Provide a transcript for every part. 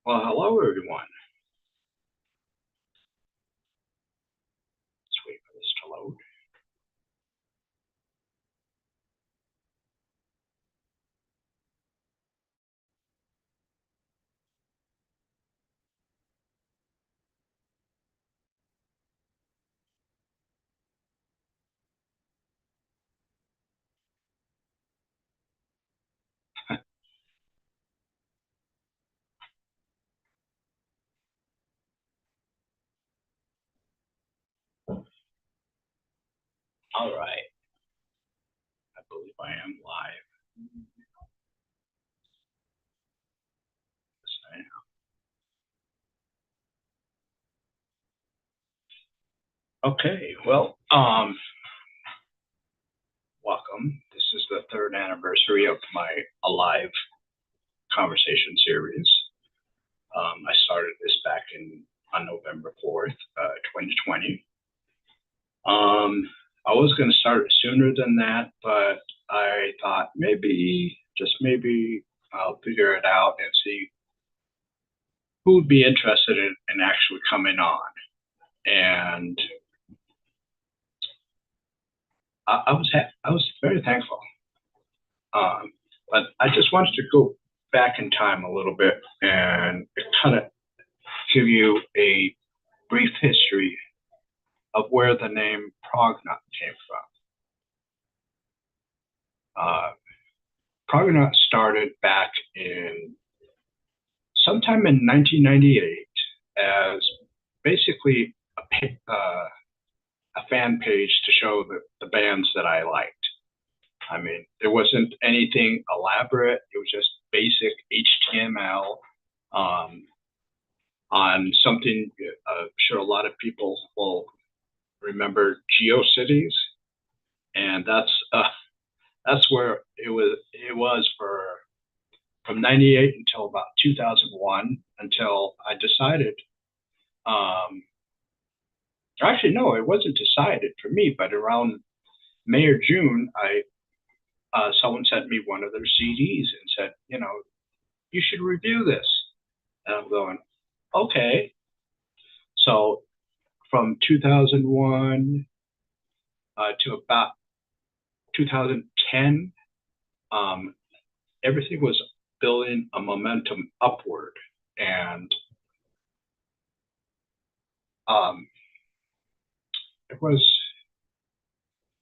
Well, hello everyone. Let's wait for this to load. All right. I believe I am live. Okay. Well, welcome. This is the third anniversary of my Alive conversation series. I started this back on November 4th, 2020. I was going to start sooner than that, but I thought just maybe, I'll figure it out and see who would be interested in actually coming on. And I was very thankful. But I just wanted to go back in time a little bit and kind of give you a brief history of where the name Prognut came from. Prognut started back in sometime in 1998 as basically a fan page to show the bands that I liked. I mean, there wasn't anything elaborate. It was just basic HTML on something. I'm sure a lot of people will remember GeoCities, and that's where it was from '98 until about 2001, until I decided. Actually, no, it wasn't decided for me, but around May or June, someone sent me one of their CDs and said, you should review this. And I'm going, okay. So from 2001 to about 2010, everything was building a momentum upward. And it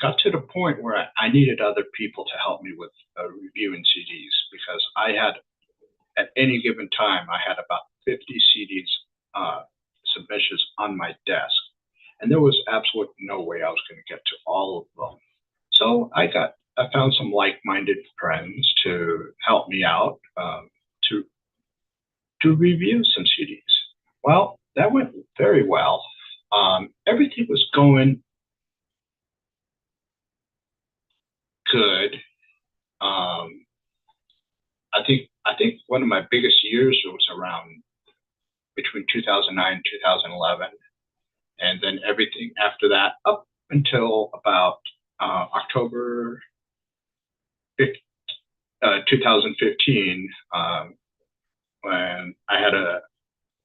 got to the point where I needed other people to help me with reviewing CDs, because I had, at any given time, I had about 50 CDs submissions on my desk, and there was absolutely no way I was going to get to all of them. So I found some like-minded friends to help me out to review some CDs. Well, that went very well. Everything was going good. I think one of my biggest years was around between 2009 and 2011, and then everything after that up until about October 2015, when I had a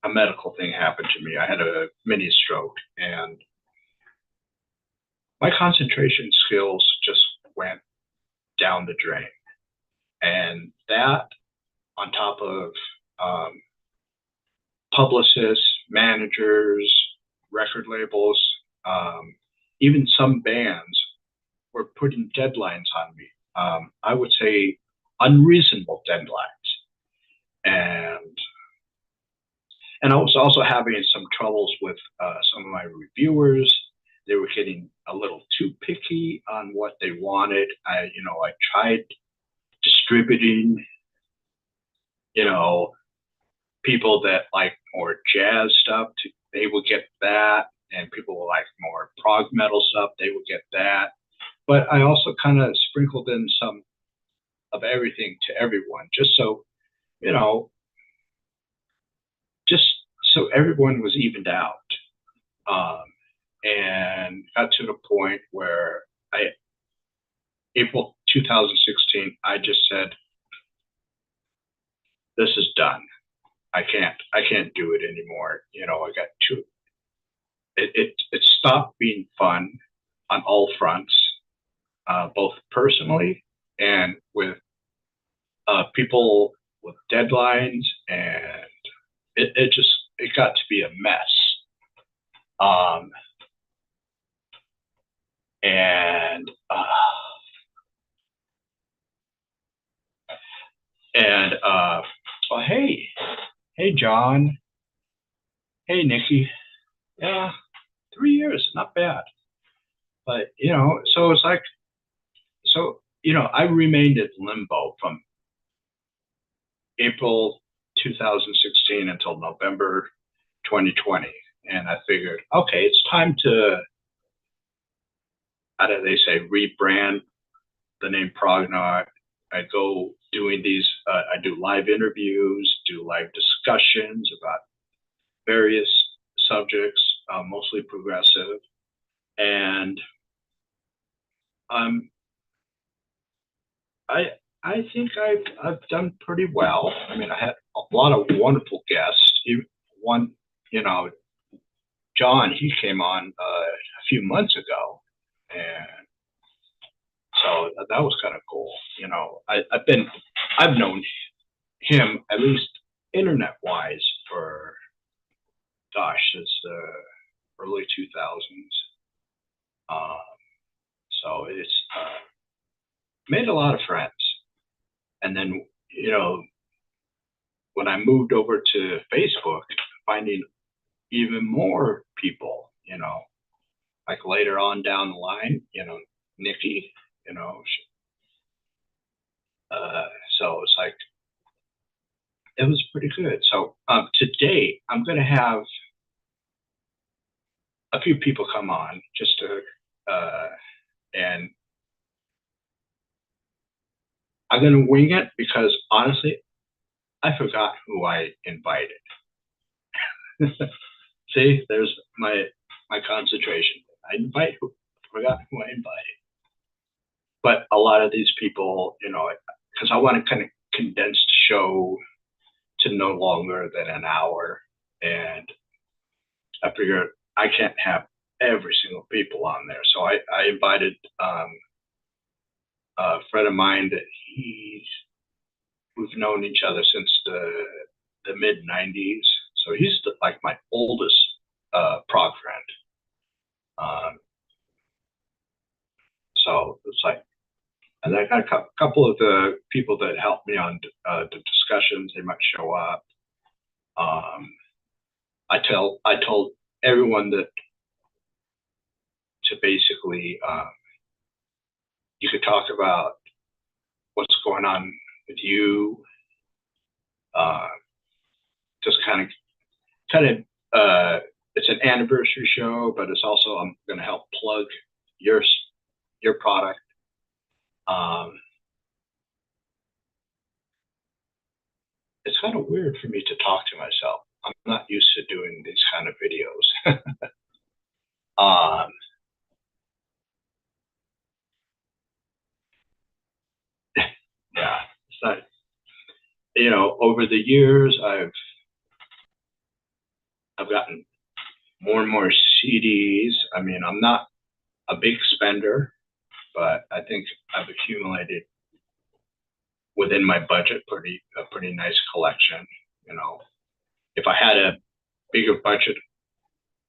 medical thing happen to me. I had a mini stroke, and my concentration skills just went down the drain. And that, on top of publicists, managers, record labels, even some bands were putting deadlines on me. I would say unreasonable deadlines. And I was also having some troubles with some of my reviewers. They were getting a little too picky on what they wanted. I tried distributing, people that like more jazz stuff, they would get that, and people who like more prog metal stuff, they would get that. But I also kind of sprinkled in some of everything to everyone, just so, just so everyone was evened out. And got to the point where April 2016, I just said, this is done. I can't do it anymore. You know, I got too. It stopped being fun on all fronts, both personally and with people with deadlines, and it got to be a mess. Um, and and well, hey John, hey Nikki, yeah, 3 years, not bad. But you know, so it's like, so you know, I remained in limbo from April 2016 until November 2020, and I figured, okay, it's time to, how do they say, rebrand the name Prognaut. I go doing these, I do live interviews, do live discussions about various subjects, mostly progressive. And um, I, I think I've done pretty well. I mean, I had a lot of wonderful guests. One, you know, John, he came on a few months ago, and so that was kind of cool. You know, I've known him at least internet wise for, gosh, since the early 2000s. Um, so it's made a lot of friends. And then, you know, when I moved over to Facebook, finding even more people, you know, like later on down the line, you know, Nikki, you know, uh, so it's like, it was pretty good. So today I'm going to have a few people come on just to, and I'm going to wing it because honestly, I forgot who I invited. See, there's my concentration. Forgot who I invited. But a lot of these people, you know, because I want to kind of condense the show to no longer than an hour, and I figured I can't have every single people on there, so I invited a friend of mine that we've known each other since the mid '90s, so he's like my oldest prog friend. Um, so it's like, and I got a couple of the people that helped me on the discussions. They might show up. Um, I told everyone that to basically you could talk about what's going on with you. Uh, just kind of it's an anniversary show, but it's also, I'm going to help plug your your product. Um, it's kind of weird for me to talk to myself. I'm not used to doing these kind of videos. um, yeah, it's not, you know, over the years, I've gotten more and more CDs. I mean, I'm not a big spender, but I think I've accumulated within my budget a pretty nice collection. You know, if I had a bigger budget,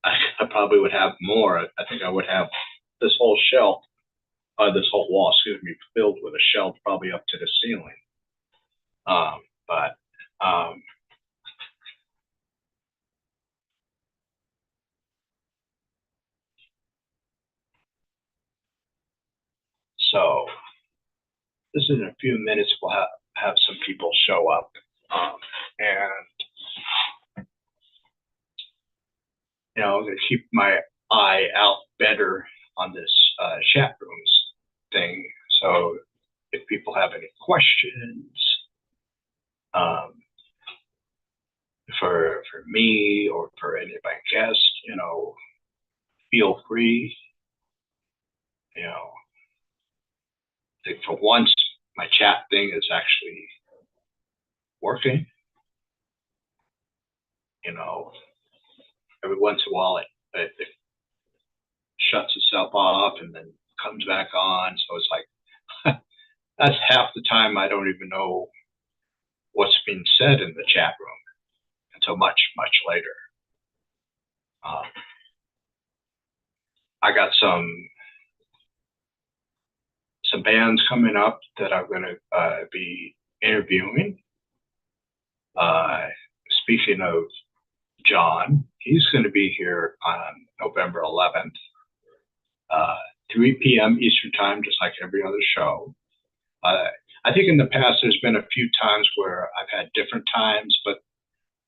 I probably would have more. I think I would have this whole shelf, this whole wall, excuse me, filled with a shelf probably up to the ceiling. But so this is in a few minutes. We'll have some people show up, and you know, I'm going to keep my eye out better on this chat rooms thing. So if people have any questions um, for me or for any of my guests, you know, feel free. You know, I think for once my chat thing is actually working. you know, every once in a while it shuts itself off and then comes back on. So it's like that's half the time I don't even know what's being said in the chat room until much, much later. I got some bands coming up that I'm going to be interviewing. Speaking of John, he's going to be here on November 11th, 3 p.m. Eastern Time, just like every other show. I think in the past there's been a few times where I've had different times, but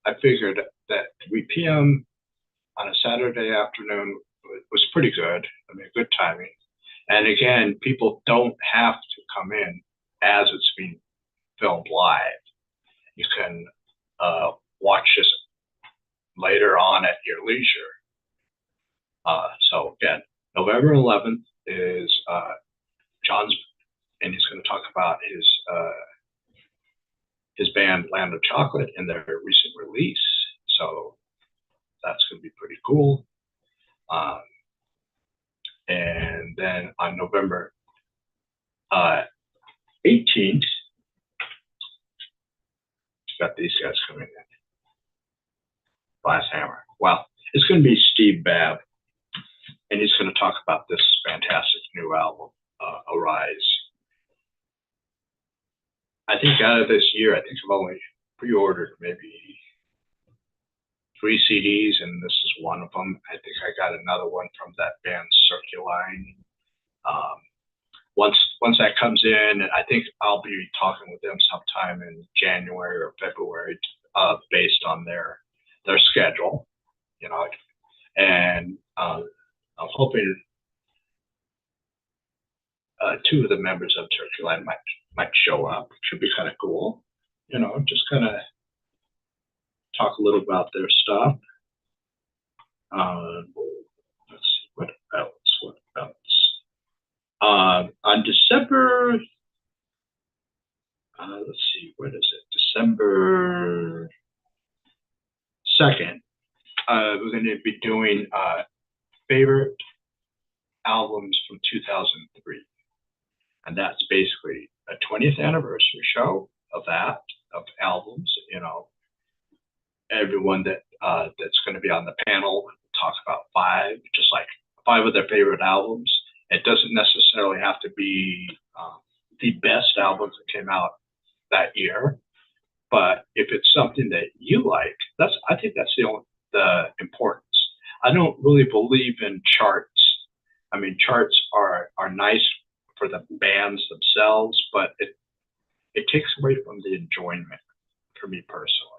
I figured that 3 p.m. on a Saturday afternoon was pretty good. I mean, good timing. And again, people don't have to come in as it's being filmed live. You can watch this later on at your leisure. So again, November 11th is John's, and he's going to talk about his band Land of Chocolate and their recent release. So that's going to be pretty cool. And then on November 18th, got these guys coming in. Glass Hammer. Well, it's going to be Steve Babb, and he's going to talk about this fantastic new album, Arise. I think out of this year, I think I've only pre-ordered maybe 3 CDs, and this is one of them. I think I got another one from that band Circuline. Once that comes in, I think I'll be talking with them sometime in January or February, based on their schedule, you know. And I'm hoping 2 of the members of Circuline might show up. Should be kind of cool, you know, just kind of talk a little about their stuff. Let's see, what else? On December, let's see, what is it? December 2nd, we're going to be doing favorite albums from 2003. And that's basically a 20th anniversary show of albums, you know. Everyone that's going to be on the panel talk about 5, just like 5 of their favorite albums. It doesn't necessarily have to be the best albums that came out that year, but if it's something that you like, I think that's the importance. I don't really believe in charts. I mean, charts are nice for the bands themselves, but it takes away from the enjoyment for me personally.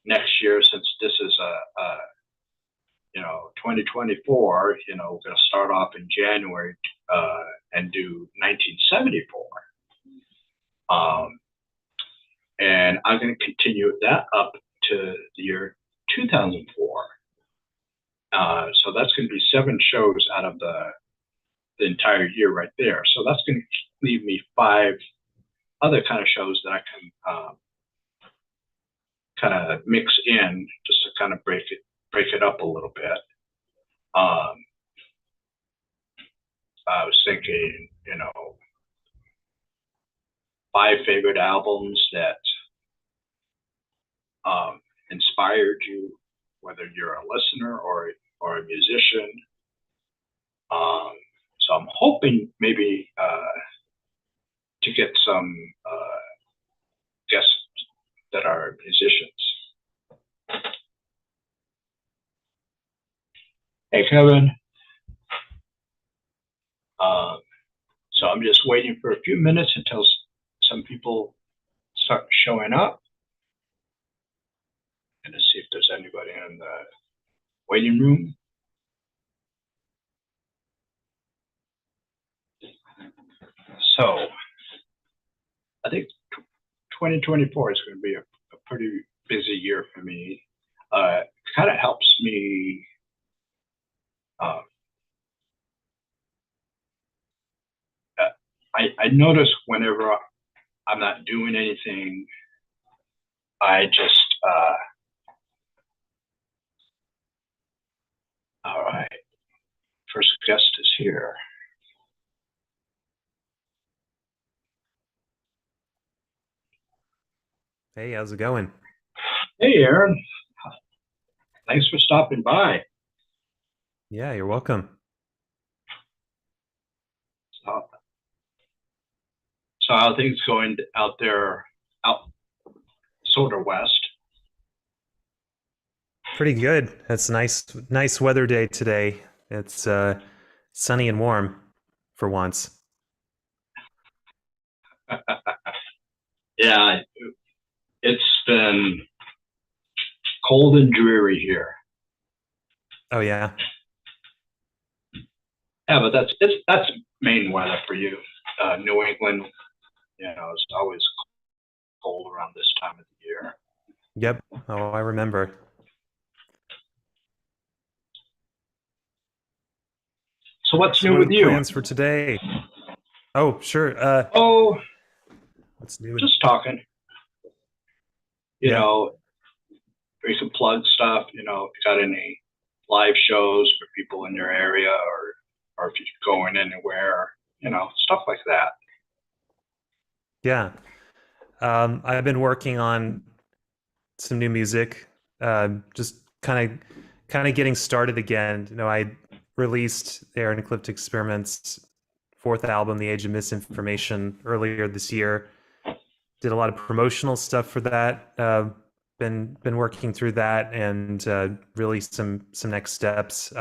Next year, since this is a 2024, you know, we're going to start off in January and do 1974. And I'm going to continue that up to the year 2004. So that's going to be 7 shows out of the entire year right there. So that's going to leave me 5 other kind of shows that I can kind of mix in just to kind of break it up a little bit. I was thinking, you know, 5 favorite albums that inspired you, whether you're a listener or a musician. So I'm hoping maybe to get some guests that are musicians. Hey, Kevin. So I'm just waiting for a few minutes until some people start showing up. And to see if there's anybody in the waiting room. So I think 2024 is going to be a pretty busy year for me. It kind of helps me I notice whenever I'm not doing anything I just, all right, first guest is here. Hey, how's it going? Hey, Aaron, thanks for stopping by. Yeah, you're welcome. So, so how are things going out there, out sort of west? Pretty good. It's a nice weather day today. It's sunny and warm for once. Yeah, it's been cold and dreary here. Oh yeah. Yeah, but that's main weather for you. New England, it's always cold around this time of the year. Yep. Oh, I remember. So what's So new what are with the you? plans for today? Oh, sure. Oh, What's new? just talking. You Yeah. know, we can plug stuff. If you got any live shows for people in your area, or if you're going anywhere, stuff like that. Yeah. I've been working on some new music. Just kind of getting started again. I released Aaron Clift Experiments' fourth album, The Age of Misinformation, earlier this year. Did a lot of promotional stuff for that. Been working through that and really some next steps.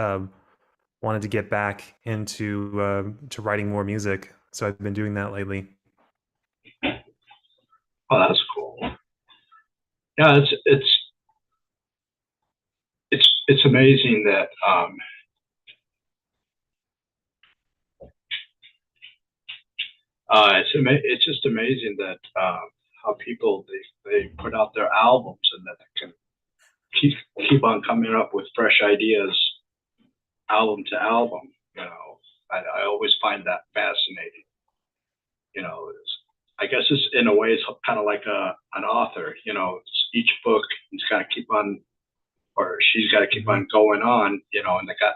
Wanted to get back into to writing more music, so I've been doing that lately. Oh, that's cool. Yeah, it's amazing that it's just amazing that how people they put out their albums and that they can keep keep on coming up with fresh ideas album to album. You know, I always find that fascinating. I guess it's in a way it's kind of like an author. It's each book he's got to keep on or she's got to keep Mhm. on going on. And they got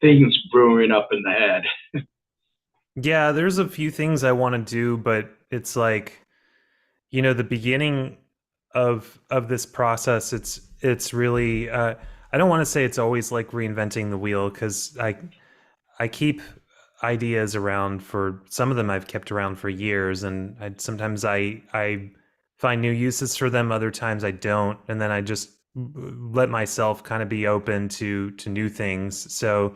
things brewing up in the head. Yeah, there's a few things I want to do, but it's like, the beginning of this process, it's really I don't want to say it's always like reinventing the wheel, because I keep ideas around. For some of them I've kept around for years, and sometimes I find new uses for them, other times I don't, and then I just let myself kind of be open to new things. So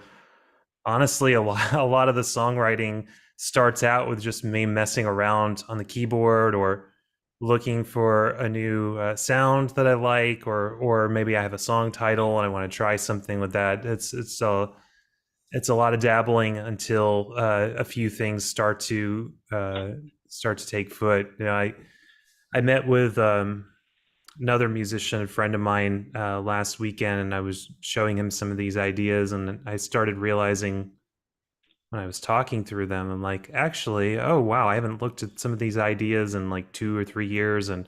honestly, a lot of the songwriting starts out with just me messing around on the keyboard, or looking for a new sound that I like, or maybe I have a song title and I want to try something with that. It's a lot of dabbling until a few things start to take foot. I met with another musician, a friend of mine, last weekend, and I was showing him some of these ideas, and I started realizing when I was talking through them, I'm like, actually, oh wow, I haven't looked at some of these ideas in like 2 or 3 years, and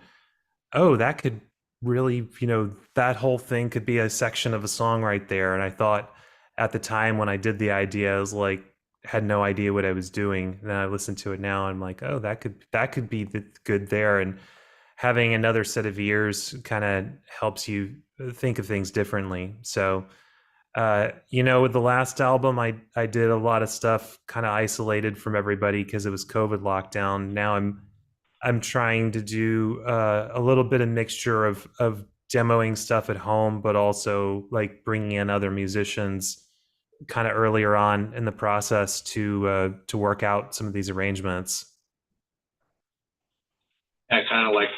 oh, that could really, that whole thing could be a section of a song right there. And I thought at the time when I did the idea, I was like, had no idea what I was doing. And then I listened to it now, and I'm like, oh, that could be good there. And having another set of ears kind of helps you think of things differently. So with the last album, I did a lot of stuff kind of isolated from everybody because it was COVID lockdown. Now I'm trying to do a little bit of mixture of demoing stuff at home, but also like bringing in other musicians kind of earlier on in the process to work out some of these arrangements. And kind of like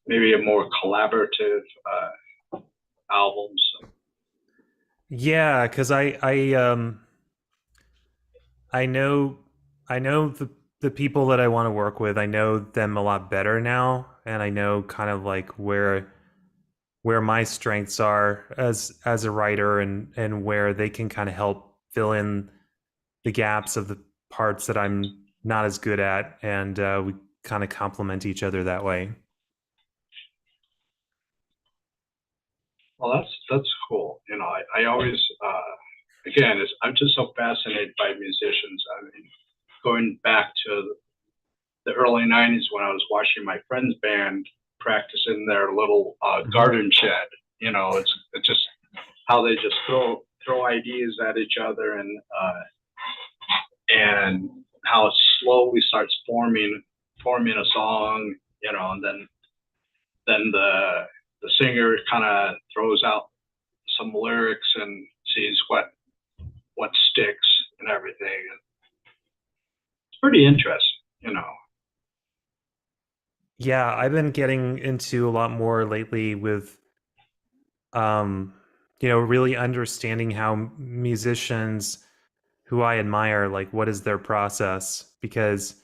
maybe a more collaborative albums. Yeah, because I know I know the people that I want to work with. I know them a lot better now, and I know kind of like where my strengths are as a writer, and where they can kind of help fill in the gaps of the parts that I'm not as good at, and we kind of complement each other that way. Well, that's cool. You know, I always again, I'm just so fascinated by musicians. I mean, going back to the early '90s when I was watching my friend's band practice in their little Mhm. garden shed. You know, it's just how they just throw ideas at each other, and how it slowly starts forming a song. You know, and then the singer kind of throws out some lyrics and sees what sticks and everything. It's pretty interesting, you know. Yeah, I've been getting into a lot more lately with um really understanding how musicians who I admire, like what is their process, because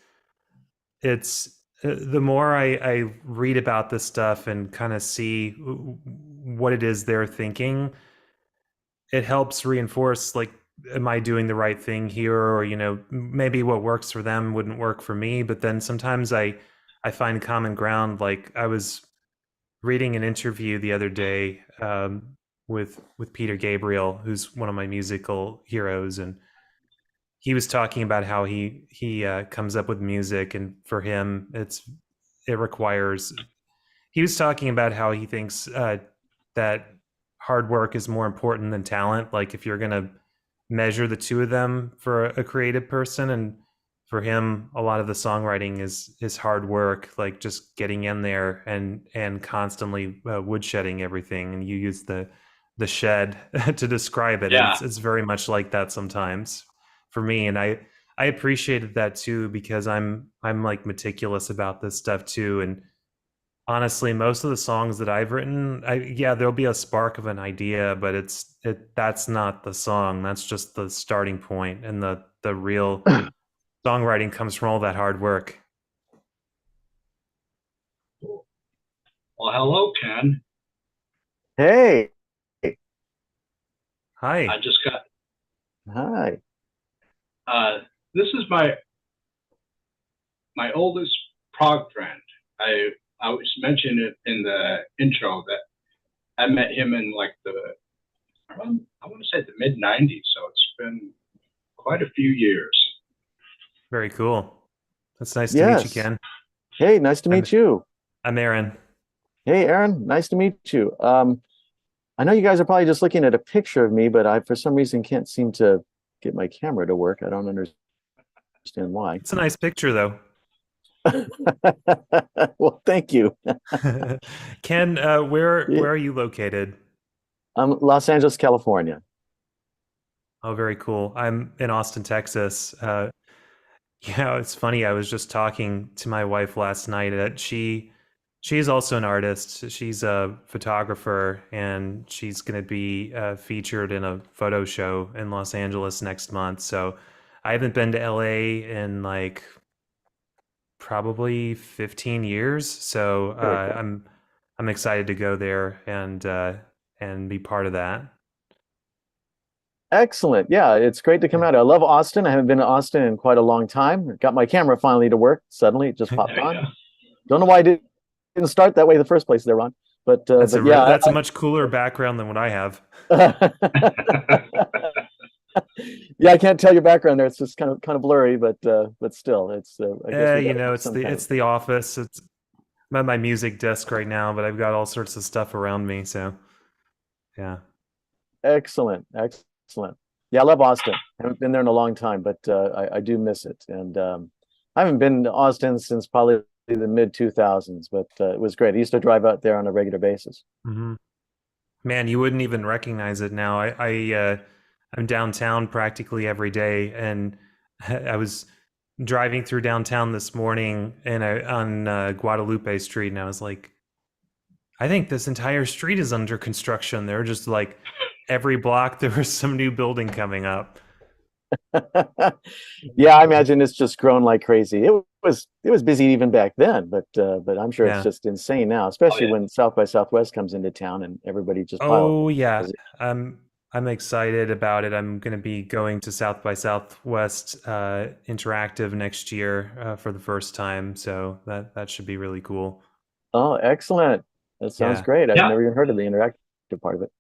it's the more I read about this stuff and kind of see what it is they're thinking, it helps reinforce, like, am I doing the right thing here? Or maybe what works for them wouldn't work for me. But then sometimes I find common ground. Like, I was reading an interview the other day, with Peter Gabriel, who's one of my musical heroes, and he was talking about how he comes up with music, and for him it requires. He was talking about how he thinks that hard work is more important than talent. Like, if you're gonna measure the two of them for a creative person, and for him, a lot of the songwriting is hard work, like just getting in there and constantly woodshedding everything. And you use the shed to describe it. Yeah, It's very much like that sometimes for me, and I appreciated that too, because I'm like meticulous about this stuff too. And honestly, most of the songs that I've written, yeah, there'll be a spark of an idea, but that's not the song. That's just the starting point, and the real songwriting comes from all that hard work. well, hello, Ken. Hey, I Hi. just got hi. uh, this is my oldest prog friend. I was mentioning it in the intro that I met him in like I want to say the mid '90s, so it's been quite a few years. Very cool. That's nice to meet you, Yes. Ken. Hey, nice to I'm meet you. I'm Aaron. Hey, Aaron, nice to meet you. I know you guys are probably just looking at a picture of me, but I, for some reason, can't seem to get my camera to work. I don't understand why. It's a nice picture, though. Well, thank you. Ken, where Yeah, are you located? I'm Los Angeles, California. Oh, very cool. I'm in Austin, Texas. Yeah, it's funny. I was just talking to my wife last night that she's also an artist. She's a photographer, and she's going to be featured in a photo show in Los Angeles next month. So I haven't been to LA in like probably 15 years. So Very cool. I'm excited to go there and be part of that. Excellent. Yeah, it's great to come out. I love Austin. I haven't been to Austin in quite a long time. Got my camera finally to work. Suddenly, it just popped There you on. Don't know why I didn't start that way in the first place there, Ron. But yeah, That's a much cooler background than what I have. yeah, I can't tell your background there. It's just kind of blurry, but still, it's I guess we got to have It's some kind of. the office. I'm at my music desk right now, but I've got all sorts of stuff around me. So yeah, Excellent, excellent. Yeah, I love Austin. I haven't been there in a long time, but I do miss it. And I haven't been to Austin since probably the mid 2000s, but it was great. I used to drive out there on a regular basis. hmm man, you wouldn't even recognize it now. I'm downtown practically every day, and I was driving through downtown this morning and on Guadalupe Street, and I was like, I think this entire street is under construction. They're just like every block there was some new building coming up. Yeah, I imagine it's just grown like crazy. It was busy even back then, but I'm sure it's Yeah. just insane now, Oh especially yeah. when South by Southwest comes into town and everybody just piles Oh yeah. it. I'm excited about it. I'm going to be going to South by Southwest Interactive next year for the first time, so that should be really cool. Oh, excellent. That sounds Yeah. great. I've Yeah. never even heard of the Interact. good part of it.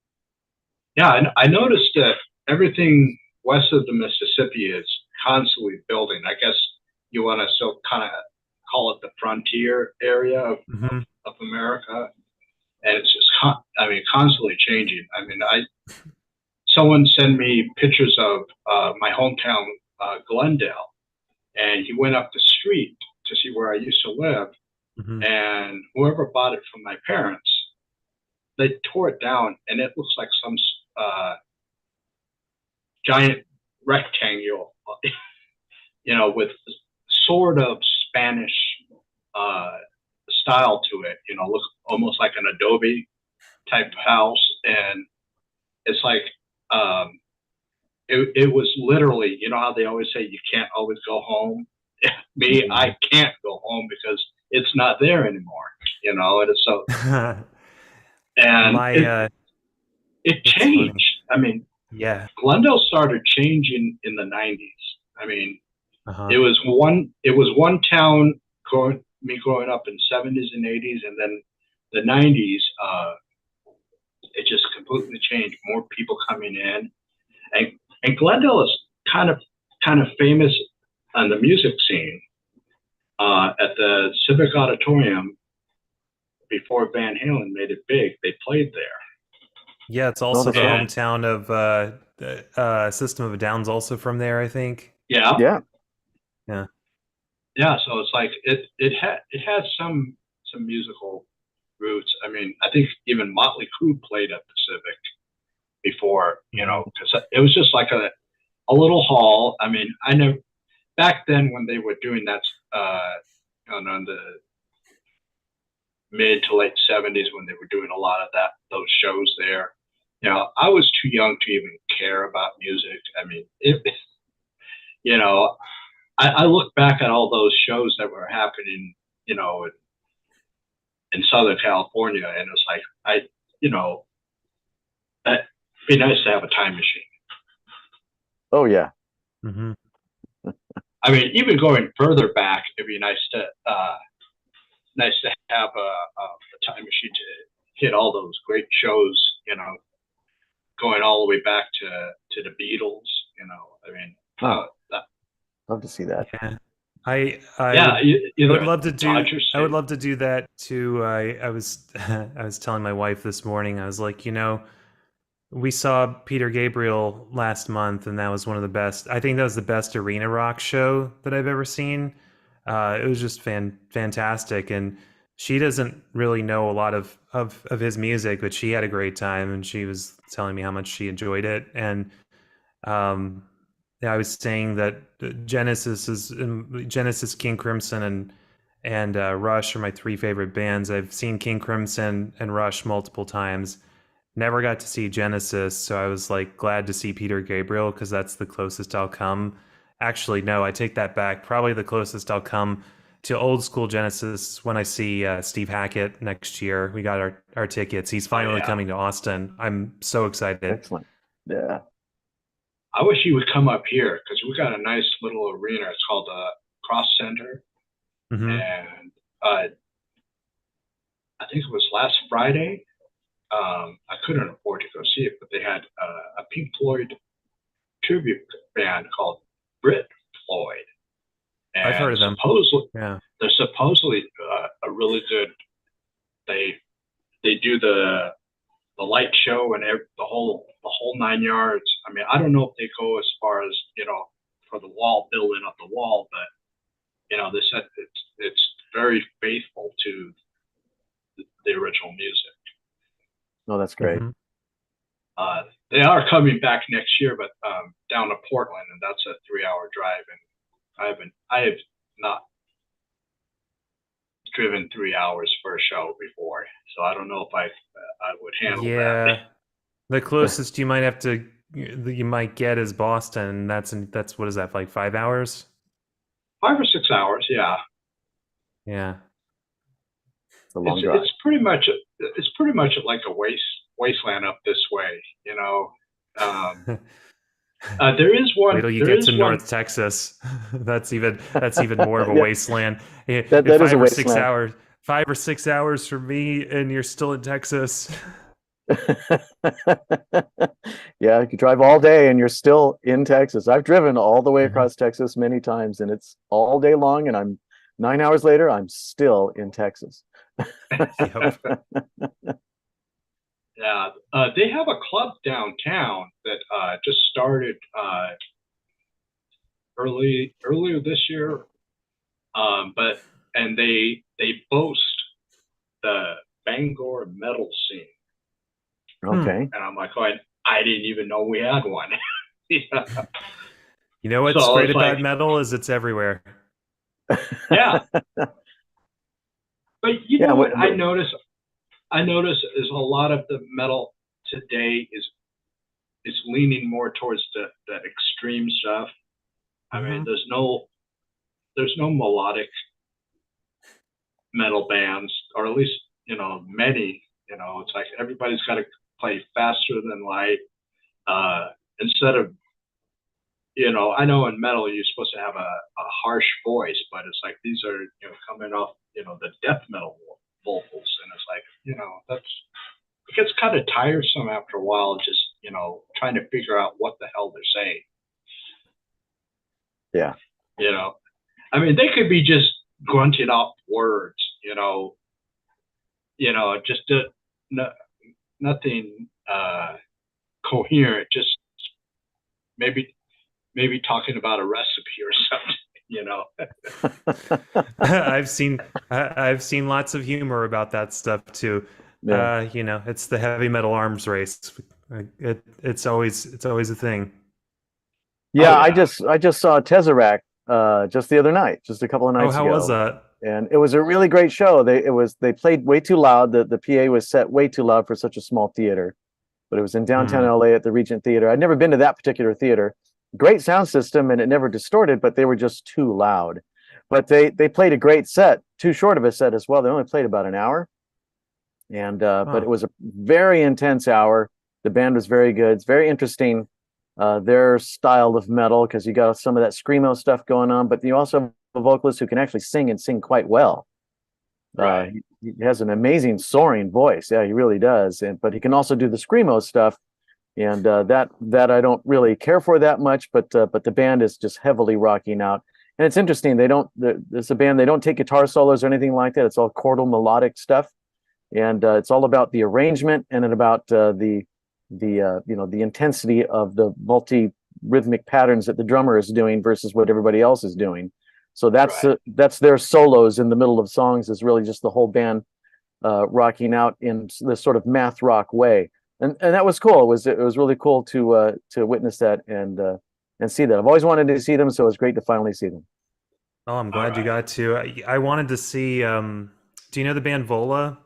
Yeah, and I noticed that everything west of the Mississippi is constantly building. I guess you want to still kind of call it the frontier area Hmm. of America, and it's just constantly changing. I mean, someone sent me pictures of my hometown, Glendale, and he went up the street to see where I used to live, Hmm. and whoever bought it from my parents, they tore it down, and it looks like some giant rectangle, with sort of Spanish uh, style to it. Looks almost like an adobe type house, and it's like it was literally, how they always say you can't always go home. Me, Mhm. I can't go home because it's not there anymore. And it's so, and My it That's funny. changed. I mean, Yeah. Glendale started changing in the '90s. I mean, Uh-huh. it was one town growing up in '70s and '80s, and then the '90s, it just completely changed. More people coming in, and Glendale is kind of famous on the music scene. At the Civic Auditorium, before Van Halen made it big, they played there. Yeah, it's Oh, also that's the right. hometown of System of a Down's also from there, I think. Yeah, Yeah. Yeah. yeah. So it's like it has some musical roots. I mean, I think even Motley Crue played at the Civic before, Mhm. because it was just like a little hall. I mean, I know back then when they were doing that, in the mid to late '70s, when they were doing a lot of those shows there. I was too young to even care about music. I mean, you know, I look back at all those shows that were happening, in Southern California, and it's like you know, it'd be nice to have a time machine. Oh, yeah. Mhm. I mean, even going further back, it'd be nice to have a time machine to hit all those great shows. Going all the way back to the Beatles. I mean, Oh, love to see that. Yeah. I yeah, would I would either love to do Dodger I would Stadium. love to do that too. I was I was telling my wife this morning. I was like, we saw Peter Gabriel last month, and that was one of the best. I think that was the best arena rock show that I've ever seen. It was just fantastic, and she doesn't really know a lot of his music, but she had a great time, and she was telling me how much she enjoyed it. And um, yeah, I was saying that Genesis, King Crimson, and Rush are my three favorite bands. I've seen King Crimson and Rush multiple times. Never got to see Genesis, so I was like glad to see Peter Gabriel because that's the closest I'll come. Actually, no, I take that back. Probably the closest I'll come to old school Genesis when I see Steve Hackett next year. We got our tickets. He's Oh finally yeah, coming to Austin. I'm so excited. Excellent. Yeah. I wish he would come up here because we got a nice little arena. It's called the Cross Center, Hmm. and I think it was last Friday. I couldn't afford to go see it, but they had a Pink Floyd tribute band called Brit Floyd, I've heard and of them. supposedly Yeah. they're supposedly a really good. They they do the light show and the whole 9 yards. I mean, I don't know if they go as far as for the wall, building up the wall, but they said it's very faithful to the original music. Oh, that's great. Hmm. Uh, they are coming back next year, but down to Portland, and that's a 3-hour drive, and I have not driven 3 hours for a show before, so I don't know if I would handle that. Yeah. The closest you might get is Boston. That's what is that, like 5 hours? 5 or 6 hours, yeah. Yeah. It's a long It's drive. it's pretty much like a wasteland up this way, you know. Um, there is Wait one. till you There get is to one. North Texas. That's even more of a Yeah, wasteland. that If is a five or six wasteland. hours, 5 or 6 hours from me, and you're still in Texas. Yeah, you could drive all day and you're still in Texas. I've driven all the way Mhm. across Texas many times, and it's all day long, and I'm 9 hours later, I'm still in Texas. Yep. Yeah, they have a club downtown that just started earlier this year. But and they boast the Bangor metal scene, Okay. and I'm like, oh, I didn't even know we had one. Yeah. You know what's So great it's like, about metal is it's everywhere. yeah, but you Yeah. know what I notice? I notice is a lot of the metal today is leaning more towards the extreme stuff. I mean, Hmm. there's no melodic metal bands, or at least many. It's like everybody's got to play faster than light. Instead of I know in metal you're supposed to have a harsh voice, but it's like these are coming off the death metal vocals, and it's like that's it gets kind of tiresome after a while, just trying to figure out what the hell they're saying. Yeah. I mean, they could be just grunting out words, just no, nothing coherent, just maybe talking about a recipe or something. I've seen lots of humor about that stuff too. Yeah. It's the heavy metal arms race. It's always a thing. Yeah. Oh, yeah. I just saw Tesseract just the other night, just a couple of Oh, nights how was ago. that? And it was a really great show. They played way too loud. The PA was set way too loud for such a small theater, but it was in downtown Hmm. LA at the Regent Theater. I'd never been to that particular theater. Great sound system, and it never distorted, but they were just too loud. But they played a great set, too short of a set as well. They only played about an hour, and but Huh. it was a very intense hour. The band was very good. It's very interesting, their style of metal, because you got some of that screamo stuff going on, but you also have a vocalist who can actually sing and sing quite well. Right. He has an amazing soaring voice. Yeah, he really does. But he can also do the screamo stuff, and that I don't really care for that much. But the band is just heavily rocking out, and it's interesting. There's a band. They don't take guitar solos or anything like that. It's all chordal melodic stuff, and it's all about the arrangement and about the intensity of the multi rhythmic patterns that the drummer is doing versus what everybody else is doing. So Right. that's their solos in the middle of songs is really just the whole band rocking out in this sort of math rock way, and that was cool. It was really cool to witness that and see that. I've always wanted to see them, so it's great to finally see them. Oh, I'm All glad you right. got to. I wanted to see. Do you know the band Vola?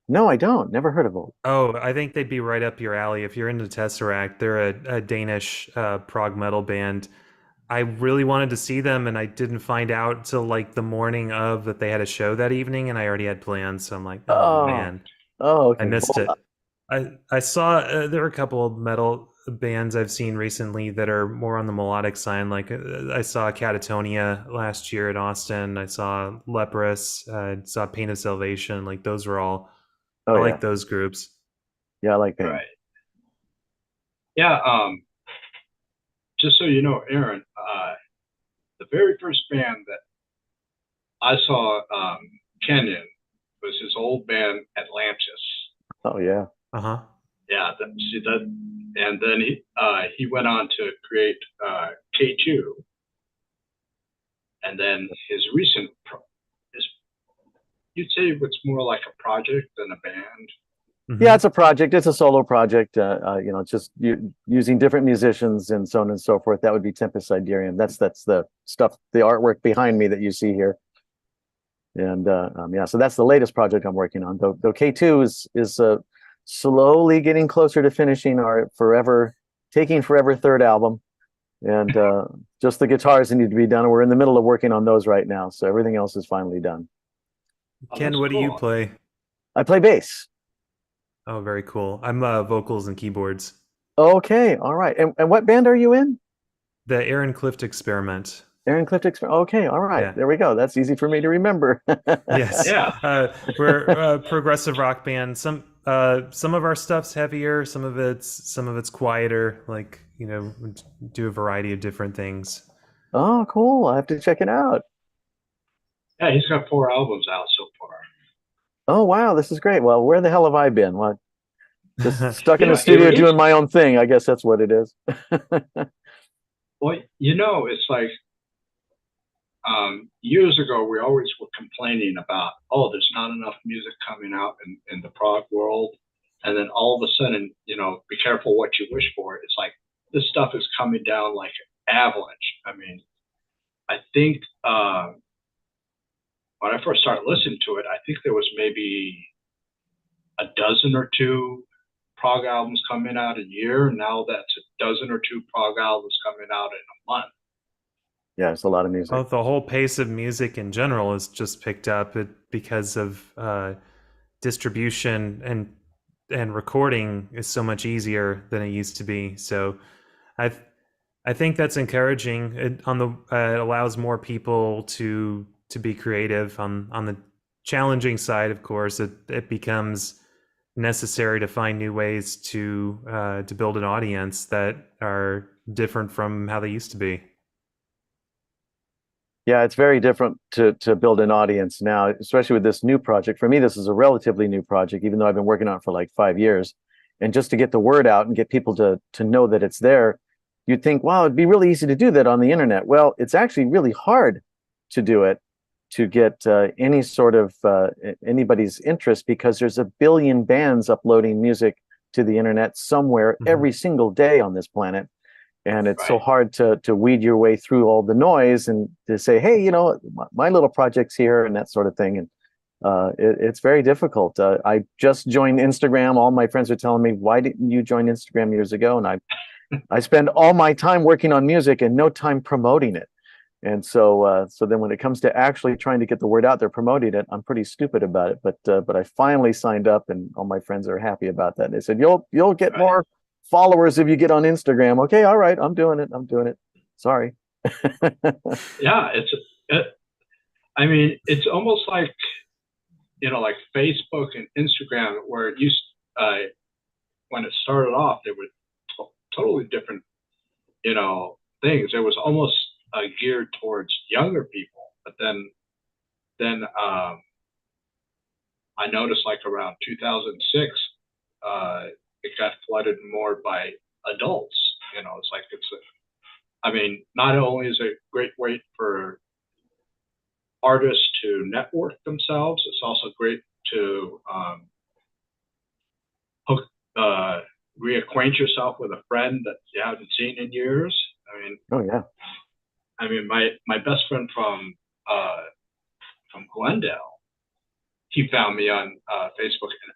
No, I don't. Never heard of it. Oh, I think they'd be right up your alley if you're into Tesseract. They're a Danish prog metal band. I really wanted to see them, and I didn't find out till like the morning of that they had a show that evening, and I already had plans. So I'm like, oh Oh, man, oh, I okay. missed it. I saw there are a couple of metal bands I've seen recently that are more on the melodic side. Like I saw Catatonia last year at Austin. I saw Leprous. Saw Pain of Salvation. Like those were all. Oh I yeah, like those groups. yeah. I like Pain. Right. Yeah. Just so you know, Aaron, the very first band that I saw Ken in was his old band Atlantis. Oh yeah. Uh huh. Yeah. See that, and then he went on to create K2, and then his recent his you'd say it's more like a project than a band. Yeah, Hmm. it's a project. It's a solo project. It's just using different musicians and so on and so forth. That would be Tempest Siderium. That's the stuff, the artwork behind me that you see here. And yeah, so that's the latest project I'm working on. Though K2 is slowly getting closer to finishing our taking forever third album, and just the guitars need to be done. We're in the middle of working on those right now, so everything else is finally done. Oh, Ken, that's what do you cool. play? I play bass. Oh, very cool. I'm vocals and keyboards. Okay, all right. And what band are you in? The Aaron Clift experiment. Aaron Clift Experiment. Okay, all right. Yeah. There we go. That's easy for me to remember. Yes. Yeah. We're a progressive rock band. some of our stuff's heavier, some of it's quieter. Like, you know, we do a variety of different things. Oh, cool. I have to check it out. Yeah, he's got 4 albums out so far. Oh, wow. This is great. Well, where the hell have I been? What? Just stuck in the Yeah, studio doing my own thing. I guess that's what it is. Well, you know, it's like years ago, we always were complaining about, oh, there's not enough music coming out in the prog world. And then all of a sudden, you know, be careful what you wish for. It's like this stuff is coming down like an avalanche. I mean, I think when I first started listening to it, I think there was maybe a dozen or two prog albums coming out a year. Now that's a dozen or two prog albums coming out in a month. Yeah, it's a lot of music. Well, the whole pace of music in general has just picked up because of distribution and recording is so much easier than it used to be. So I think that's encouraging. It allows more people to be creative. On the challenging side, of course, it becomes necessary to find new ways to build an audience that are different from how they used to be. Yeah, it's very different to build an audience now, especially with this new project. For me, this is a relatively new project, even though I've been working on it for like 5 years. And just to get the word out and get people to know that it's there, you'd think, wow, it'd be really easy to do that on the internet. Well, it's actually really hard to do it, to get any sort of anybody's interest, because there's a billion bands uploading music to the internet somewhere every single day on this planet. And it's so hard to weed your way through all the noise and to say, hey, you know, my little project's here and that sort of thing. And it's very difficult. I just joined Instagram. All my friends are telling me, why didn't you join Instagram years ago? And I spend all my time working on music and no time promoting it. And so then when it comes to actually trying to get the word out there, promoting it, I'm pretty stupid about it. But I finally signed up, and all my friends are happy about that. They said, you'll get more followers if you get on Instagram. Okay, all right, I'm doing it. Sorry. Yeah, I mean, it's almost like, you know, like Facebook and Instagram, where it used when it started off, they were totally different, you know, things. It was almost geared towards younger people, but then I noticed like around 2006, it got flooded more by adults. You know, it's like I mean, not only is it a great way for artists to network themselves, it's also great to reacquaint yourself with a friend that you haven't seen in years. I mean, oh yeah. I mean, my best friend from Glendale, he found me on Facebook, and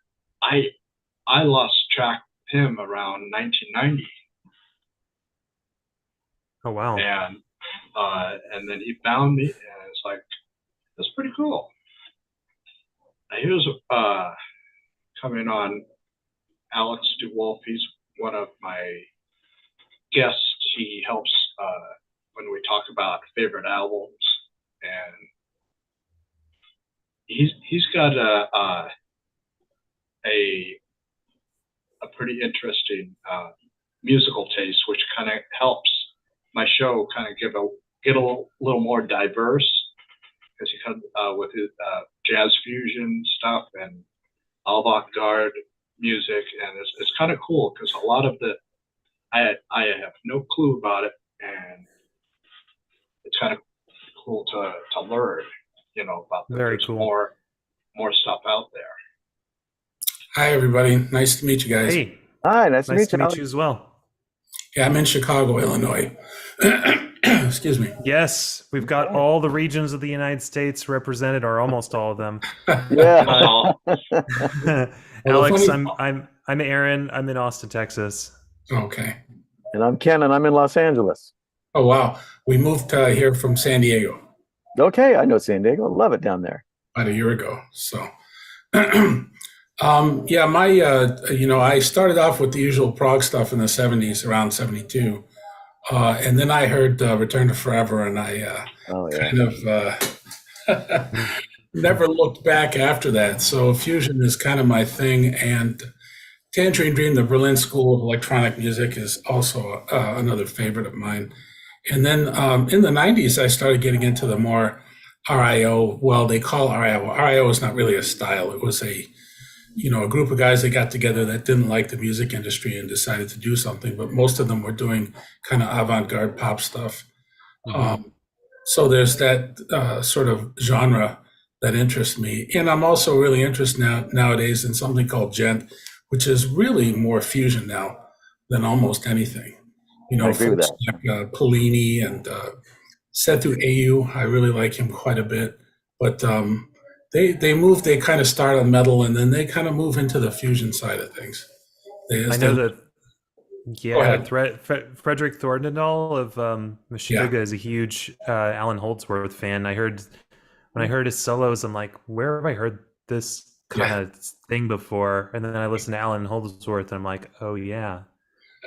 I lost track of him around 1990. Oh wow! And then he found me, and it's like, that's pretty cool. Now here's coming on Alex DeWolf. He's one of my guests. He helps when we talk about favorite albums, and he's got a pretty interesting musical taste, which kind of helps my show kind of get a little more diverse, because he comes with his jazz fusion stuff and avant-garde music, and it's kind of cool because a lot of I have no clue about it, and it's kind of cool to learn, you know, about Very cool. more stuff out there. Hi, everybody. Nice to meet you guys. Hey, Hi, nice to meet you. Nice to meet you as well. Yeah, I'm in Chicago, Illinois. Excuse me. Yes, we've got all the regions of the United States represented, or almost all of them. Yeah. Alex, I'm Aaron. I'm in Austin, Texas. Okay. And I'm Ken, and I'm in Los Angeles. Oh, wow. We moved here from San Diego Okay, I know San Diego. Love it down there. about a year ago. So, yeah, I started off with the usual prog stuff in the 70s, around 72. And then I heard Return to Forever, and I kind of never looked back after that. So fusion is kind of my thing. And Tangerine Dream, the Berlin School of Electronic Music, is also another favorite of mine. And then in the 90s, I started getting into the more RIO. Well, they call RIO. RIO is not really a style. It was a group of guys that got together that didn't like the music industry and decided to do something. But most of them were doing kind of avant-garde pop stuff. So there's that sort of genre that interests me. And I'm also really interested nowadays in something called gent, which is really more fusion now than almost anything. I agree with Folks that. like Polini and Sethu Ayu, I really like him quite a bit. But they kind of start on metal and then they kind of move into the fusion side of things. I know that. Go Yeah, ahead. Frederick Thorndendahl of Meshuggah Yeah. is a huge Alan Holdsworth fan. When I heard his solos, I'm like, where have I heard this kind Yeah. of thing before? And then I listened to Alan Holdsworth, and I'm like, oh yeah,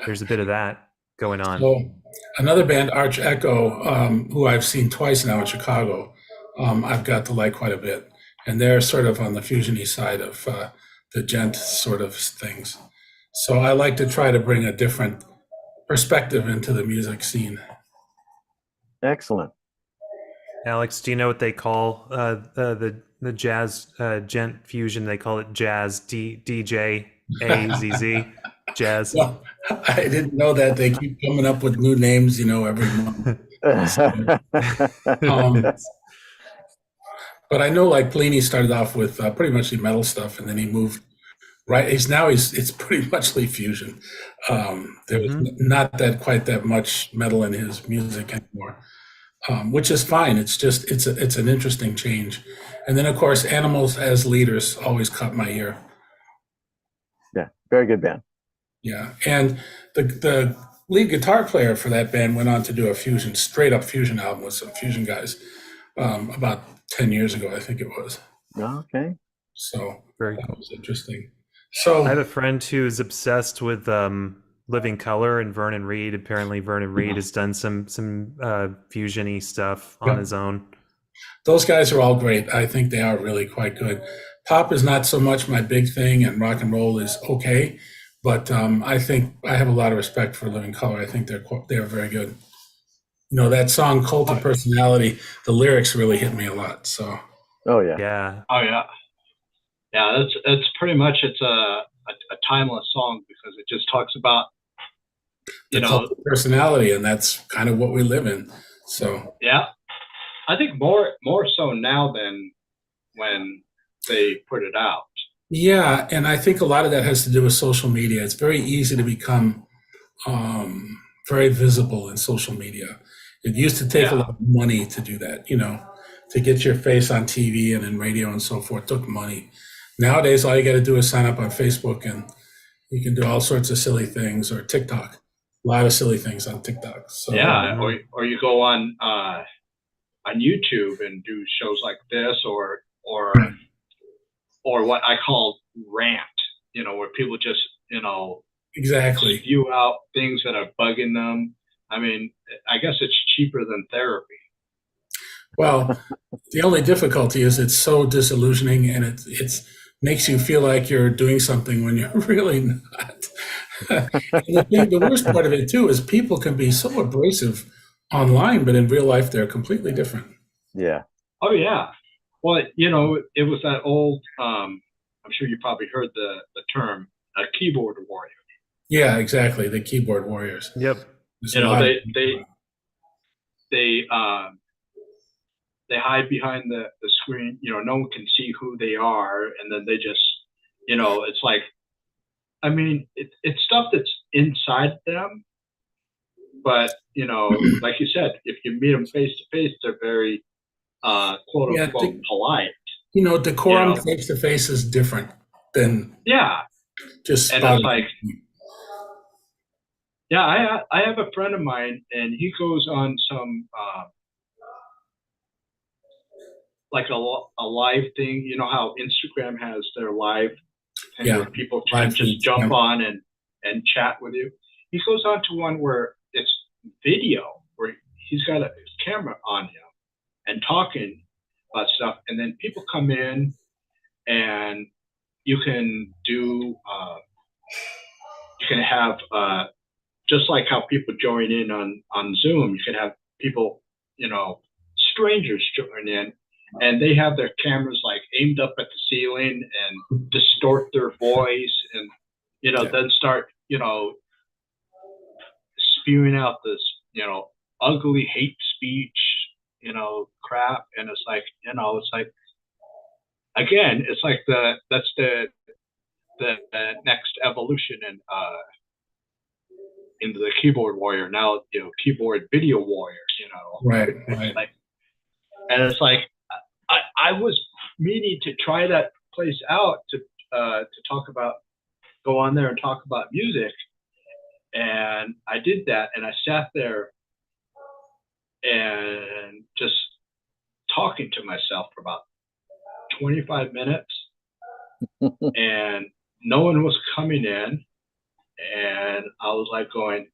there's a bit of that going on. So another band, Arch Echo, who I've seen twice now in Chicago, I've got to like quite a bit, and they're sort of on the fusiony side of the gent sort of things. So I like to try to bring a different perspective into the music scene. Excellent. Alex, do you know what they call the jazz gent fusion? They call it jazz DJ AZZ jazz. Well, I didn't know that. They keep coming up with new names, every month. But I know like Pliny started off with pretty much the metal stuff, and then he moved right. It's pretty much fusion. There's not that quite that much metal in his music anymore, which is fine. It's an interesting change. And then of course, Animals as Leaders always caught my ear. Yeah, very good band. Yeah, and the lead guitar player for that band went on to do a fusion, straight up fusion album with some fusion guys about 10 years ago, I think it was. Okay. So Very that cool. was interesting. So I have a friend who is obsessed with Living Color and Vernon Reid. Apparently, Vernon Reid has done some fusion-y stuff on his own. those guys are all great. I think they are really quite good. Pop is not so much my big thing, and rock and roll is okay. But I think I have a lot of respect for Living Color. I think they're very good. That song "Cult of Personality," the lyrics really hit me a lot. So Oh yeah. Yeah. Oh yeah, yeah. It's pretty much it's a timeless song because it just talks about the cult of personality, and that's kind of what we live in. So yeah. I think more so now than when they put it out. yeah, and I think a lot of that has to do with social media. It's very easy to become very visible in social media. It used to take a lot of money to do that, to get your face on TV and in radio and so forth. It took money. Nowadays, all you got to do is sign up on Facebook, and you can do all sorts of silly things, or TikTok. A lot of silly things on TikTok. So Yeah, or you go on YouTube and do shows like this, or what I call rant. Where people just exactly. spew out things that are bugging them. I mean, I guess it's cheaper than therapy. Well, the only difficulty is it's so disillusioning, and it makes you feel like you're doing something when you're really not. The worst part of it too is people can be so abrasive online, but in real life they're completely different. Yeah. Oh yeah. Well, it was that old. I'm sure you probably heard the term a keyboard warrior. Yeah, exactly. The keyboard warriors. Yep. They hide behind the screen. No one can see who they are, and then they just, it's like, I mean, it's stuff that's inside them, but like you said, if you meet them face to face, they're very quote unquote polite. Decorum face to face is different than just and it's like. Yeah, I have a friend of mine, and he goes on some like a live thing. You know how Instagram has their live thing where people can just jump on and chat with you. He goes on to one where it's video, where he's got a camera on him and talking, about stuff, and then people come in, and you can do, you can have, just like how people join in on Zoom, you can have people, strangers join in, and they have their cameras like aimed up at the ceiling and distort their voice, and then start spewing out this ugly hate speech crap, and it's like again, it's like that's the next evolution into the keyboard warrior. Now, keyboard video warrior, Right. like, and it's like, I was meaning to try that place out to go on there and talk about music. And I did that, and I sat there and just talking to myself for about 25 minutes, and no one was coming in. And I was like going,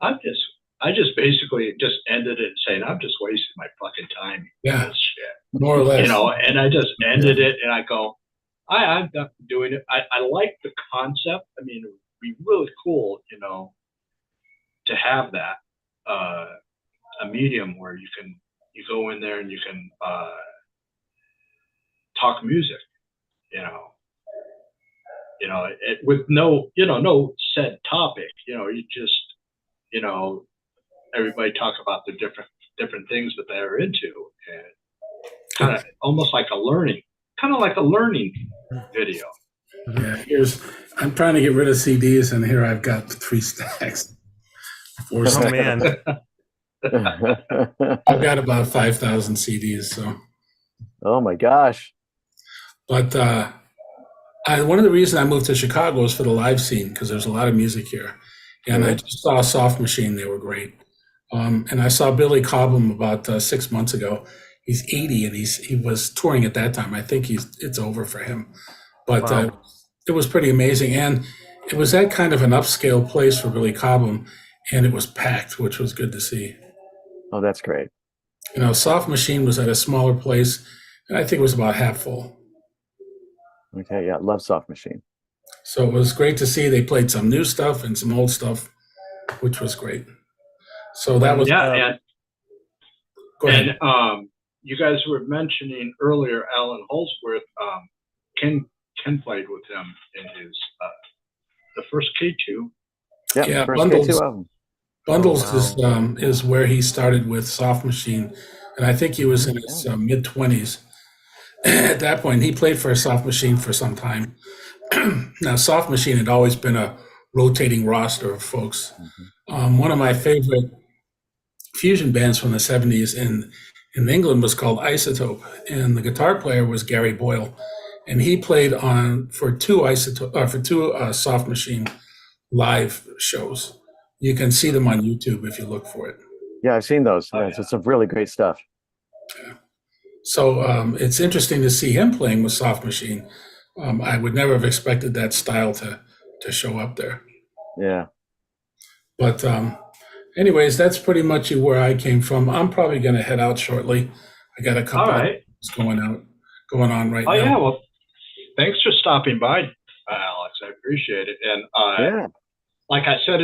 I just basically just ended it saying, I'm just wasting my fucking time. Yeah. This shit. More or less. And I just ended it, and I go, I'm done doing it. I like the concept. I mean, it would be really cool, to have that, a medium where you go in there and you can talk music, with no said topic, you just, everybody talk about the different things that they're into, and kind of almost like a learning video. Yeah, I'm trying to get rid of CDs, and here I've got 3 stacks. 4 stacks. Oh man. I've got about 5,000 CDs. So. Oh my gosh. But one of the reasons I moved to Chicago was for the live scene, because there's a lot of music here, and I just saw Soft Machine. They were great. And I saw Billy Cobham about 6 months ago. He's 80, and he was touring at that time. I think it's over for him. But Wow. it was pretty amazing. And it was that kind of an upscale place for Billy Cobham, and it was packed, which was good to see. Oh, that's great. Soft Machine was at a smaller place, and I think it was about half full. Okay, yeah, love Soft Machine. So it was great to see. They played some new stuff and some old stuff, which was great. So that was... Yeah, go ahead. And you guys were mentioning earlier Alan Holsworth. Ken played with him in his the first K2. Yeah, first Bundles. K2 album. Bundles is where he started with Soft Machine, and I think he was in his mid-20s. At that point, he played for Soft Machine for some time. Now, Soft Machine had always been a rotating roster of folks. One of my favorite fusion bands from the 70s in England was called Isotope, and the guitar player was Gary Boyle, and he played for two Soft Machine live shows. You can see them on YouTube if you look for it. Yeah, I've seen those. It's some really great stuff. Yeah. So it's interesting to see him playing with Soft Machine. I would never have expected that style to show up there. Yeah. But anyways, that's pretty much where I came from. I'm probably going to head out shortly. I got a couple of things going on right now. Oh yeah, well, thanks for stopping by, Alex. I appreciate it. And like I said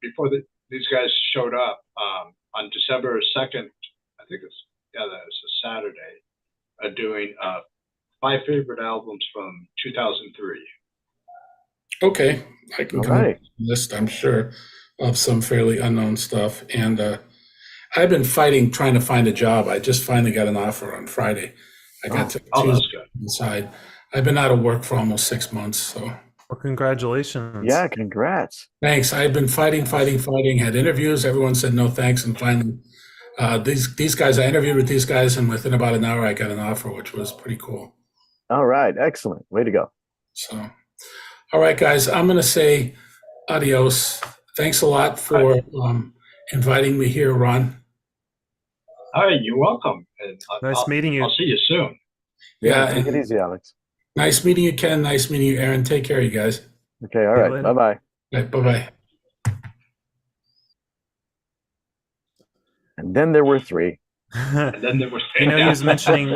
before these guys showed up on December 2nd, I think that was a Saturday, doing 5 favorite albums from 2003. Okay, I can come up with a list, I'm sure, of some fairly unknown stuff. And I've been trying to find a job. I just finally got an offer on Friday. I got to that's good. inside. I've been out of work for almost 6 months, so. Well, congratulations. Yeah, congrats. Thanks. I've been fighting, had interviews. Everyone said no thanks. And finally, these guys, I interviewed with these guys, and within about an hour, I got an offer, which was pretty cool. All right. Excellent. Way to go. So, all right, guys, I'm going to say adios. Thanks a lot for inviting me here, Ron. All right, you're welcome. And Nice meeting you. I'll see you soon. Yeah. Take it easy, Alex. Nice meeting you, Ken. Nice meeting you, Aaron. Take care, you guys. Okay. All right. Bye-bye. Right, bye-bye. And then there were 3. And then there was, he was mentioning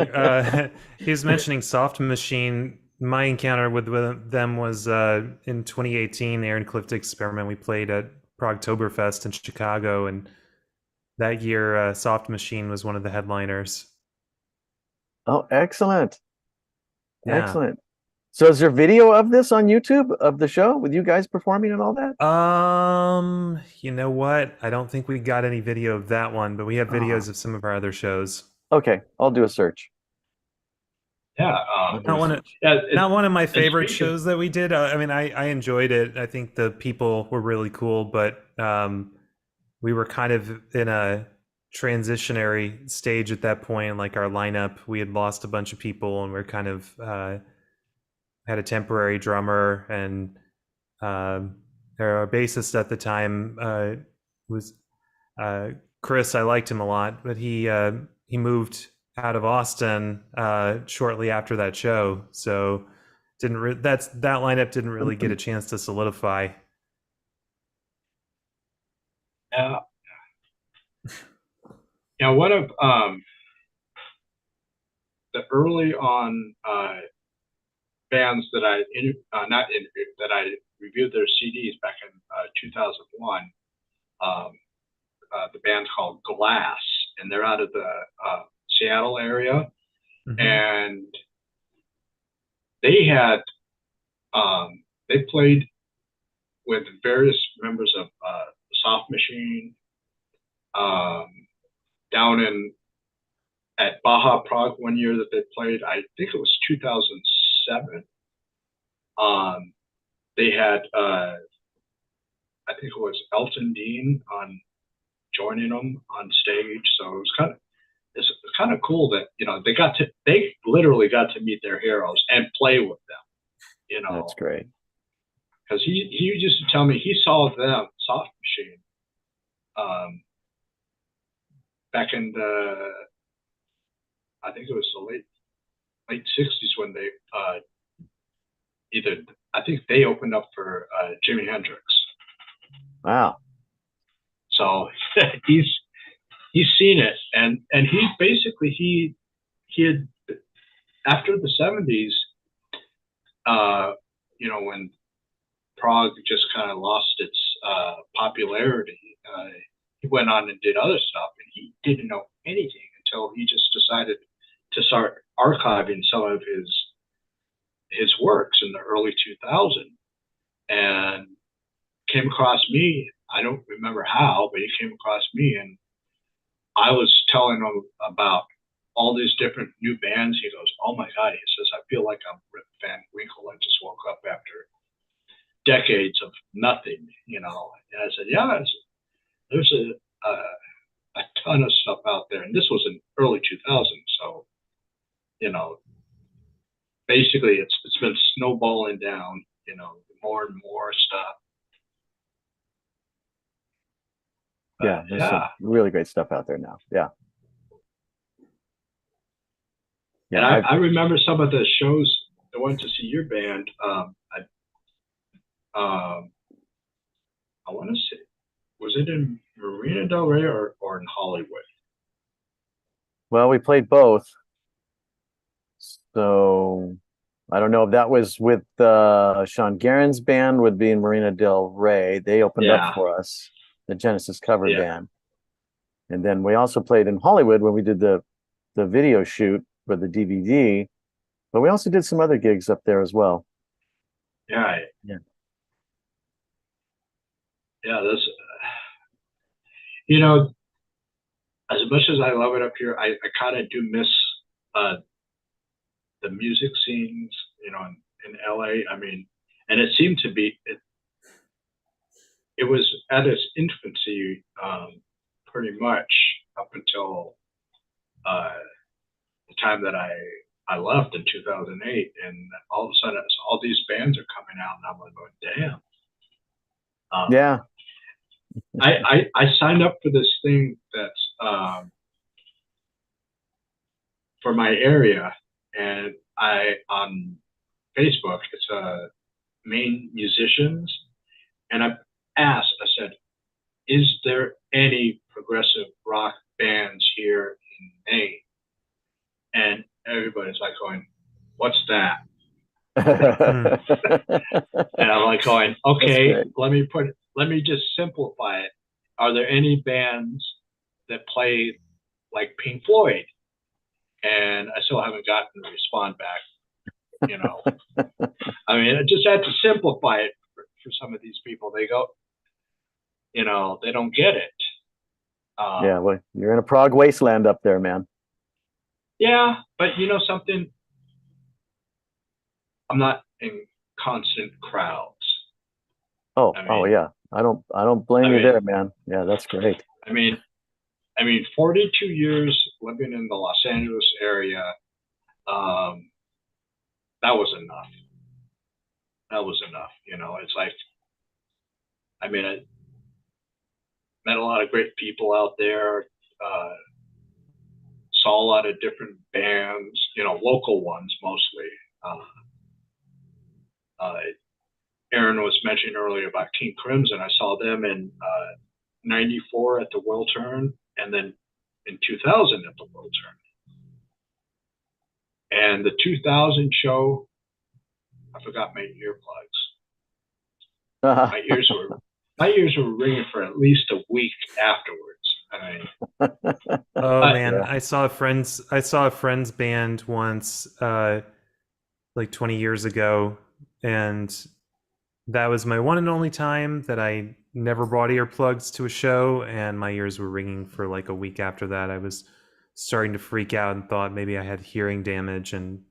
he was mentioning Soft Machine. My encounter with them was in 2018, the Aaron Clift experiment. We played at Progtoberfest in Chicago, and that year Soft Machine was one of the headliners. Oh, excellent. Yeah. Excellent. So is there video of this on YouTube of the show with you guys performing and all that? You know what? I don't think we got any video of that one, but we have videos of some of our other shows. Okay, I'll do a search. yeah, Not one of, yeah, not one of my and favorite speaking- shows that we did. I mean, I enjoyed it. I think the people were really cool, but we were kind of in a transitionary stage at that point. Like our lineup, we had lost a bunch of people, and we're kind of had a temporary drummer, and our bassist at the time was Chris. I liked him a lot, but he moved out of Austin shortly after that show, so that lineup didn't really get a chance to solidify. Yeah. Yeah, one of the early on bands that I not interviewed, that I reviewed their CDs back in 2001. The band's called Glass, and they're out of the Seattle area, and they had they played with various members of Soft Machine down at Baja Prague one year that they played. I think it was 2007. They had I think it was Elton Dean on joining them on stage, so it was kind of cool that they literally got to meet their heroes and play with them. That's great. Because he used to tell me he saw them, Soft Machine, back in the, I think it was the late 60s when they I think they opened up for Jimi Hendrix. Wow. So he's seen it, and he basically he had, after the 70s, when Prague just kind of lost its popularity, he went on and did other stuff, and he didn't know anything until he just decided to start archiving some of his works in the early 2000s, and came across me. I don't remember how, but he came across me, and I was telling him about all these different new bands. He goes, "Oh my God," he says, "I feel like I'm Rip Van Winkle. I just woke up after decades of nothing, And I said, "Yeah, there's a ton of stuff out there." And this was in early 2000s, so basically it's been snowballing down, more and more stuff. Yeah, there's some really great stuff out there now. Yeah. And I remember some of the shows I went to see your band. I want to say, was it in Marina Del Rey or in Hollywood? Well, we played both. So I don't know if that was with Sean Guerin's band, would be in Marina Del Rey. They opened up for us, the Genesis cover band. And then we also played in Hollywood when we did the video shoot for the DVD, but we also did some other gigs up there as well. Yeah. This, as much as I love it up here, I kind of do miss the music scenes, in LA. I mean, and it seemed to be, it was at its infancy, pretty much up until the time that I left in 2008, and all of a sudden all these bands are coming out, and I'm like, damn. Yeah. I signed up for this thing that's for my area, and on Facebook, it's main musicians, and I asked, I said, is there any progressive rock bands here name. And everybody's like going, what's that? And I'm like going, okay, let me just simplify it. Are there any bands that play like Pink Floyd? And I still haven't gotten a response back, you know. I mean, I just had to simplify it for some of these people. They go, you know, they don't get it. Yeah, well, you're in a prog wasteland up there, man. Yeah, but you know something? I'm not in constant crowds. Oh, I mean, oh yeah. I don't blame you there, man. Yeah, that's great. I mean, 42 years living in the Los Angeles area, that was enough. That was enough. You know, it's like, I mean, I met a lot of great people out there, saw a lot of different bands, you know, local ones mostly. Aaron was mentioning earlier about King Crimson. I saw them in 94 at the World Turn, and then in 2000 at the World Turn. And the 2000 show, I forgot my earplugs. My ears were ringing for at least a week afterwards. I mean, oh man, yeah. I saw a friend's band once, like 20 years ago, and that was my one and only time that I never brought earplugs to a show, and my ears were ringing for like a week after that. I was starting to freak out and thought maybe I had hearing damage, and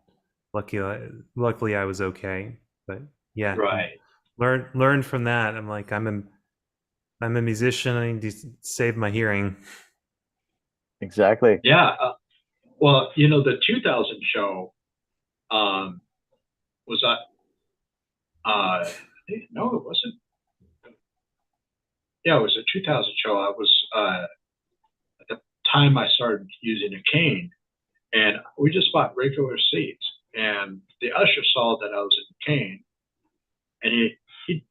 luckily I was okay. But yeah, right. Learned from that. I'm like, I'm a musician. I need to save my hearing. Exactly. Yeah. Well, you know, the 2000 show was no, it wasn't. Yeah, it was a 2000 show. I was at the time I started using a cane, and we just bought regular seats. And the usher saw that I was in a cane, and he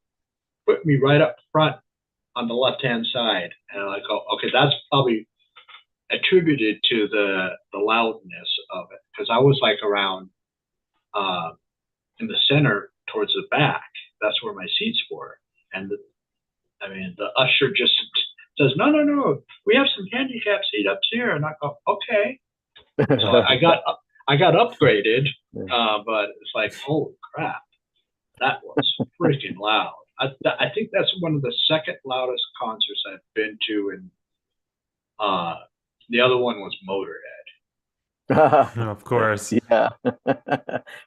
put me right up front on the left-hand side. And I'm like, oh, okay, that's probably attributed to the loudness of it, because I was like around in the center towards the back. That's where my seats were. And the usher just says, no, we have some handicap seat up here. And I go, okay. So I got upgraded, but it's like, holy crap, that was freaking loud. I think that's one of the second loudest concerts I've been to, and the other one was Motorhead. Of course. Yeah.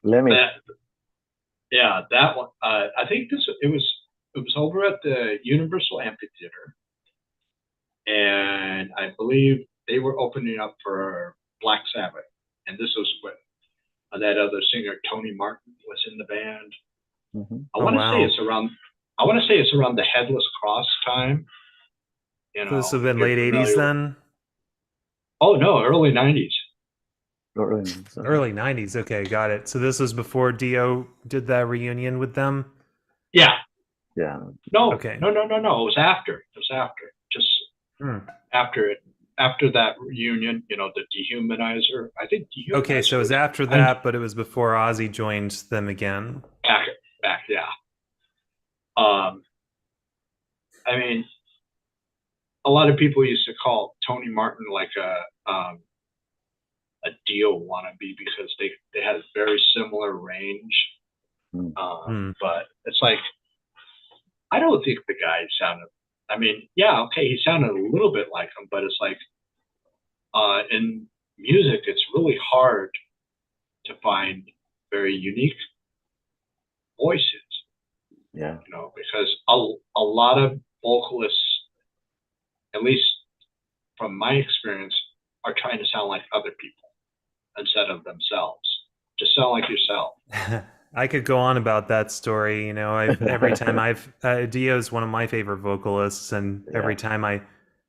Lemmy. That one. I think it was over at the Universal Amphitheater, and I believe they were opening up for Black Sabbath, and this was when that other singer Tony Martin was in the band. Mm-hmm. I want to say it's around the Headless Cross time. You know, so this would have been late 80s then? Oh no, early 90s. Early 90s. Okay, got it. So this was before Dio did that reunion with them? Yeah. Yeah. No. Okay. No. It was after. Just after it. After that reunion, you know, the Dehumanizer. I think Dehumanizer. Okay, so it was after that, but it was before Ozzy joined them again. Back, yeah. I mean, a lot of people used to call Tony Martin like a Dio wannabe, because they had a very similar range. But it's like, I don't think the guy sounded, I mean, yeah, okay, he sounded a little bit like him, but it's like, in music, it's really hard to find very unique voices. Yeah. You know, because a lot of vocalists, at least from my experience, are trying to sound like other people instead of themselves. Just sound like yourself. I could go on about that story. You know, every time Dio is one of my favorite vocalists, and every time I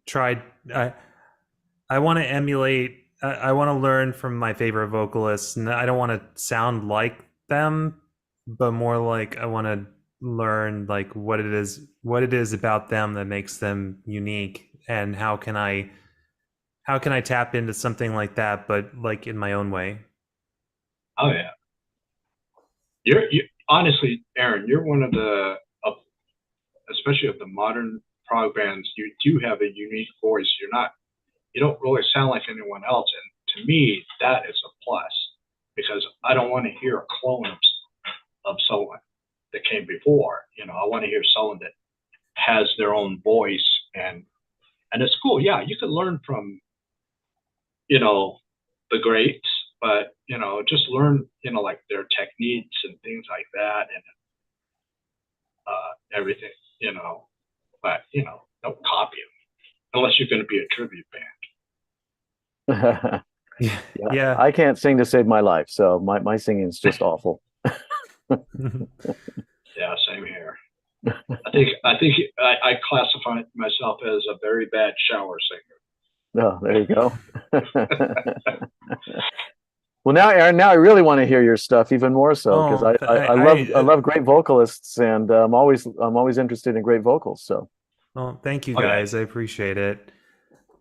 tried, I want to emulate. I want to learn from my favorite vocalists, and I don't want to sound like them, but more like I want to learn like what it is about them that makes them unique, and how can I how can I tap into something like that, but like in my own way? Oh yeah. You honestly, Aaron, you're one of the, of, especially of the modern prog bands. You do have a unique voice. You don't really sound like anyone else, and to me, that is a plus because I don't want to hear a clone of someone that came before. You know, I want to hear someone that has their own voice, and it's cool. Yeah, you can learn from, you know, the greats, but you know, just learn, you know, like their techniques and things like that, and everything, you know. But you know, don't copy them unless you're going to be a tribute band. Yeah, Yeah. I can't sing to save my life, so my singing is just awful. Yeah, same here. I think I classify myself as a very bad shower singer. Oh, there you go. Well, now, Aaron, now I really want to hear your stuff even more so because Oh, I love great vocalists, and I'm always interested in great vocals. So, well, thank you Okay. guys. I appreciate it.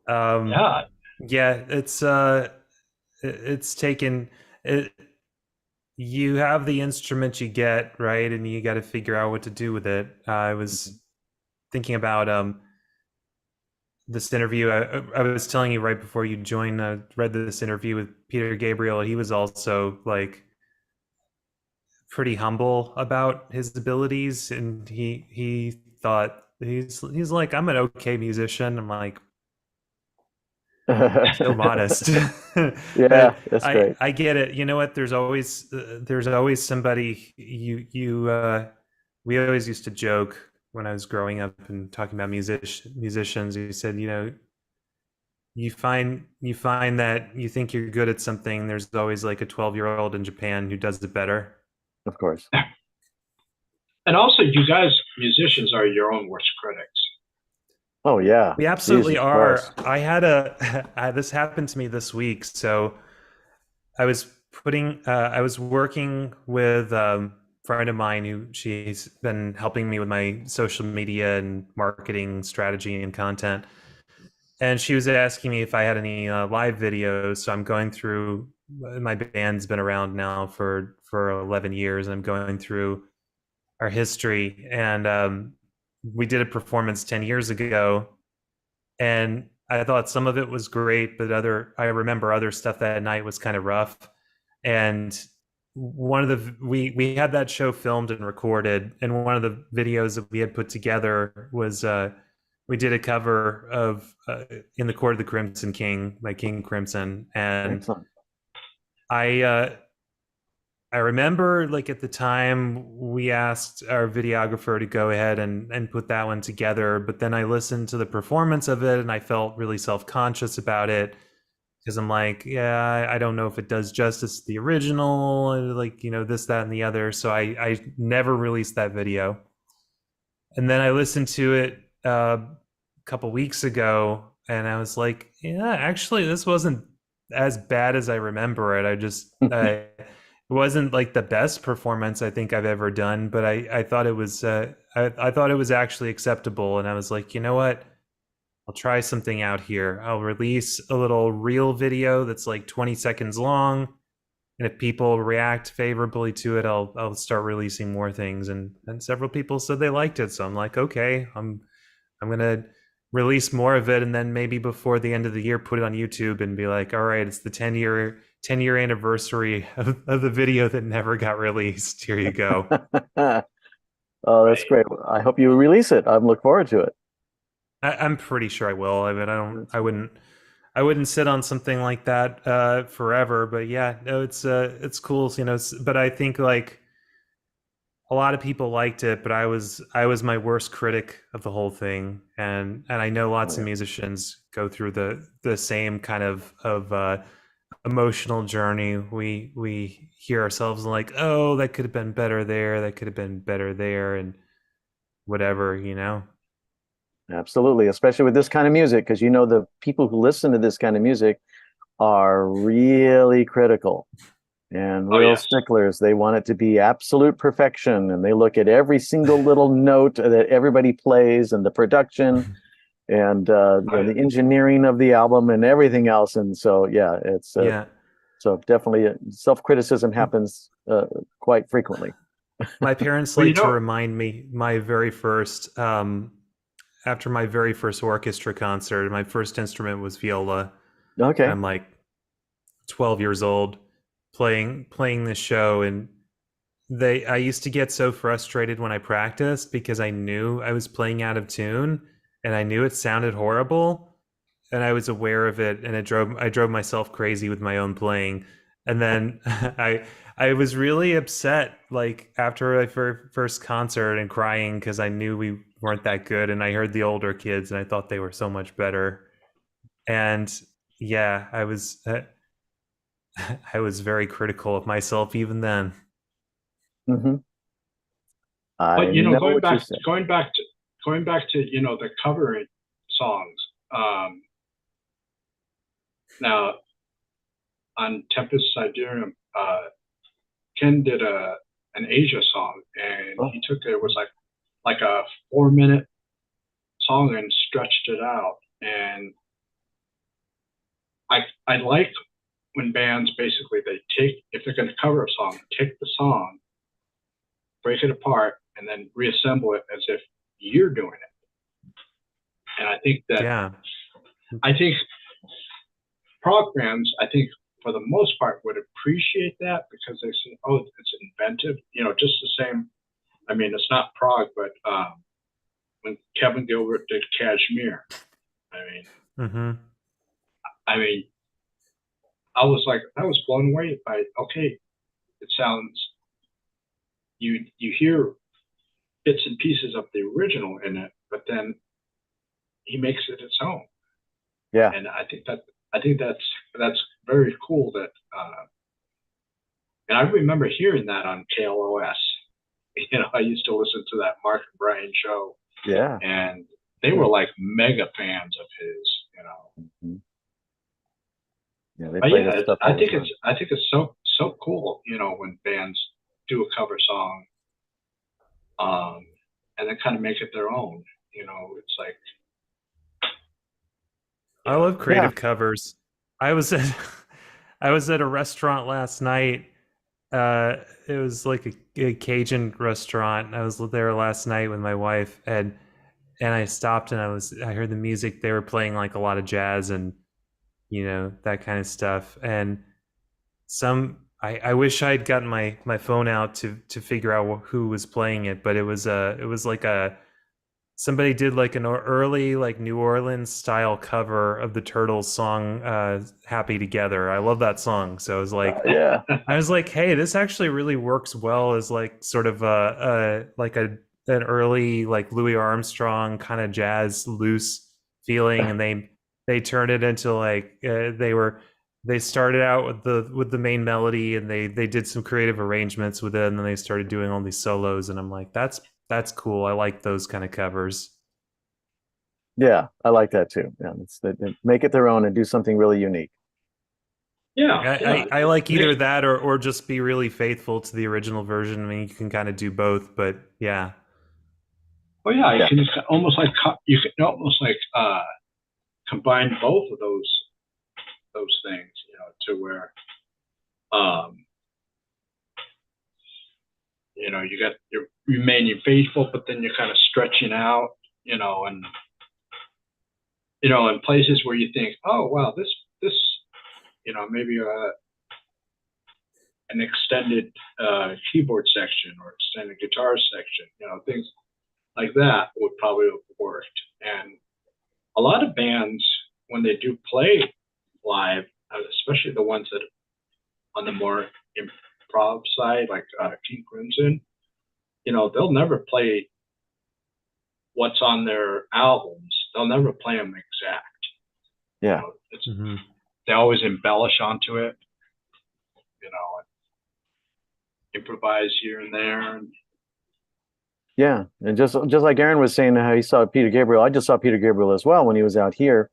Yeah, Yeah, it's taken it. You have the instrument you get, right, and you got to figure out what to do with it. I was thinking about this interview. I was telling you right before you joined. I read this interview with Peter Gabriel. He was also like pretty humble about his abilities, and he thought he's like, I'm an okay musician. I'm like, so modest. yeah, But that's great. I get it. You know what? There's always somebody we always used to joke when I was growing up and talking about musicians. You said, you know, you find that you think you're good at something. There's always like a 12-year-old in Japan who does it better. Of course. and also you guys, musicians, are your own worst critics. Oh yeah, We absolutely Jesus are. Christ. I had this happened to me this week. So I was working with a friend of mine who she's been helping me with my social media and marketing strategy and content. And she was asking me if I had any live videos. So I'm going through, my band's been around now for 11 years. And I'm going through our history. And we did a performance 10 years ago. And I thought some of it was great, but I remember other stuff that night was kind of rough. And one of the we had that show filmed and recorded, and one of the videos that we had put together was we did a cover of "In the Court of the Crimson King" by King Crimson, and Excellent. I remember, like, at the time we asked our videographer to go ahead and put that one together, but then I listened to the performance of it and I felt really self-conscious about it because I'm like, yeah, I don't know if it does justice to the original, like, you know, this, that, and the other. So I never released that video. And then I listened to it a couple weeks ago and I was like, yeah, actually, this wasn't as bad as I remember it. It wasn't like the best performance I think I've ever done, but I thought it was I thought it was actually acceptable, and I was like, you know what? I'll try something out here. I'll release a little reel video that's like 20 seconds long, and if people react favorably to it, I'll start releasing more things. And several people said they liked it, so I'm like, okay, I'm gonna release more of it, and then maybe before the end of the year, put it on YouTube and be like, all right, it's the 10-year anniversary of the video that never got released. Here you go. Oh, that's great. I hope you release it. I'm looking forward to it. I'm pretty sure I will. I mean, I wouldn't sit on something like that forever. But yeah, no, it's cool. You know, but I think like a lot of people liked it, but I was my worst critic of the whole thing, and I know lots of musicians go through the same kind of emotional journey. We hear ourselves like, oh, that could have been better there, that could have been better there, and whatever, you know. Absolutely, especially with this kind of music, because you know the people who listen to this kind of music are really critical and real sticklers. They want it to be absolute perfection, and they look at every single little note that everybody plays and the production. and the engineering of the album and everything else. And so, yeah, it's Yeah. so definitely self-criticism happens quite frequently. My parents Well, like to remind me my very first, after my very first orchestra concert, my first instrument was viola. Okay. I'm like 12 years old playing this show, and I used to get so frustrated when I practiced because I knew I was playing out of tune and I knew it sounded horrible and I was aware of it, and I drove myself crazy with my own playing. And then I was really upset like after my first concert and crying because I knew we weren't that good, and I heard the older kids and I thought they were so much better. And yeah, I was very critical of myself even then. Mm-hmm. But going back to the covering songs. Now on Tempest Sidereum, Ken did an Asia song, and he took it was like a 4-minute song and stretched it out. And I like when bands basically if they're going to cover a song, take the song, break it apart, and then reassemble it as if you're doing it. And I think that prog bands, for the most part, would appreciate that because they say, "Oh, it's inventive." Just the same. I mean, it's not prog, but when Kevin Gilbert did Kashmir, Mm-hmm. I was blown away by. Okay, it sounds. You hear bits and pieces of the original in it, but then he makes it its own. Yeah, and I think that's very cool. That and I remember hearing that on KLOS. I used to listen to that Mark and Brian show. Yeah, and they were like mega fans of his. Mm-hmm. Yeah, they play that stuff. I think it's so cool. When bands do a cover song, and then kind of make it their own. It's like. I love creative covers. I was at a restaurant last night. It was like a Cajun restaurant. I was there last night with my wife, and I stopped and I heard the music. They were playing like a lot of jazz and that kind of stuff. And I wish I'd gotten my phone out to figure out who was playing it, but it was like somebody did like an early like New Orleans style cover of the Turtles song Happy Together. I love that song. So I was like, I was like, hey, this actually really works well as like sort of an early like Louis Armstrong kind of jazz loose feeling. And they turned it into like they started out with the main melody, and they did some creative arrangements with it, and then they started doing all these solos, and I'm like, that's cool. I like those kind of covers. Yeah, I like that too. Yeah, they make it their own and do something really unique. Yeah, I like either that or just be really faithful to the original version. I mean, you can kind of do both, but yeah. Well, yeah, you can almost like combine both of those things, to where, you got you're remaining faithful, but then you're kind of stretching out, and in places where you think, oh wow, this maybe an extended keyboard section or extended guitar section, things like that would probably have worked. And a lot of bands, when they do play live, especially the ones that on the more improv side, like King Crimson, they'll never play what's on their albums. They'll never play them exact. Yeah. They always embellish onto it, and improvise here and there. Yeah, and just like Aaron was saying how he saw Peter Gabriel, I just saw Peter Gabriel as well when he was out here,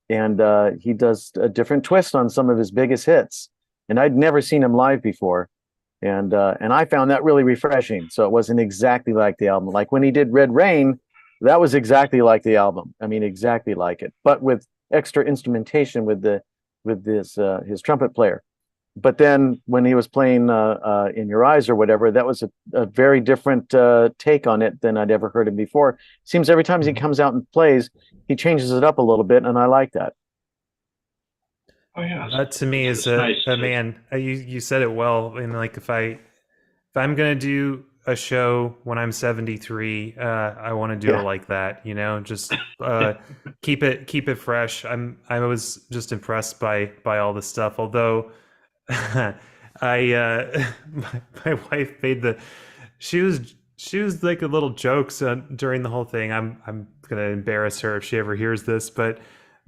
and he does a different twist on some of his biggest hits, and I'd never seen him live before, and I found that really refreshing. So it wasn't exactly like the album. Like when he did Red Rain, That was exactly like the album. I mean, exactly like it, but with extra instrumentation with this his trumpet player. But then when he was playing In Your Eyes or whatever, that was a very different take on it than I'd ever heard him before. Seems every time he comes out and plays, he changes it up a little bit, and I like that. Oh yeah, That to me is it's nice a to- man. You said it well. And like if I'm gonna do a show when I'm 73, I want to do Yeah. it like that. You know, just keep it fresh. I was just impressed by all the stuff. Although I my wife made she was like a little jokes during the whole thing. I'm gonna embarrass her if she ever hears this, but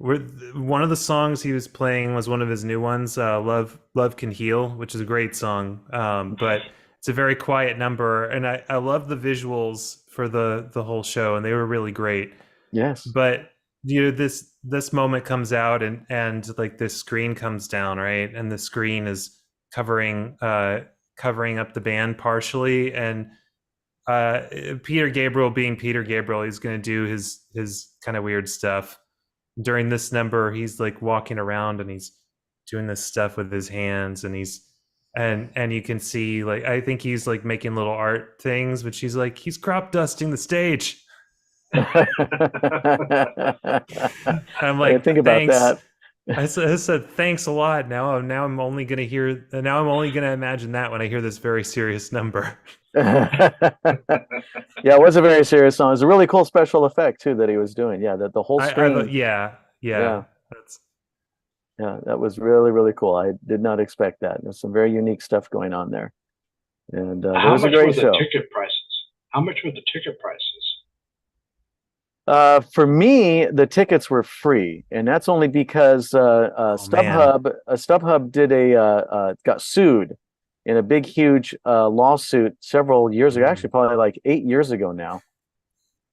one of the songs he was playing was one of his new ones, Love Can Heal, which is a great song. But it's a very quiet number, and I love the visuals for the whole show, and they were really great. Yes. But you know, this moment comes out, and like this screen comes down, right? And the screen is covering up the band partially, and Peter Gabriel being Peter Gabriel, he's going to do his kind of weird stuff. During this number, he's like walking around and he's doing this stuff with his hands, and and you can see, like, I think he's like making little art things, but she's like, he's crop dusting the stage. I'm like, think about thanks. that. I said thanks a lot. Now I'm only gonna imagine that when I hear this very serious number. Yeah, it was a very serious song. It was a really cool special effect too that he was doing. Yeah, that the whole screen. Yeah. That's Yeah, that was really, really cool. I did not expect that. There's some very unique stuff going on there. And it How was a much were great the show. ticket prices? How much were the ticket prices? For me, the tickets were free, and that's only because StubHub did got sued in a big, huge lawsuit several years ago. Actually, probably like 8 years ago now.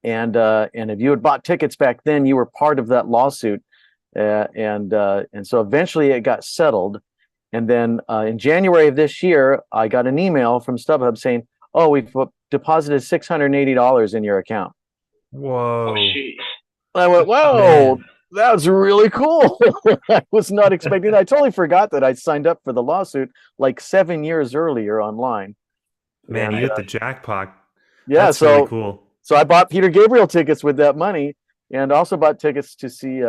And if you had bought tickets back then, you were part of that lawsuit, and so eventually it got settled. And then in January of this year, I got an email from StubHub saying, "Oh, we've deposited $680 in your account." whoa. Oh, geez. I went, "Whoa, Man. that's really cool." I was not expecting that. I totally forgot that I signed up for the lawsuit like 7 years earlier online. Man, And, you hit the jackpot. yeah, That's so really cool. so I bought Peter Gabriel tickets with that money, and also bought tickets to see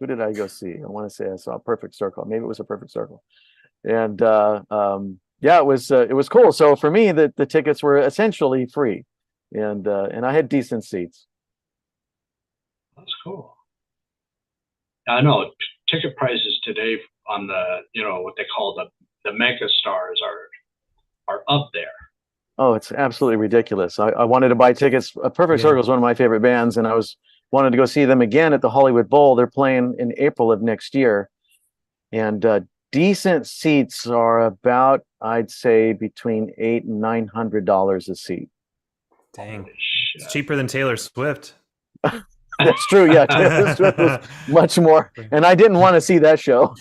who did I go see? I want to say I saw Perfect Circle. Maybe it was a Perfect Circle. And yeah, it was cool. So for me, the tickets were essentially free, and I had decent seats. That's cool. I know ticket prices today on the, what they call the mega stars are up there. Oh, it's absolutely ridiculous. I wanted to buy tickets. Perfect Yeah. Circle is one of my favorite bands, and I wanted to go see them again at the Hollywood Bowl. They're playing in April of next year, and decent seats are about, I'd say, between $800 and $900 a seat. Dang. Holy It's shit. cheaper than Taylor Swift. That's true. Yeah, Taylor Swift was much more, and I didn't want to see that show.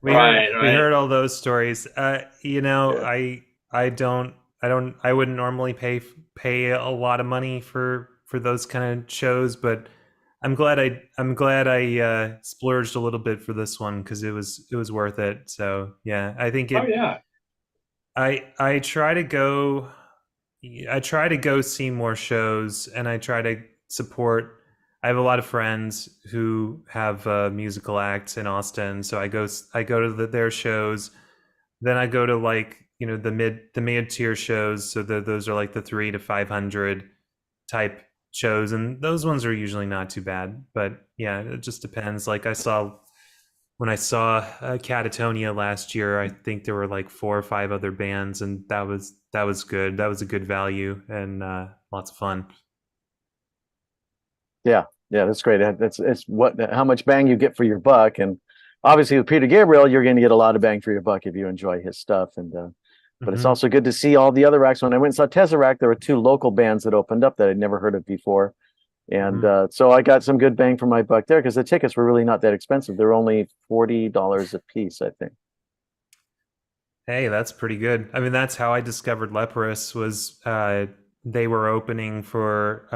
We Right. heard all those stories. Yeah. I wouldn't normally pay a lot of money for those kind of shows, but I'm glad I splurged a little bit for this one because it was worth it. So yeah, I think Oh yeah. I try to go see more shows, and I try to support. I have a lot of friends who have musical acts in Austin, so I go to their shows. Then I go to, like, the mid tier shows, so those are like the 300 to 500 type shows, and those ones are usually not too bad. But yeah, it just depends. Like when I saw Catatonia last year, I think there were like 4 or 5 other bands, and that was good. That was a good value, and lots of fun. Yeah, that's great. It's how much bang you get for your buck, and obviously with Peter Gabriel, you're going to get a lot of bang for your buck if you enjoy his stuff. And but it's Mhm. also good to see all the other acts. When I went and saw Tesseract, there were 2 local bands that opened up that I'd never heard of before, and so I got some good bang for my buck there because the tickets were really not that expensive. They're only $40 a piece, I think. Hey, that's pretty good. I mean, that's how I discovered Leprous, was they were opening for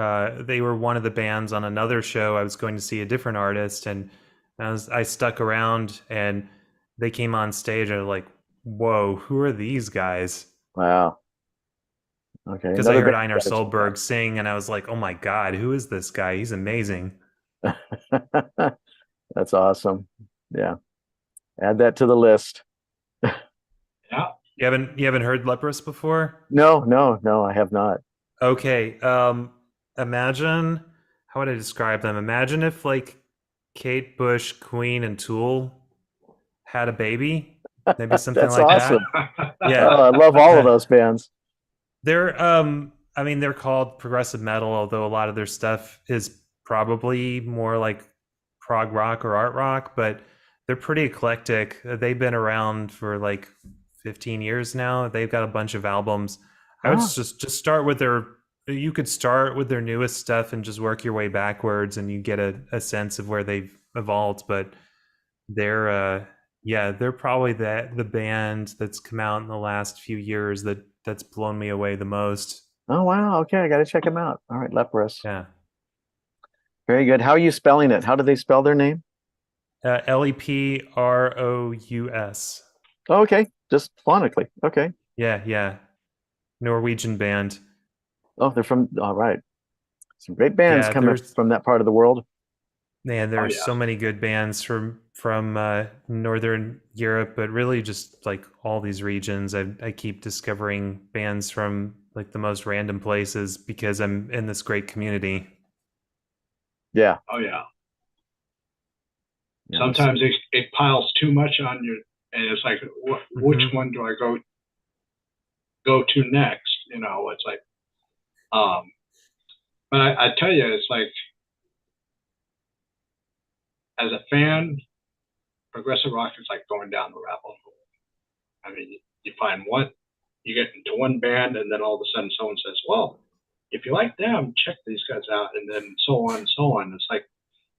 they were one of the bands on another show. I was going to see a different artist, and I stuck around, and they came on stage, and I was like, whoa, who are these guys? Wow. Okay. Because I Another heard band Einar you Solberg sing, and I was like, oh my god, who is this guy? He's amazing. gotta check out. That's awesome. Yeah. Add that to the list. Yeah. You haven't heard Leprous before? No, no, no, I have not. Okay. Imagine, how would I describe them? Imagine if like Kate Bush, Queen, and Tool had a baby. Maybe something That's like awesome. that. Oh, Yeah. I love all of those bands. They're I mean they're called progressive metal, although a lot of their stuff is probably more like prog rock or art rock, but they're pretty eclectic. They've been around for like 15 years now. They've got a bunch of albums. I would Oh, just start with their you could start with their newest stuff and just work your way backwards, and you get a sense of where they've evolved. But they're yeah, they're probably the band that's come out in the last few years that's blown me away the most. oh wow. Okay, I gotta check them out. All right, Leprous. Yeah. Very good. How are you spelling it? How do they spell their name? Leprous. Oh, okay, just phonetically. Okay. Yeah, yeah. Norwegian band. Oh, they're from. All right. Some great bands Yeah, coming there's from that part of the world. man, Oh there's yeah. so many good bands from Northern Europe, but really just like all these regions. I keep discovering bands from like the most random places because I'm in this great community. Yeah. Oh yeah. Yeah. Sometimes it piles too much on you, and it's like, which Mhm. one do I go to next? You know, it's like, but I tell you, it's like, as a fan, progressive rock is like going down the rabbit hole. I mean, you find one, you get into one band, and then all of a sudden someone says, "Well, if you like them, check these guys out," and then so on and so on. It's like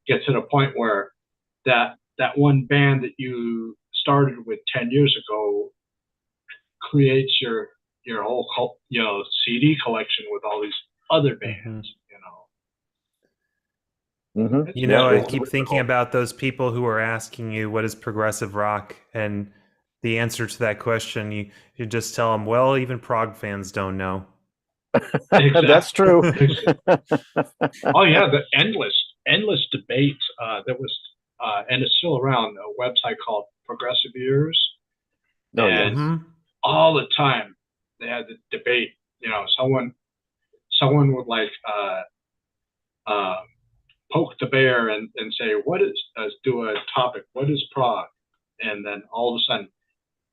get to the point where that one band that you started with 10 years ago creates your whole CD collection with all these other bands. You know, Mm-hmm. it's You Yeah. know, I very keep thinking difficult. about those people who are asking you what is progressive rock, and the answer to that question, you just tell them, well, even prog fans don't know. That's true. Oh yeah, the endless debates. There was, and it's still around. A website called Progressive Ears, Oh and yes. Mhm. all the time they had the debate. You know, someone would like uh, poke the bear and say, "What is?" Do a topic. What is prog? And then all of a sudden,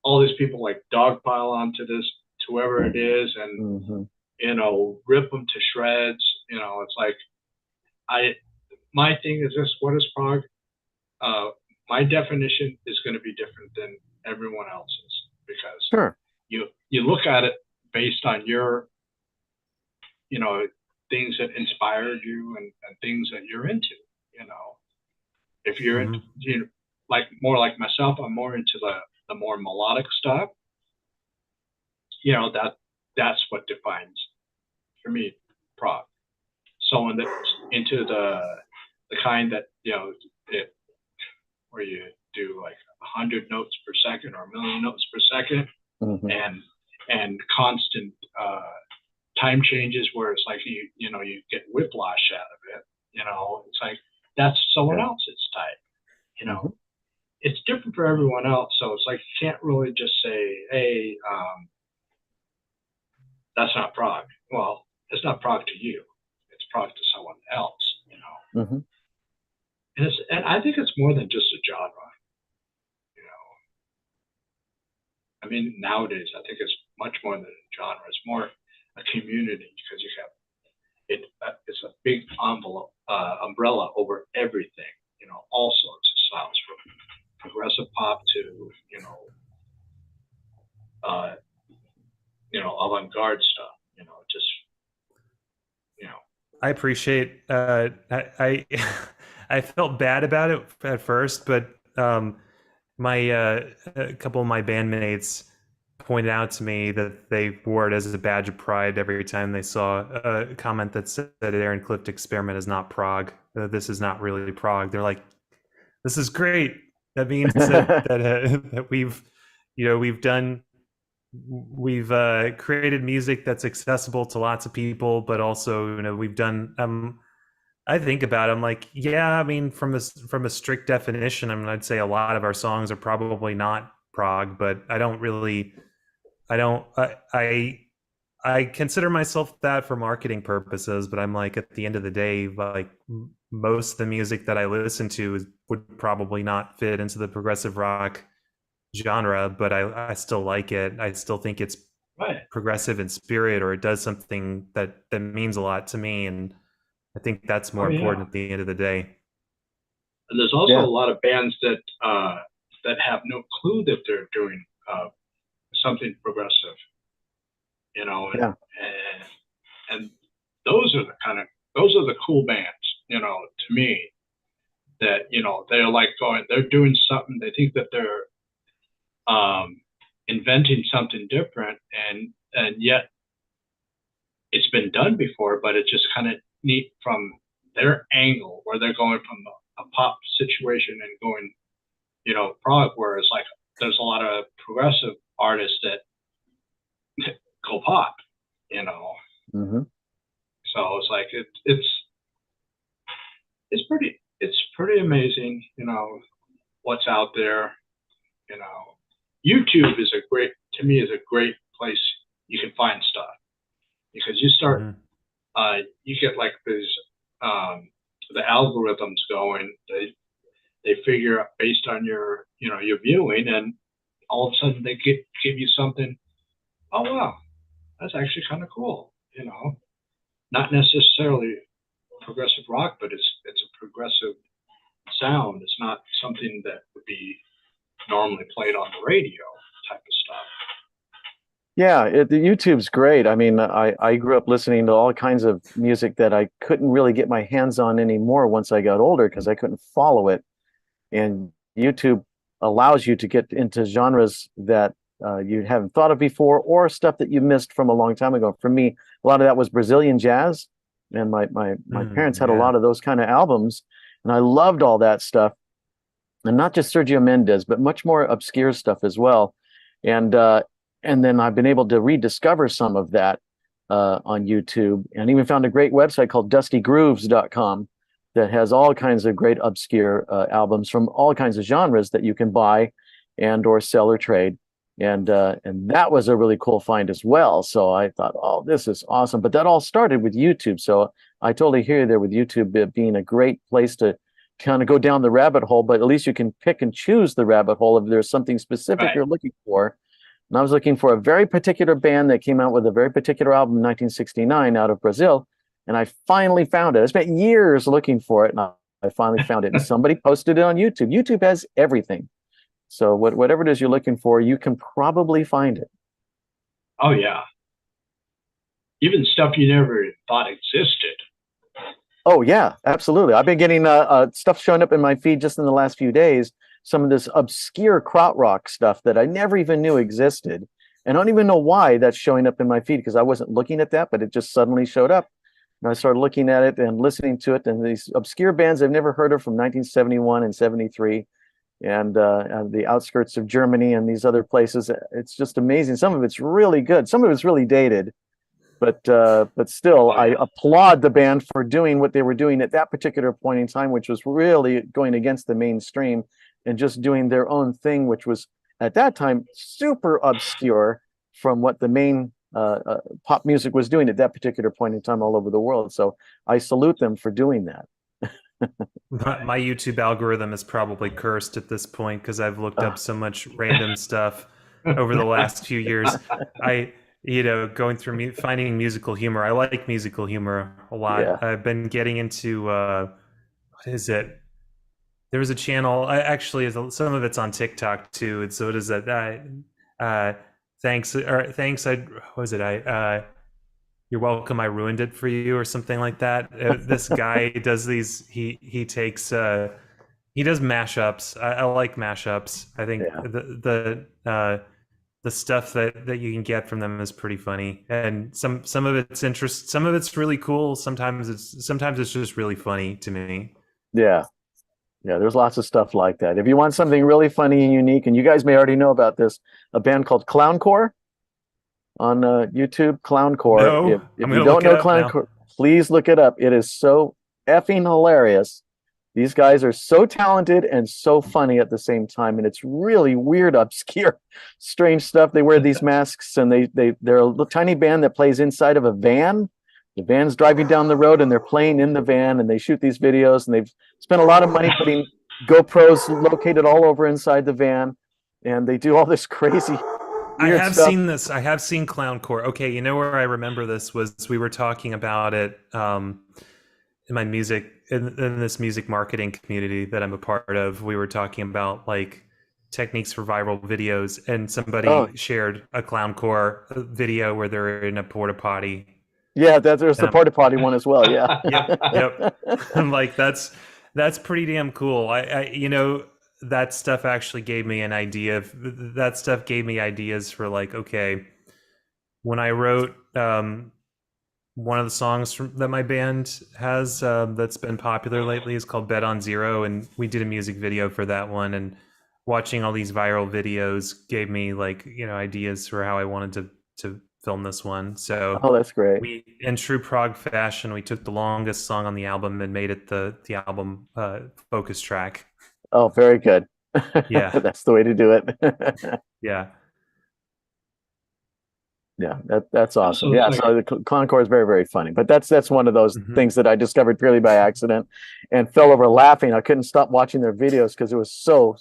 all these people like dogpile onto this, to whoever it is, and Mm-hmm. rip them to shreds. You know, it's like my thing is this: what is prog? Uh, my definition is going to be different than everyone else's because Sure. you look at it based on your things that inspired you and things that you're into. You know, if you're into, Mhm. like more like myself, I'm more into the more melodic stuff. You know, that's what defines for me prog. Someone that's into the kind that it where you do like 100 notes per second or 1,000,000 notes per second, Mm-hmm. and constant time changes where it's like you get whiplash out of it. You know, it's like that's someone Yeah. else's type. You know, Mhm. it's different for everyone else, so it's like you can't really just say, "Hey, that's not prog." Well, it's not prog to you; it's prog to someone else. You know, Mm-hmm. and I think it's more than just a genre. You know, I mean, nowadays I think it's much more than a genre. It's more a community because you have it. It's a big envelope, umbrella over everything. You know, all sorts of styles from progressive pop to uh, avant-garde stuff. You know, just you know. I appreciate. I I felt bad about it at first, but my a couple of my bandmates pointed out to me that they wore it as a badge of pride every time they saw a comment that said Aaron Clift experiment is not prog. This is not really prog. They're like, this is great. That means that we've created music that's accessible to lots of people, but also we've done. I think about it, I'm like, yeah, I mean, from a strict definition, I mean, I'd say a lot of our songs are probably not prog, but I consider myself that for marketing purposes, but I'm like, at the end of the day, like most of the music that I listen to would probably not fit into the progressive rock genre, but I still like it. I still think it's Right. progressive in spirit, or it does something that means a lot to me, and I think that's more important at the end of the day. And there's also a lot of bands that have no clue that they're doing something progressive, and those are the cool bands, to me, that they're like they're doing something. They think that they're inventing something different, and yet it's been done before, but it's just kind of neat from their angle, where they're going from a pop situation and going, prog, where it's like there's a lot of progressive artists that go pop, Mm-hmm. So it's like it's pretty amazing, what's out there. YouTube is to me is a great place you can find stuff, because you start you get like these the algorithms going. They figure out based on your your viewing, and all of a sudden they give you something. Oh wow, that's actually kind of cool. Not necessarily progressive rock, but it's a progressive sound. It's not something that would be normally played on the radio type of stuff. Yeah, the YouTube's great. I mean, I grew up listening to all kinds of music that I couldn't really get my hands on anymore once I got older, because I couldn't follow it. And YouTube allows you to get into genres that you haven't thought of before, or stuff that you missed from a long time ago. For me, a lot of that was Brazilian jazz, and my parents had a lot of those kind of albums, and I loved all that stuff. And not just Sergio Mendes, but much more obscure stuff as well. And then I've been able to rediscover some of that on YouTube, and even found a great website called dustygrooves.com that has all kinds of great obscure albums from all kinds of genres that you can buy and or sell or trade. And that was a really cool find as well. So I thought, oh, this is awesome. But that all started with YouTube. So I totally hear you there with YouTube being a great place to kind of go down the rabbit hole, but at least you can pick and choose the rabbit hole if there's something specific you're looking for. And I was looking for a very particular band that came out with a very particular album in 1969 out of Brazil. And I finally found it. I spent years looking for it, and I finally found it. And somebody posted it on YouTube. YouTube has everything. So whatever it is you're looking for, you can probably find it. Oh, yeah. Even stuff you never thought existed. Oh, yeah, absolutely. I've been getting stuff showing up in my feed just in the last few days. Some of this obscure krautrock stuff that I never even knew existed. And I don't even know why that's showing up in my feed, because I wasn't looking at that, but it just suddenly showed up. And I started looking at it and listening to it. And these obscure bands I've never heard of from 1971 and 73. And the outskirts of Germany and these other places. It's just amazing. Some of it's really good. Some of it's really dated. But still, I applaud the band for doing what they were doing at that particular point in time, which was really going against the mainstream and just doing their own thing, which was at that time super obscure from what the main pop music was doing at that particular point in time all over the world. So I salute them for doing that. My YouTube algorithm is probably cursed at this point, because I've looked up so much random stuff over the last few years. Going through finding musical humor. I like musical humor a lot. Yeah. I've been getting into what is it? There was a channel. Actually, some of it's on TikTok too. And so what is that? Thanks. What was it? You're welcome. I ruined it for you, or something like that. This guy does these. He takes. He does mashups. I like mashups. I think the the stuff that you can get from them is pretty funny, and some of it's some of it's really cool. Sometimes it's just really funny to me. Yeah. Yeah, there's lots of stuff like that. If you want something really funny and unique, and you guys may already know about this, a band called Clowncore on YouTube, Clowncore. No, If I'm you gonna don't look it know up now. Clowncore, please look it up. It is so effing hilarious. These guys are so talented and so funny at the same time, and it's really weird, obscure, strange stuff. They wear these masks, and they're a little tiny band that plays inside of a van. The van's driving down the road, and they're playing in the van, and they shoot these videos, and they've spent a lot of money putting GoPros located all over inside the van, and they do all this crazy I weird have stuff. seen this. I have seen Clowncore. Okay, you know where I remember this was we were talking about it in my music in this music marketing community that I'm a part of. We were talking about like techniques for viral videos, and somebody Oh, shared a Clowncore video where they're in a porta potty. yeah, there's the Um, porta potty one as well. Yeah. yep. I'm like, that's pretty damn cool. You know, that stuff actually gave me an idea of that stuff gave me ideas for like, okay, when I wrote one of the songs that my band has that's been popular lately is called Bet on Zero, and we did a music video for that one. And watching all these viral videos gave me like, you know, ideas for how I wanted to film this one. So Oh, that's great. we, in true prog fashion, we took the longest song on the album and made it the album focus track. Oh, very good. Yeah. That's the way to do it. Yeah. Yeah, that's awesome. So Yeah, it's so the Concord is very, very funny. But that's one of those Mhm. things that I discovered purely by accident and fell over laughing. I couldn't stop watching their videos because it was so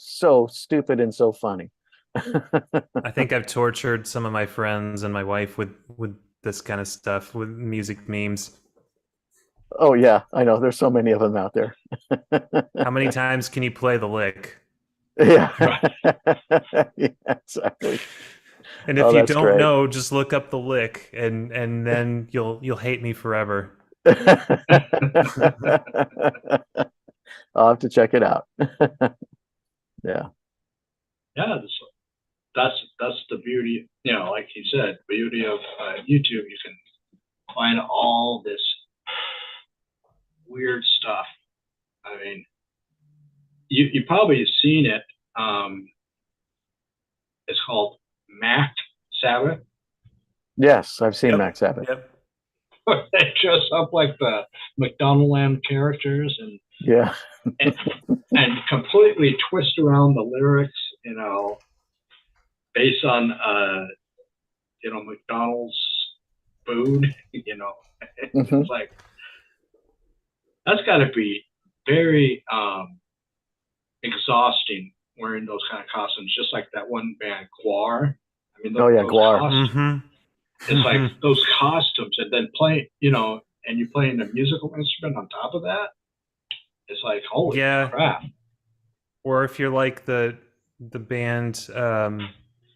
stupid and so funny. I think I've tortured some of my friends and my wife with this kind of stuff, with music memes. Oh yeah, I know. There's so many of them out there. How many times can you play the lick? Yeah. Yeah, exactly. And if Oh, you that's don't great. know, just look up the lick, and then you'll hate me forever. I'll have to check it out. Yeah. Yeah, that's the beauty. You know, like you said, beauty of YouTube. You can find all this weird stuff. I mean, you probably have seen it. It's called Mac Sabbath. Yes, I've seen Yep. Max Sabbath. Yep. They dress up like the McDonaldland characters Yeah. and completely twist around the lyrics, you know, based on you know, McDonald's food, you know. Mhm. It's like that's got to be very exhausting wearing those kind of costumes, just like that one band Guar. I mean, Oh, yeah, those Guar. costumes, Mm-hmm. it's like those costumes, and then playing, you know, and you're playing a musical instrument on top of that. It's like, holy Yeah. crap! Or if you're like the band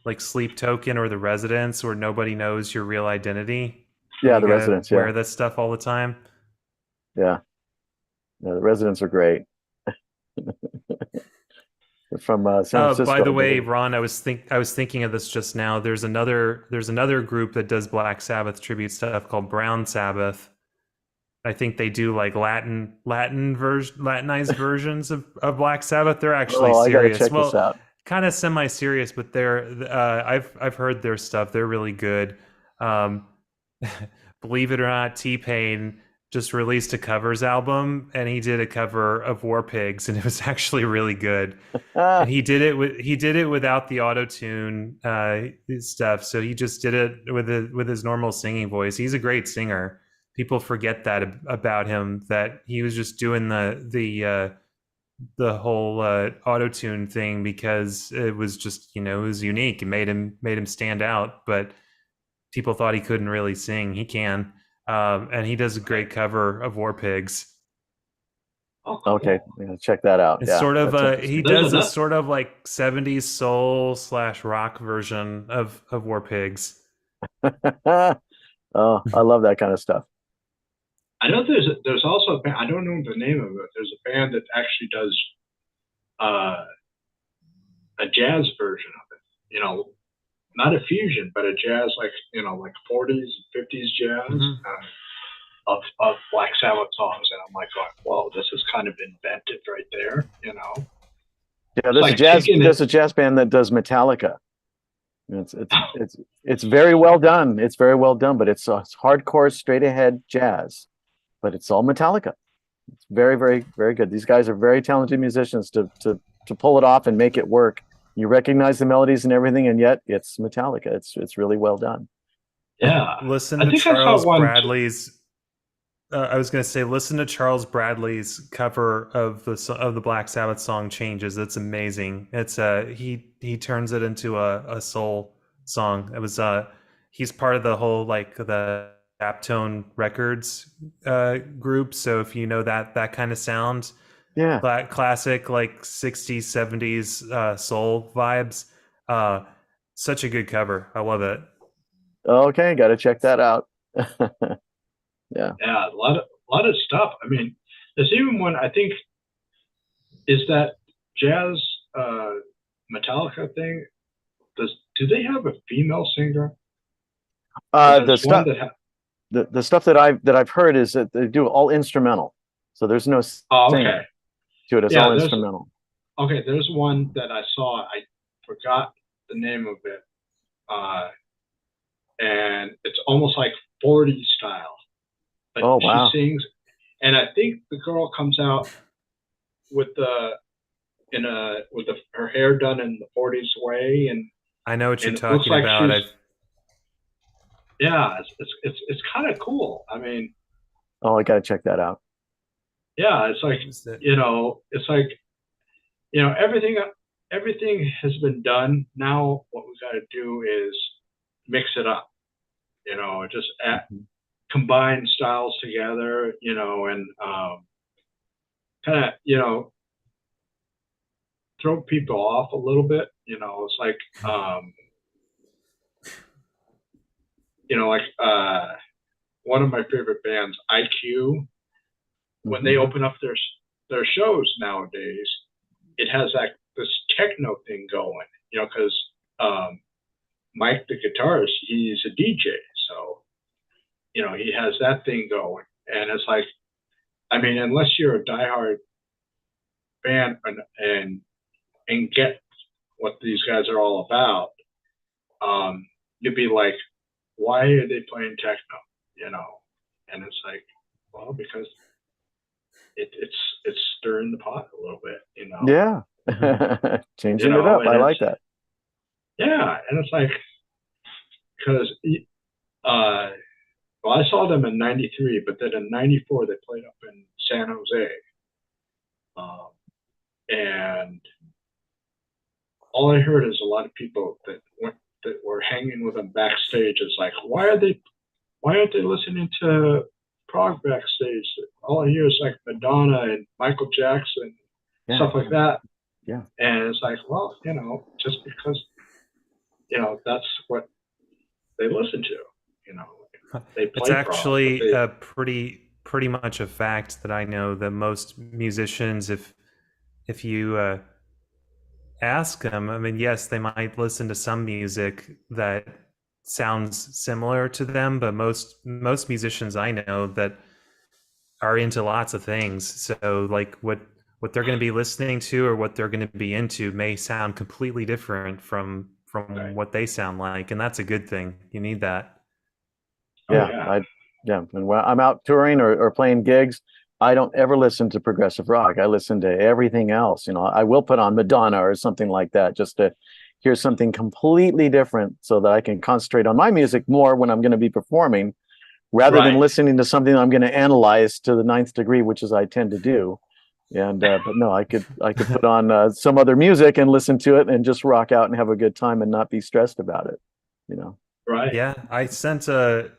like Sleep Token or the Residents, where nobody knows your real identity. Yeah, You the gotta Residents. wear Yeah. this stuff all the time. Yeah. Yeah, the Residents are great. They're from San Francisco. By the I way, believe. Ron, I was thinking of this just now. There's another group that does Black Sabbath tribute stuff called Brown Sabbath. I think they do like Latinized versions of Black Sabbath. They're actually Oh, I gotta serious. check this Well, out. kind of semi-serious, but they're I've heard their stuff. They're really good. Um, believe it or not, T-Pain just released a covers album, and he did a cover of War Pigs, and it was actually really good. Ah, And he did it without the auto-tune stuff. So he just did it with his normal singing voice. He's a great singer. People forget that about him, that he was just doing the whole auto-tune thing because it was just, you know, it was unique. It made him stand out. But people thought he couldn't really sing. He can, and he does a great cover of War Pigs. Oh, cool. okay, I'm gonna check that out. It's Yeah, sort of that's he There's does a enough. sort of like 70s soul / rock version of War Pigs. interesting. Oh, I love that kind of stuff. I know there's also a band, I don't know the name of it. There's a band that actually does a jazz version of it. You know, not a fusion, but a jazz, like, like 40s, 50s jazz. Mhm. Of Black Sabbath songs, and I'm like going, "Whoa, this is kind of inventive right there," Yeah, It's there's like a jazz taking there's it. a jazz band that does Metallica. It's very well done. It's very well done, but it's hardcore, straight ahead jazz. But it's all Metallica. It's very, very, very good. These guys are very talented musicians to pull it off and make it work. You recognize the melodies and everything, and yet it's Metallica. It's really well done. Yeah, Listen I to think I saw Charles one. Bradley's. I was going to say, listen to Charles Bradley's cover of the Black Sabbath song "Changes." It's amazing. It's he turns it into a soul song. It was he's part of the whole like the Aptone Records group. So if you know that kind of sound, Yeah. classic like 60s 70s soul vibes. Uh, Such a good cover. I love it. Okay, got to check that out. Yeah. Yeah, a lot of stuff. I mean, there's even one. I think is that jazz Metallica thing. Do they have a female singer? The There's one stuff that. the stuff that I've heard is that they do all instrumental, so there's no Oh, singing okay. to it. It's Yeah, all instrumental. there's one that I saw. I forgot the name of it, and it's almost like 40s style. But Oh she wow. sings, and I think the girl comes out with her hair done in the 40s way, I know what you're and it looks talking like about. she's. Yeah, it's kind of cool. I mean, Oh, I got to check that out. yeah, it's like it's like everything has been done. Now what we got to do is mix it up. Just Mhm. combine styles together. And kind of throw people off a little bit. It's like like one of my favorite bands, IQ. When they Mhm. open up their shows nowadays, it has like this techno thing going. Because Mike, the guitarist, he's a DJ, so he has that thing going, and it's like, I mean, unless you're a diehard fan and get what these guys are all about, you'd be like, why are they playing techno? And it's like, well, because it's stirring the pot a little bit. Yeah. Mhm. Changing it up. And I it's like that. yeah, and it's like because well, I saw them in '93, but then in '94 they played up in San Jose, and all I heard is a lot of people that were hanging with them backstage. Is like, why aren't they listening to prog backstage? All I hear is like Madonna and Michael Jackson, Yeah. stuff like that. Yeah. And it's like, well, just because that's what they listen to. They It's play prog, but actually they a pretty much a fact that I know that most musicians, if you ask them, I mean, yes, they might listen to some music that sounds similar to them, but most musicians I know that are into lots of things. So like what they're going to be listening to or what they're going to be into may sound completely different from right. what they sound like, and that's a good thing. You need that. Oh Yeah. yeah, Yeah. And when I'm out touring or playing gigs, I don't ever listen to progressive rock. I listen to everything else. I will put on Madonna or something like that just to hear something completely different so that I can concentrate on my music more when I'm going to be performing rather than right. listening to something I'm going to analyze to the ninth degree, which is I tend to do. And but no, I could put on some other music and listen to it and just rock out and have a good time and not be stressed about it. Right. Yeah, I sent a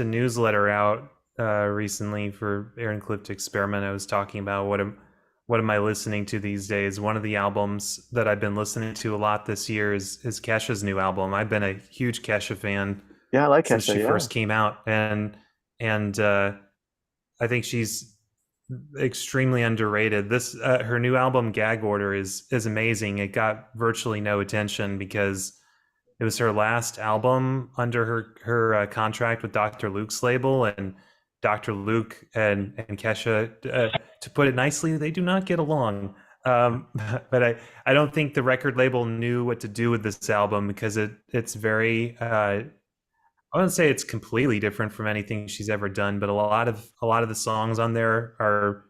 newsletter out recently for Aaron Clift Experiment. I was talking about what am I listening to these days. One of the albums that I've been listening to a lot this year is Kesha's new album. I've been a huge Kesha fan Yeah, I like since Kesha. she Yeah. first came out, and I think she's extremely underrated. This her new album Gag Order is amazing. It got virtually no attention because it was her last album under her contract with Dr. Luke's label, and Dr. Luke and Kesha, to put it nicely, they do not get along. But I don't think the record label knew what to do with this album, because it's very I wouldn't say it's completely different from anything she's ever done, but a lot of the songs on there are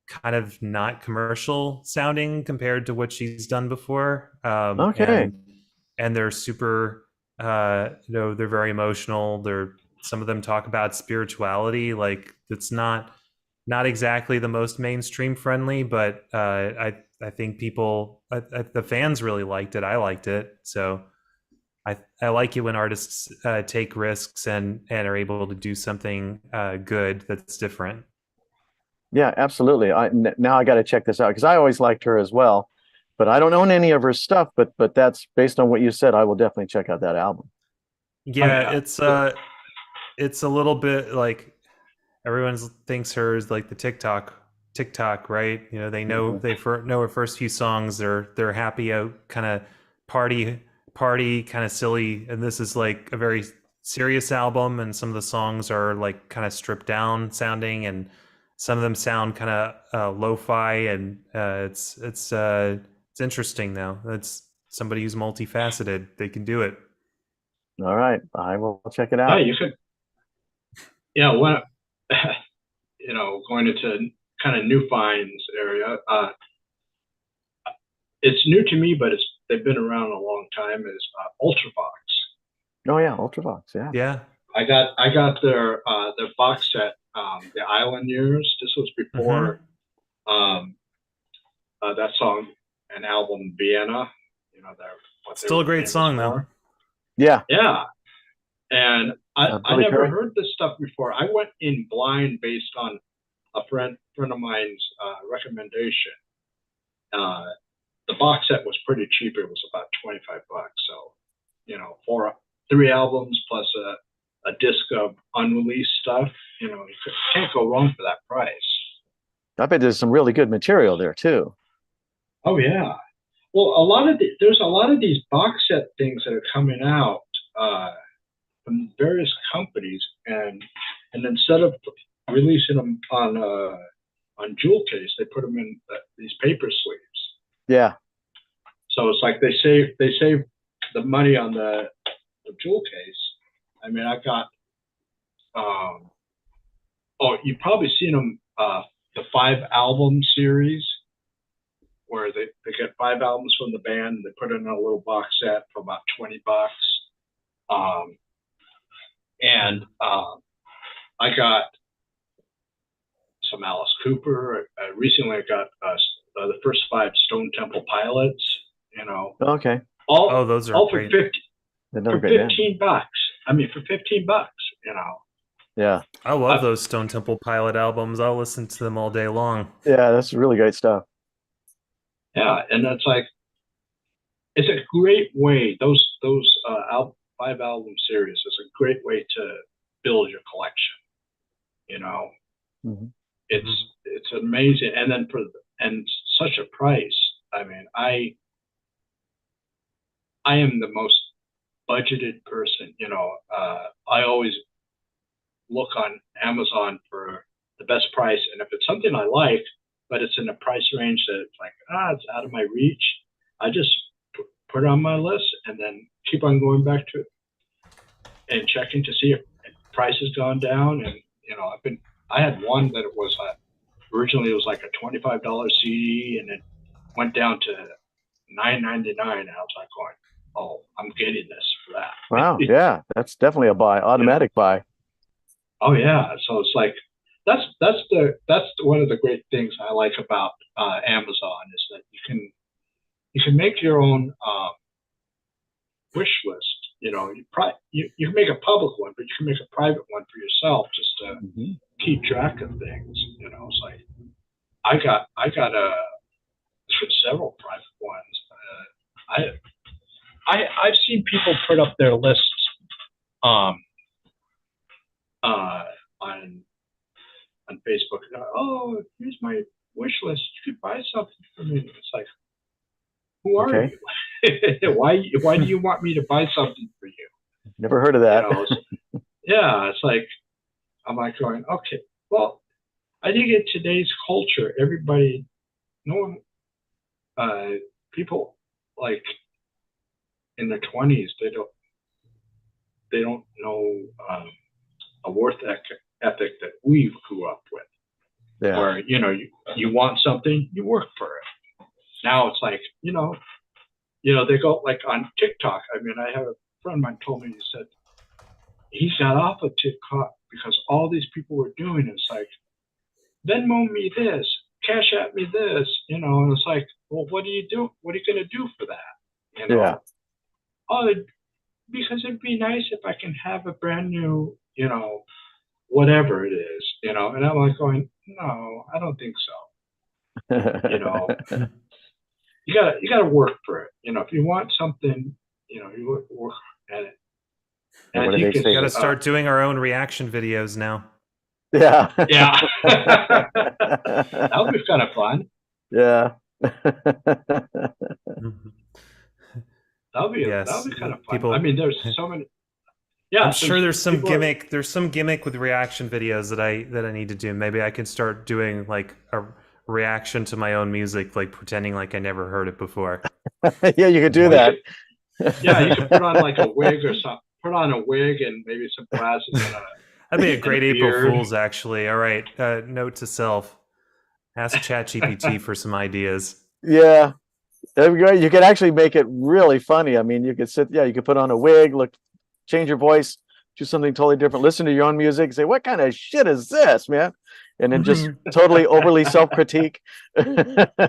kind of not commercial sounding compared to what she's done before. Okay. And they're super, they're very emotional. Some of them talk about spirituality. Like, it's not exactly the most mainstream friendly, but I think the fans really liked it. I liked it. So I like it when artists take risks and are able to do something good that's different. Yeah, absolutely. Now I got to check this out because I always liked her as well, but I don't own any of her stuff. But that's based on what you said. I will definitely check out that album. Yeah, it's a little bit like, everyone thinks her is like the TikTok, right? You know, they know know her first few songs. They're happy out, kind of party kind of silly, and this is like a very serious album, and some of the songs are like kind of stripped down sounding, and some of them sound kind of lo-fi, and it's interesting though. It's somebody who's multifaceted. They can do it. All right, I will check it out. Yeah, you could. Yeah, when going into kind of new finds area. It's new to me, but they've been around a long time. Is Ultravox. Oh yeah, Ultravox. Yeah. Yeah. I got their box set, the Island Years. This was before that song and album Vienna. You know, still a great song though. Yeah. Yeah. And I never Perry. heard this stuff before. I went in blind based on a friend of mine's recommendation. The box set was pretty cheap. It was about $25. So, for 3 albums plus a disc of unreleased stuff, you can't go wrong for that price. I bet there's some really good material there too. Oh yeah. Well, there's a lot of these box set things that are coming out from various companies, and instead of releasing them on jewel case, they put them in these paper sleeves. Yeah. So it's like they save the money on the jewel case. I mean, I got you've probably seen them, the 5 album series, where they get 5 albums from the band and they put it in a little box set for about $20. I got some Alice Cooper. Recently, I got the first 5 Stone Temple Pilots. Okay. Those are all for great. $15. I mean, for $15. Yeah. I love those Stone Temple Pilot albums. I'll listen to them all day long. Yeah, that's really great stuff. Yeah, and it's like, it's a great way. Those 5 album series is a great way to build your collection. Mm-hmm. It's amazing, and then and such a price. I mean, I am the most budgeted person. I always look on Amazon for the best price, and if it's something I like, but it's in a price range that it's like, it's out of my reach, I just put it on my list and then keep on going back to it and checking to see if price has gone down. And I had one that it was originally it was like a $25 CD, and it went down to $9.99, and I was like going, oh, I'm getting this for that. Wow. Yeah, that's definitely a buy, automatic buy. Oh yeah. So it's like, that's one of the great things I like about Amazon, is that you can make your own wish list. You can make a public one, but you can make a private one for yourself, just to keep track of things. It's like I got several private ones. I've seen people put up their lists on Facebook. Oh, here's my wish list. You could buy something for me. It's like, Who are Okay. you? Why do you want me to buy something for you? Never heard of You that. know, yeah, it's like, I'm like going, okay, well, I think in today's culture, everybody, no one, people like in their 20s, they don't know a worth ethic that we grew up with. Yeah. Where you want something, you work for it. Now it's like they go like on TikTok. I mean, I have a friend of mine told me, he said he got off of TikTok because all these people were doing is like, Venmo me this, Cash at me this, and it's like, well, what do you do? What are you going to do for that? Yeah. Oh, because it'd be nice if I can have a brand new, whatever it is, and I'm like going, no, I don't think so. You gotta work for it. If you want something, you work at it. And What I do think they it's say? Got to start doing our own reaction videos now. Yeah. yeah. That would be kind of fun. Yeah. That would be Yes, kind of fun. people. I mean, there's so many. Yeah, I'm sure there's some people gimmick. There's some gimmick with reaction videos that I need to do. Maybe I can start doing like a reaction to my own music, like pretending like I never heard it before. Yeah, you could do that. Yeah, you could put on like a wig or something. Put on a wig and maybe some glasses and That'd be a great April beard. Fool's, actually. All right, note to self: ask ChatGPT for some ideas. Yeah. That'd be great. You could actually make it really funny. I mean, you could you could put on a wig, change your voice, do something totally different, listen to your own music, say, what kind of shit is this, man? And then just totally overly self-critique. That'd be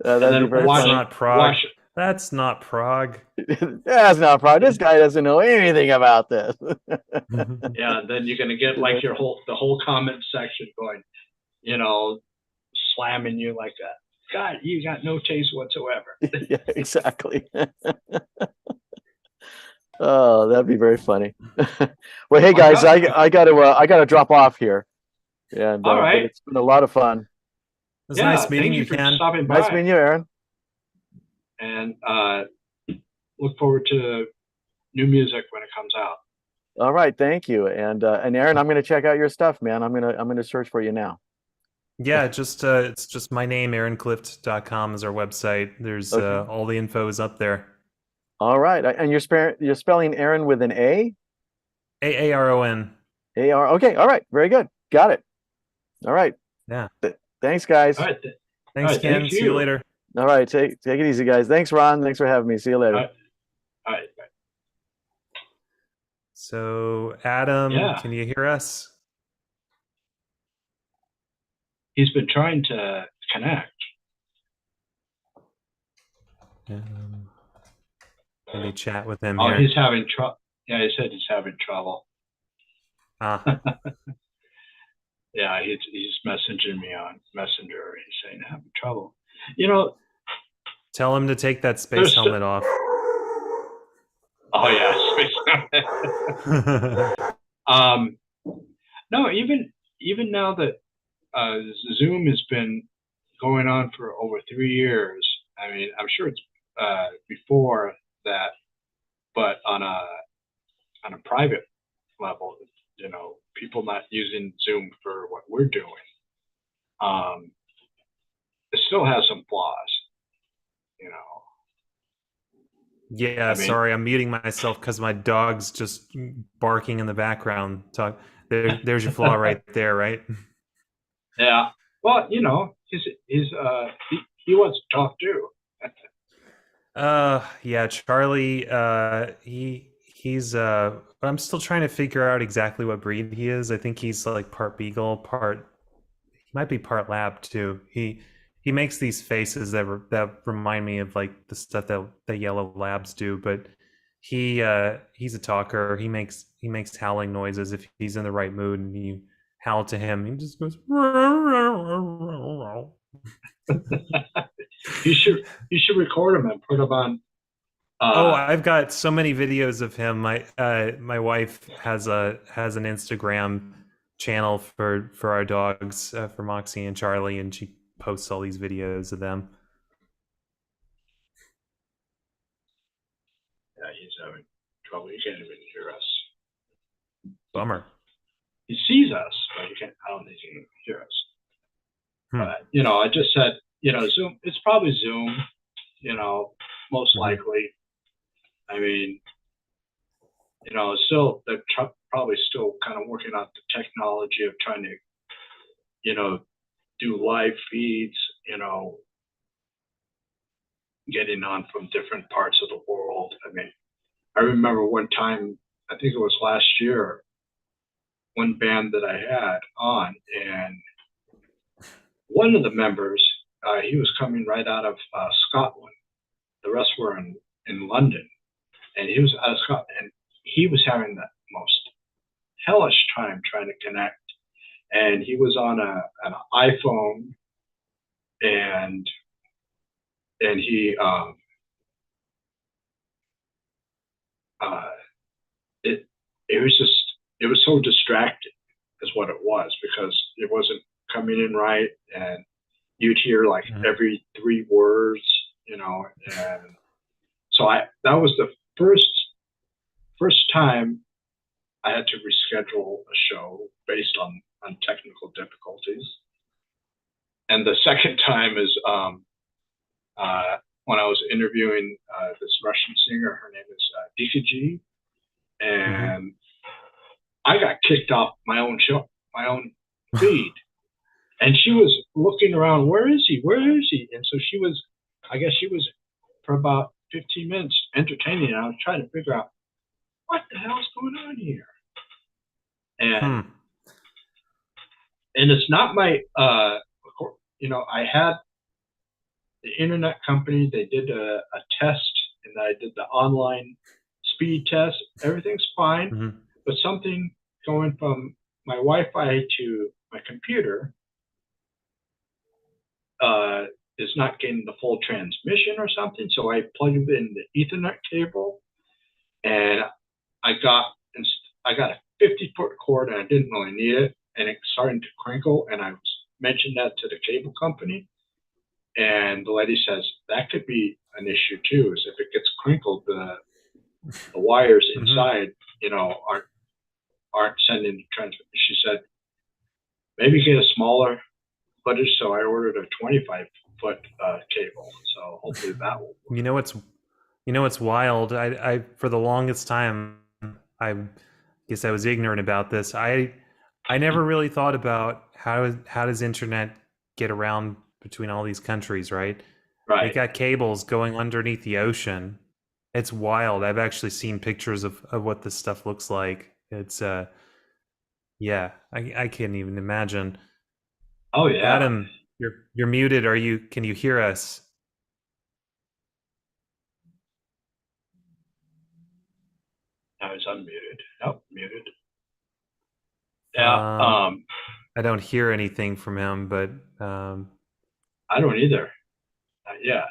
very That's funny. not prog. That's not prog. That's not prog. This guy doesn't know anything about this. Yeah, and then you're gonna get like the whole comment section going, slamming you like that. God, you got no taste whatsoever. Yeah, exactly. Oh, that'd be very funny. Well, hey guys, I gotta drop off here. And all right, it's been a lot of fun. It's nice meeting you, Ken. Stopping by. Nice meeting you, Aaron. And look forward to new music when it comes out. All right, thank you. And Aaron, I'm gonna check out your stuff, man. I'm gonna search for you now. Yeah, it's just my name, aaronclift.com is our website. There's all the info is up there. All right. And you're spelling Aaron with an A? Aaron. A-R. Okay. All right. Very good. Got it. All right. Yeah. Thanks, guys. All right. Thanks, Ken. See you later. All right. Take it easy, guys. Thanks, Ron. Thanks for having me. See you later. All right. Bye. So, Adam, can you hear us? He's been trying to connect. Let me chat with him. Oh, he's having trouble. Yeah, he said he's having trouble. Yeah, he's messaging me on Messenger. He's saying having trouble. Tell him to take that space helmet off. Oh yeah, space helmet. No, even now that Zoom has been going on for over 3 years. I mean, I'm sure it's before that, but on a private level, people not using Zoom for what we're doing, it still has some flaws, Yeah, sorry, I'm muting myself because my dog's just barking in the background. There's your flaw right there, right? Yeah. Well, he wants to talk too. Yeah, Charlie, he's I'm still trying to figure out exactly what breed he is. I think he's like part beagle, he might be part lab too. He makes these faces that remind me of like the stuff that yellow labs do, but he's a talker. He makes howling noises if he's in the right mood and you howl to him. He just goes. You should record him and put him on. I've got so many videos of him. My wife has an Instagram channel for our dogs, for Moxie and Charlie, and she posts all these videos of them. trouble. He can't even hear us. Bummer. He sees us, but he can't. I don't think he can hear us. But I just said, Zoom. It's probably Zoom. Most likely. I mean, still they're probably still kind of working out the technology of trying to, do live feeds. Getting on from different parts of the world. I mean, I remember one time, I think it was last year, one band that I had on, and one of the members, he was coming right out of Scotland. The rest were in London, and he was out of Scotland, and he was having the most hellish time trying to connect. And he was on an iPhone, and he it was so distracting is what it was, because it wasn't coming in right, and you'd hear like every 3 words, and so that was the first time I had to reschedule a show based on technical difficulties. And the second time is when I was interviewing this Russian singer. Her name is DKG, and I got kicked off my own show, my own feed, and she was looking around. Where is he? Where is he? And so I guess she was for about 15 minutes entertaining. And I was trying to figure out what the hell's going on here. And and it's not my I had the internet company. They did a test, and I did the online speed test. Everything's fine, but something going from my Wi-Fi to my computer is not getting the full transmission or something. So I plugged in the Ethernet cable, and I got a 50-foot cord, and I didn't really need it, and it started to crinkle. And I mentioned that to the cable company, and the lady says that could be an issue too. Is if it gets crinkled, the wires inside, aren't sending the transmission. She said maybe get a smaller footage, so I ordered a 25-foot cable. So hopefully that will work. What's wild. I for the longest time, I guess I was ignorant about this. I never really thought about how does internet get around between all these countries, right? Right. They got cables going underneath the ocean. It's wild. I've actually seen pictures of what this stuff looks like. It's I can't even imagine. Oh yeah. Adam, you're muted. Can you hear us? Now he's unmuted. Nope, muted. Yeah. I don't hear anything from him, but I don't either. Yeah.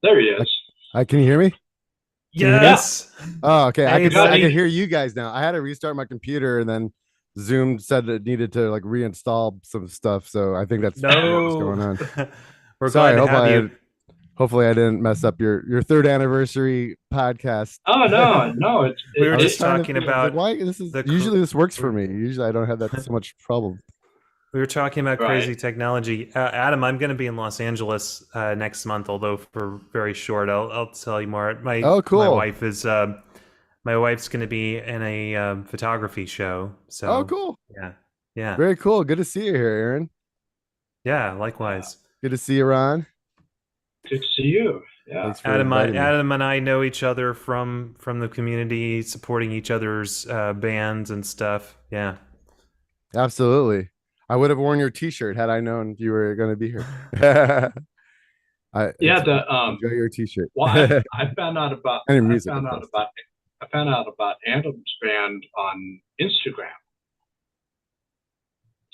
There he is. Can you hear me? Yes. Oh, okay. Hey, I can hear you guys now. I had to restart my computer, and then Zoom said it needed to like reinstall some stuff. So I think that's what's going on. We're Sorry. glad to have you. Hopefully, I didn't mess up your 3rd anniversary podcast. Oh no. We were just talking about why this is usually this works for me. Usually, I don't have that so much problem. We were talking about crazy technology. Adam, I'm going to be in Los Angeles next month, although for very short. I'll tell you more. Cool. My wife's going to be in a photography show. So cool. Yeah. Very cool. Good to see you here, Aaron. Yeah, likewise. Good to see you, Ron. Good to see you. Yeah. Adam and I know each other from the community, supporting each other's bands and stuff. Yeah. Absolutely. I would have worn your T-shirt had I known you were going to be here. Enjoy your T-shirt. Well, I found out about music, I found out about Adam's band on Instagram.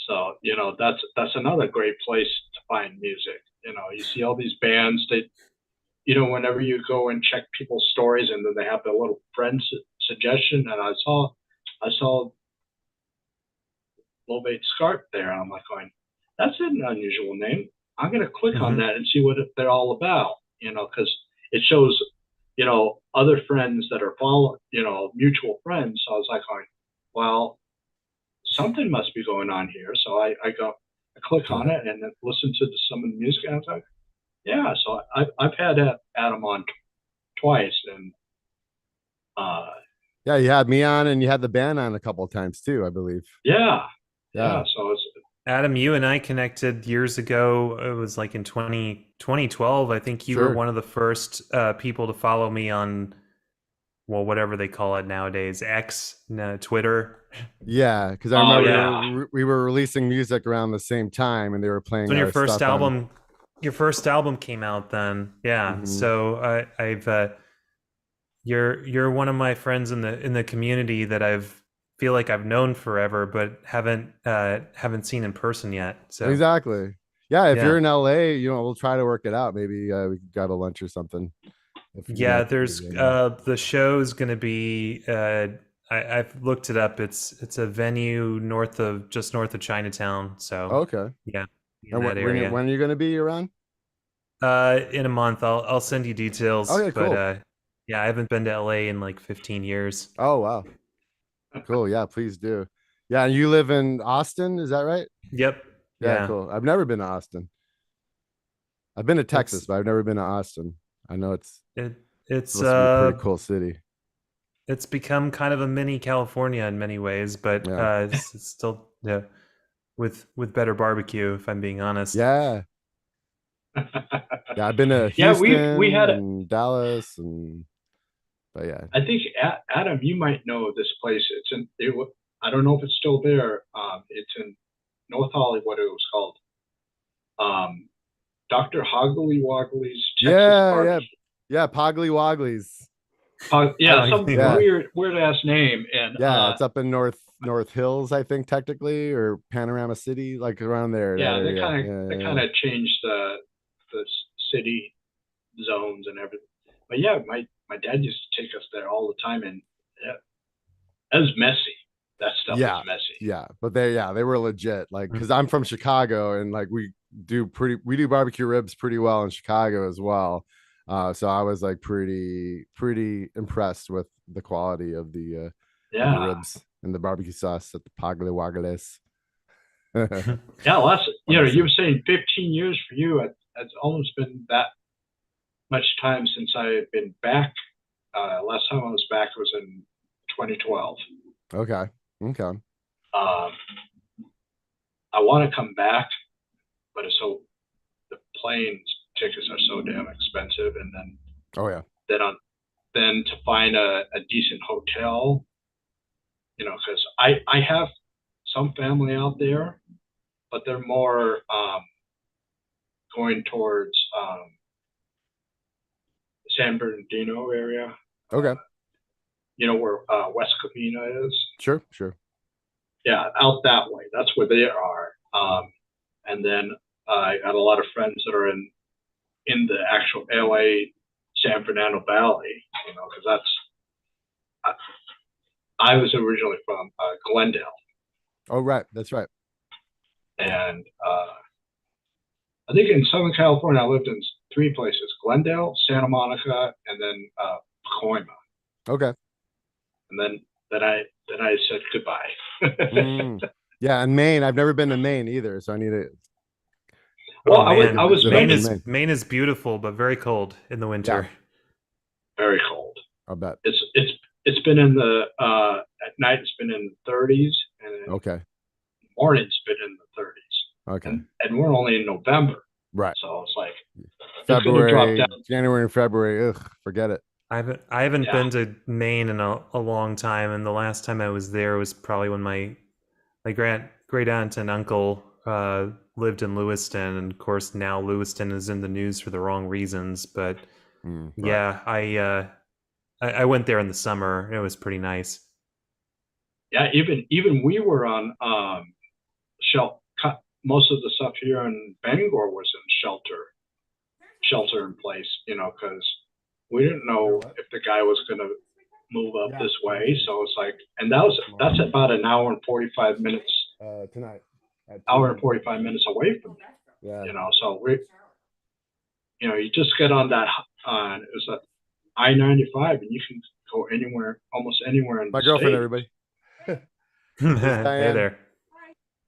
So that's another great place to find music. You see all these bands. Whenever you go and check people's stories, and then they have the little friend suggestion, and I saw Lovate Scarp there, and I'm like going, that's an unusual name. I'm going to click on that and see what they're all about, because it shows you know, other friends that are mutual friends. So I was like, well, something must be going on here. So I click on it and then listen to some of the music. And I was like, yeah. So I've had Adam on twice, and Yeah, you had me on and you had the band on a couple of times too, I believe. yeah. Yeah. So it's Adam, you and I connected years ago. It was like in 2012. I think you were Sure. one of the first people to follow me on, well, whatever they call it nowadays, X, no, Twitter. Yeah, because I Oh, remember yeah. we were releasing music around the same time and they were It's playing when our stuff on. your first album came out then. Yeah. Mhm. So I've you're one of my friends in the community that feel like I've known forever, but haven't seen in person yet. So Exactly. Yeah, if yeah. you're in LA, you know, we'll try to work it out. Maybe we could grab a lunch or something. If you Yeah, know. there's the show's gonna be I've looked it up. It's a venue just north of Chinatown. So Okay. yeah, in And that area. when are you going to be around? In a month I'll send you details. Okay, But cool. yeah, I haven't been to LA in like 15 years. Oh, wow. Cool. Yeah, please do. Yeah, and you live in Austin, is that right? Yep. Yeah, Yeah. cool. I've never been to Austin. I've been to Texas, It's but I've never been to Austin. I know it's it it's supposed to be a pretty cool city. it's become kind of a mini California in many ways, but Yeah. it's still yeah, with better barbecue, if I'm being honest. Yeah. Yeah, I've been to yeah. We Houston had and Dallas but yeah. I think Adam, you might know this place. I don't know if it's still there. It's in North Hollywood. It was called Dr. Hoggly Woggly's Texas Yeah, Barbecue. yeah, Poggly Wogglies. Yeah, some Yeah. weird ass name. And Yeah, it's up in North Hills, I think technically, or Panorama City, like around there. yeah, that they area. kind of Yeah, they yeah, kind of changed the city zones and everything. But yeah, my dad used to take us there all the time, and yeah, that was messy. That stuff yeah, was messy. yeah. But they were legit. Like, Mm. because I'm from Chicago, and like we do barbecue ribs pretty well in Chicago as well. So I was like pretty impressed with the quality of the Yeah, ribs and the barbecue sauce at the Poggly Woggles. yeah. You Awesome. were saying 15 years for you. It's almost been that much time since I've been back. Last time I was back was in 2012. Okay. Um, I want to come back, but the plane tickets are so damn expensive, and Oh yeah. then to find a decent hotel, you know, because I have some family out there, but they're more going towards San Bernardino area. Okay. You know where West Covina is? Sure. Yeah, out that way. That's where they are. And then I got a lot of friends that are in the actual LA San Fernando Valley. You know, because I was originally from Glendale. Oh right, that's right. And I think in Southern California, I lived in 3 places: Glendale, Santa Monica, and then Pacoima. Okay. And then I said goodbye. Yeah, and Maine. I've never been to Maine either, so I need to. Well, man. I was Maine is beautiful, but very cold in the winter. very cold. I'll bet. It's been in the at night. It's been in the 30s, and Okay. morning it's been in the 30s. Okay. And we're only in November, Right. so it's like February, January, and February. Ugh, forget it. I haven't Yeah. been to Maine in a long time, and the last time I was there was probably when my great aunt and uncle lived in Lewiston, and of course now Lewiston is in the news for the wrong reasons. But Right. yeah, I went there in the summer. It was pretty nice. Yeah, even we were on most of the stuff here in Bangor was in shelter in place, you know, because we didn't know if the guy was going to move up this way. So it's like, and that's about an hour and 45 minutes. Tonight. Hour and 45 minutes away from me. Yeah. You know, so you just get on that. It was I-95 and you can go anywhere, almost anywhere in My the girlfriend, state. everybody. Hey Diane. there.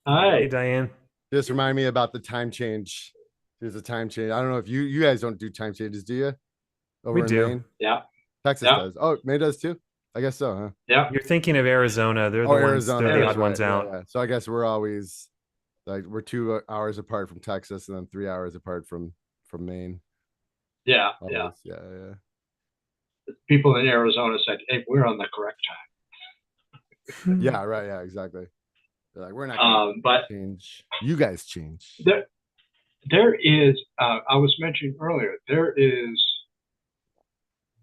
Hi. Hey, Diane. Just remind me about the time change. There's a time change. I don't know if you guys don't do time changes, do you? Over We in do. Maine? Yeah. Texas Yeah. does. Oh, Maine does too? I guess so, huh? Yeah. You're thinking of Arizona. They're Oh, the ones. Arizona. They're the That's odd ones right. out. Yeah. So I guess we're always like we're 2 hours apart from Texas and then 3 hours apart from Maine. Yeah. Always. Yeah. Yeah. People in Arizona said, "Hey, we're on the correct time." Yeah, right. Yeah, exactly. They're like, we're not gonna But change. You guys change. there is, I was mentioning earlier, there is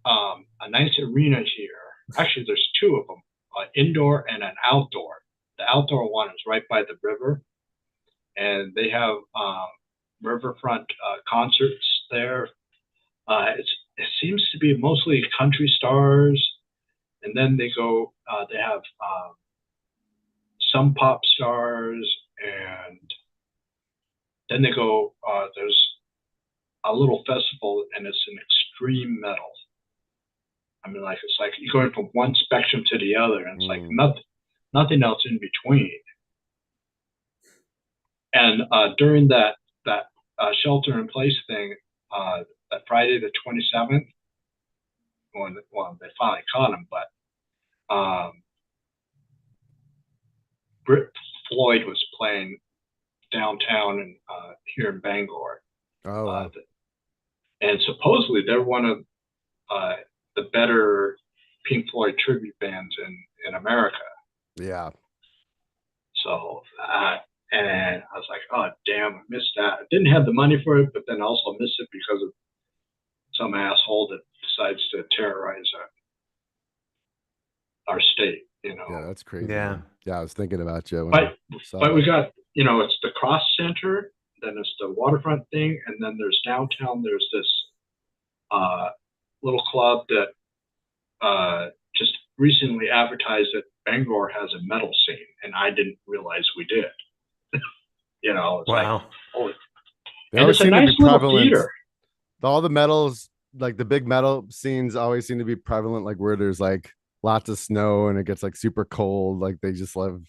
a nice arena here. Actually, there's two of them, an indoor and an outdoor. The outdoor one is right by the river, and they have riverfront concerts there. It seems to be mostly country stars, and then they go. They have some pop stars, and then they go. There's a little festival, and it's an extreme metal. I mean, like it's like you're going from one spectrum to the other, and it's like nothing else in between. And during that shelter in place thing, that Friday the 27th, when they finally caught him, but Brit Floyd was playing downtown and here in Bangor. Oh, wow. And supposedly they're one of the better Pink Floyd tribute bands in America. Yeah. So, and I was like, oh, damn, I missed that. I didn't have the money for it, but then also missed it because of some asshole that decides to terrorize our state, you know. Yeah, that's crazy. Yeah. Man. Yeah, I was thinking about you. But we got, you know, it's the Cross Center, then it's the waterfront thing, and then there's downtown, there's this little club that just recently advertised that Bangor has a metal scene, and I didn't realize we did. You know, it's Wow. like, holy. They And always it's a seem to nice be little prevalent. theater. All the metals, like the big metal scenes, always seem to be prevalent. Like where there's like lots of snow and it gets like super cold. Like they just love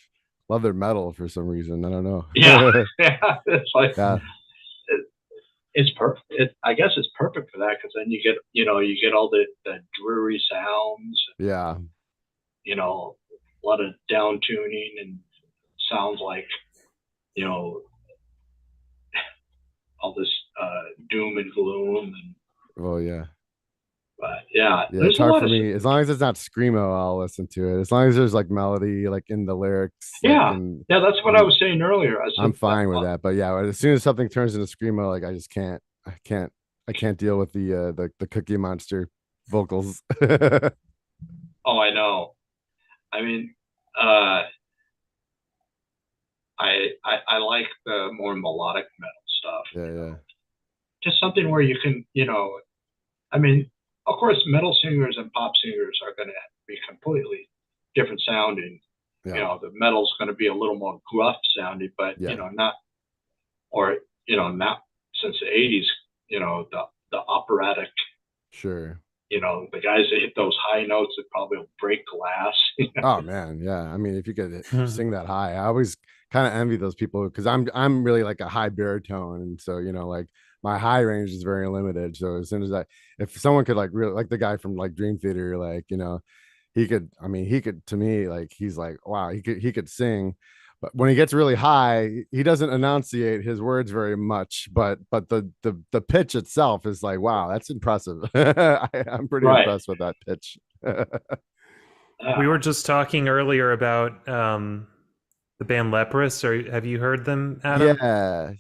their metal for some reason. I don't know. Yeah, yeah. It's like, Yeah. it's perfect. I guess it's perfect for that because then you get all the dreary sounds. Yeah. You know, a lot of down tuning and sounds like, you know, all this doom and gloom and. Oh yeah. But yeah, Yeah, it's hard for me. As long as it's not screamo, I'll listen to it. As long as there's like melody, like in the lyrics. Yeah, like yeah, that's what I was saying earlier. I said, I'm fine with that. But yeah, as soon as something turns into screamo, like I just can't. I can't deal with the Cookie Monster vocals. Oh, I know. I mean, I like the more melodic metal stuff. Yeah. Just something where you can, you know, I mean, of course, metal singers and pop singers are going to be completely different sounding. Yeah. You know, the metal's going to be a little more gruff sounding, but Yeah. you know, not since the '80s. You know, the operatic. Sure. You know, the guys that hit those high notes that probably will break glass. Oh man, yeah. I mean, if you could sing that high, I always kind of envy those people because I'm really like a high baritone, and so you know, like my high range is very limited. So as soon as if someone could like really like the guy from like Dream Theater, like you know, he could to me like he's like wow, he could sing. But when he gets really high, he doesn't enunciate his words very much. But the pitch itself is like, wow, that's impressive. I'm pretty impressed with that pitch. We were just talking earlier about the band Leprous. Or have you heard them, Adam?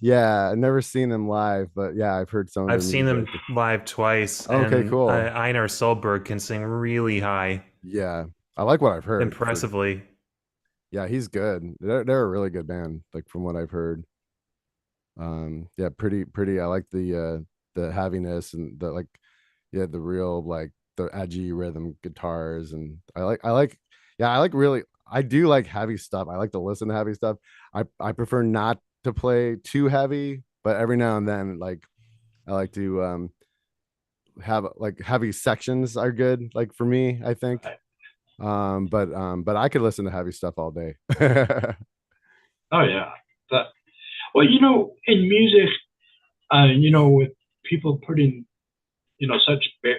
Yeah. I've never seen them live, but yeah, I've heard some. I've seen them live twice. Okay, cool. Einar Solberg can sing really high. Yeah, I like what I've heard. Impressively. Yeah, he's good. They're a really good band, like from what I've heard. Yeah, pretty. I like the heaviness and the the real like the edgy rhythm guitars, and I do like heavy stuff. I like to listen to heavy stuff. I prefer not to play too heavy, but every now and then, like I like to have like heavy sections are good, like for me, I think. Right. But I could listen to heavy stuff all day. Oh yeah. But well, in music, with people putting, such big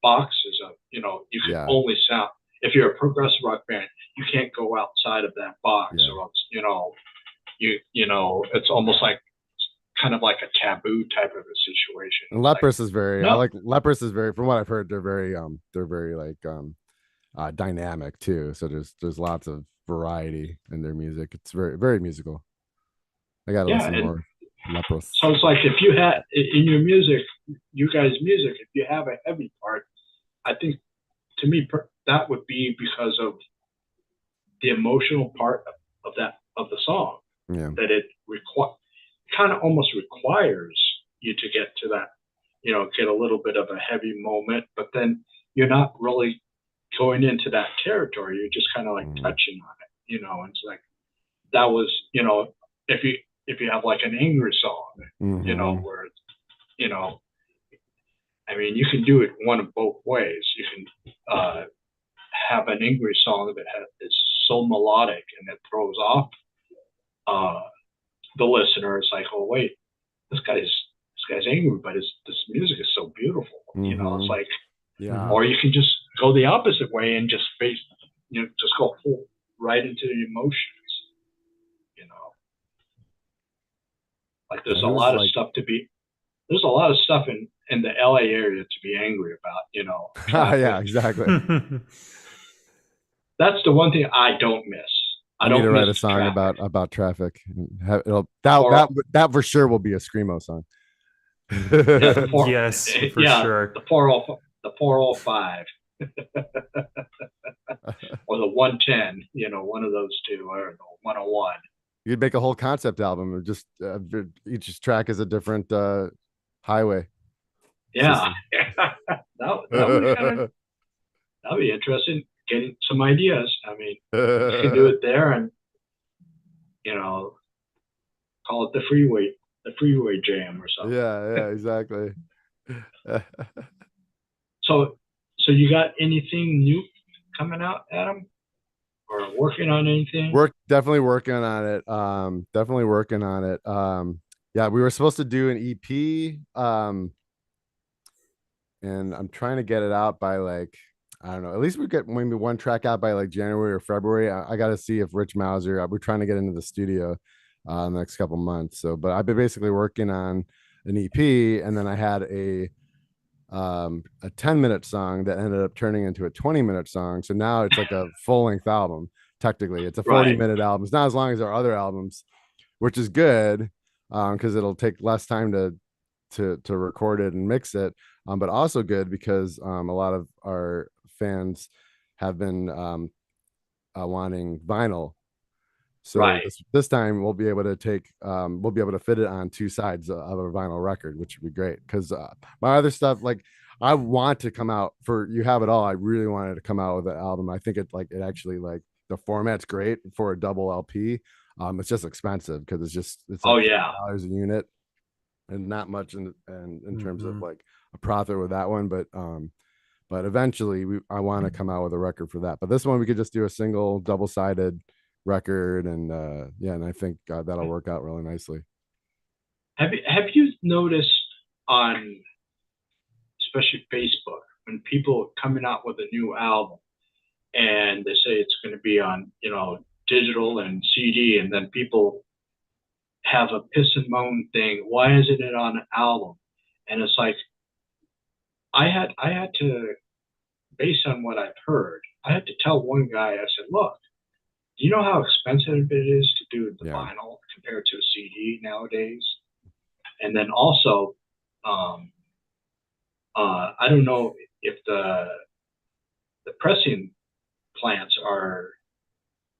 boxes of, you can Yeah, only sound if you're a progressive rock band, you can't go outside of that box, yeah. or else, it's almost like kind of like a taboo type of a situation. And It's like, Leprous is very, I no, like Leprous is very, from what I've heard, they're very like dynamic too. So there's lots of variety in their music. It's very, very musical. I gotta yeah, listen to and more Leprous. so it's like if you had in your music, you guys' music, if you have a heavy part, I think to me that would be because of the emotional part of that of the song, Yeah. that it kind of almost requires you to get to that, get a little bit of a heavy moment, but then you're not really going into that territory. You're just kind of like touching on it, and it's like that was, if you have like an angry song, where, you know, I mean, you can do it one of both ways. You can have an angry song that is so melodic and it throws off uh, the listener. It's like, oh wait, this guy's angry, but this music is so beautiful. It's like, Yeah. or you can just go the opposite way and just just go full right into the emotions. Like there's a lot of stuff there's a lot of stuff in the LA area to be angry about. Yeah, exactly. That's the one thing I don't miss. I need to write a song traffic. about traffic. That for sure will be a screamo song. Yes, for sure. The 405 or the 110, one of those two, or the 101. You'd make a whole concept album of just each track is a different highway. Yeah, that'd be interesting. Getting some ideas. I mean, you can do it there, and call it the freeway jam or something. Yeah, exactly. So you got anything new coming out, Adam? Or working on anything? Definitely working on it. Definitely working on it. Yeah, we were supposed to do an EP. And I'm trying to get it out by like, I don't know, at least we get maybe one track out by like January or February. I got to see if Rich Mauser, we're trying to get into the studio the next couple months. So, but I've been basically working on an EP, and then I had a 10-minute song that ended up turning into a 20-minute song. So now it's like a full-length album. Technically, it's a 40-minute album. It's not as long as our other albums, which is good because it'll take less time to record it and mix it. But also good because a lot of our fans have been wanting vinyl. So this time we'll be able to fit it on two sides of a vinyl record, which would be great. Because my other stuff, like I want to come out for You Have It All. I really wanted to come out with an album. I think it actually like the format's great for a double LP. It's just expensive because it's like $50 a unit, and not much in terms of like a profit with that one. But eventually I want to come out with a record for that. But this one we could just do a single double-sided record, and and I think that'll work out really nicely. Have you noticed on especially Facebook, when people are coming out with a new album and they say it's going to be on digital and CD, and then people have a piss and moan thing, why isn't it on an album? And it's like I had to, based on what I've heard, I had to tell one guy, I said, look, do you know how expensive it is to do the vinyl compared to a CD nowadays? And then also, I don't know if the pressing plants are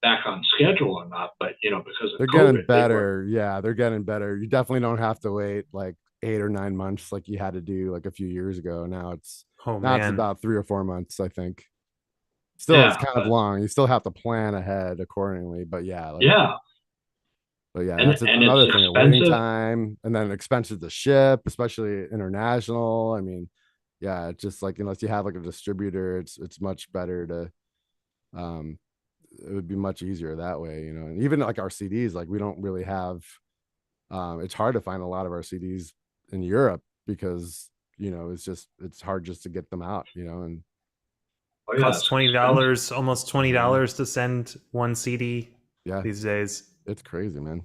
back on schedule or not, but because of they're COVID, getting better. They're getting better. You definitely don't have to wait like 8 or 9 months like you had to do like a few years ago. Now it's about 3 or 4 months, I think. Still, it's kind of long. You still have to plan ahead accordingly, but that's another thing. Waiting time, and then expensive to ship, especially international. I mean, Yeah, it's just like unless you have like a distributor, it's much better to um it would be much easier that way, you know. And even like our CDs, like we don't really have it's hard to find a lot of our CDs in Europe because you know it's hard just to get them out, you know. And Oh yeah, Costs it's expensive. $20, almost $20 to send one CD yeah, these days. it's crazy, man.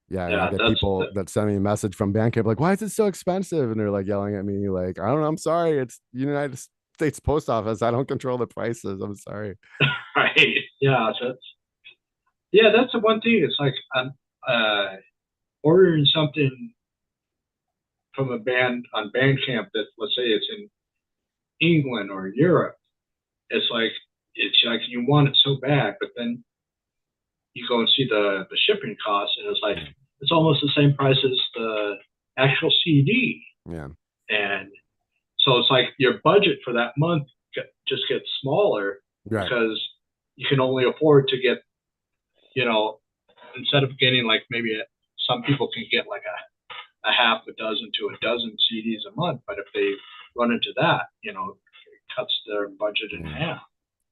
Yeah, and I Yeah, get that's people that send me a message from Bandcamp like, "Why is it so expensive?" And they're like yelling at me like, "I don't know. I'm sorry. It's United States Post Office. I don't control the prices. I'm sorry." right. That's the one thing. It's like I'm ordering something from a band on Bandcamp that, let's say, it's in England or Europe. It's like you want it so bad, but then you go and see the shipping costs, and it's like it's almost the same price as the actual CD. Yeah, And so it's like your budget for that month just gets smaller right. because you can only afford to get, you know, instead of getting like maybe some people can get like a half a dozen to a dozen CDs a month, but if they run into that, it cuts their budget in half.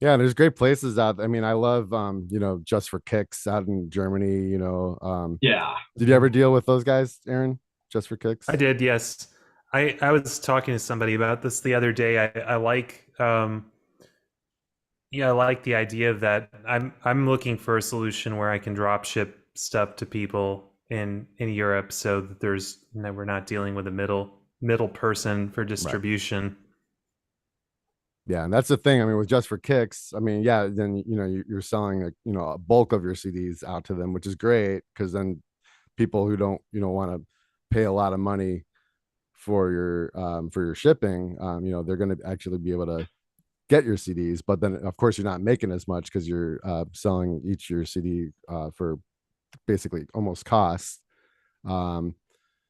Yeah, there's great places out. I mean, I love you know, Just for Kicks out in Germany, you know. Yeah. Did you ever deal with those guys, Aaron? Just for Kicks? I did, yes. I was talking to somebody about this the other day. I like yeah, I like the idea of that. I'm looking for a solution where I can drop ship stuff to people in Europe so that there's we're not dealing with a middle person for distribution. Yeah, and that's the thing. I mean, with Just for Kicks, I mean, yeah, then you know you're selling like, you know, a bulk of your CDs out to them, which is great because then people who don't, you know, want to pay a lot of money for your shipping, you know, they're going to actually be able to get your CDs. But then of course you're not making as much because you're selling each your CD for basically almost cost. Um,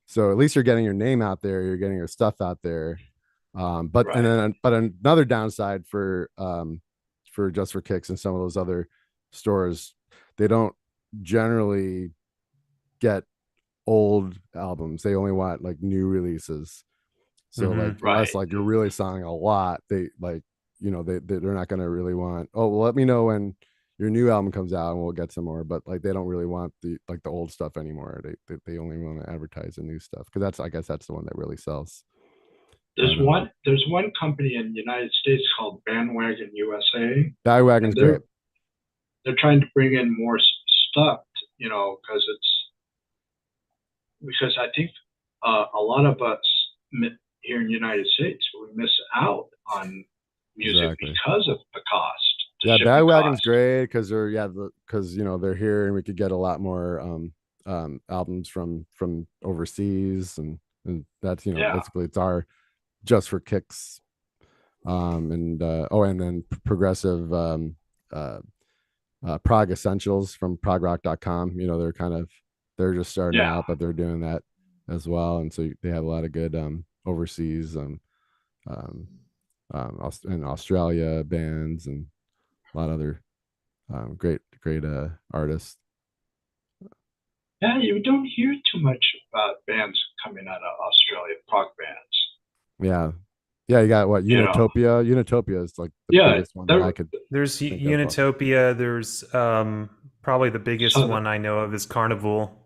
so at least you're getting your name out there, you're getting your stuff out there. But Right. and then but another downside for Just for Kicks and some of those other stores, they don't generally get old albums. They only want like new releases. So like unless Right. like you're really selling a lot, they like, you know, they're not going to really want, oh well, let me know when your new album comes out and we'll get some more. But like they don't really want the old stuff anymore. They only want to advertise the new stuff because that's, I guess that's the one that really sells. There's one company in the United States called Bandwagon USA. Bandwagon's And great. they're trying to bring in more stuff, because I think a lot of us here in the United States, we miss out on music because of the cost. Yeah, Bandwagon's great because because you know they're here and we could get a lot more albums from overseas, and that's, you know, basically it's our Just for Kicks, and then progressive prog essentials from progrock.com. You know, they're just starting out, but they're doing that as well, and so they have a lot of good overseas in Australia bands and a lot of other great artists. Yeah, you don't hear too much about bands coming out of Australia, prog bands. Yeah, you got what, Unitopia. Unitopia is like the biggest one that I could. There's Unitopia. There's probably the biggest one I know of is Carnival.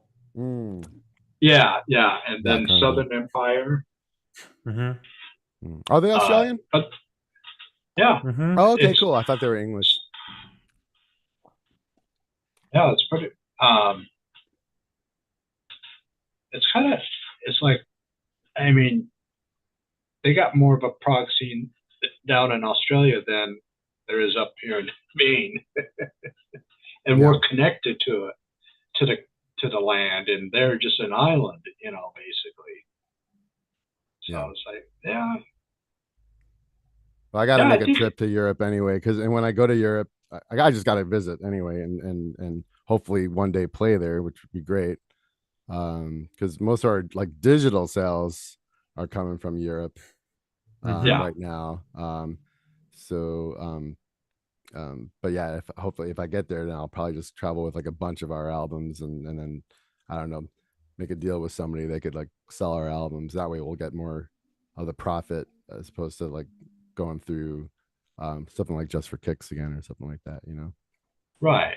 Yeah, and then Carnival. Southern Empire. Are they Australian? Yeah. Oh, okay, cool. I thought they were English. Yeah, it's pretty. It's like, I mean, they got more of a prog scene down in Australia than there is up here in Maine, and more connected to the land, and they're just an island, basically. So it's like, Well, I got to make a trip to Europe anyway, and when I go to Europe, I just got to visit anyway, and hopefully one day play there, which would be great. Because most of our like digital sales are coming from Europe right now. But yeah, hopefully if I get there, then I'll probably just travel with like a bunch of our albums, and then I don't know, make a deal with somebody they could like sell our albums. That way we'll get more the profit, as opposed to like going through something like Just for Kicks again or something like that, you know. Right.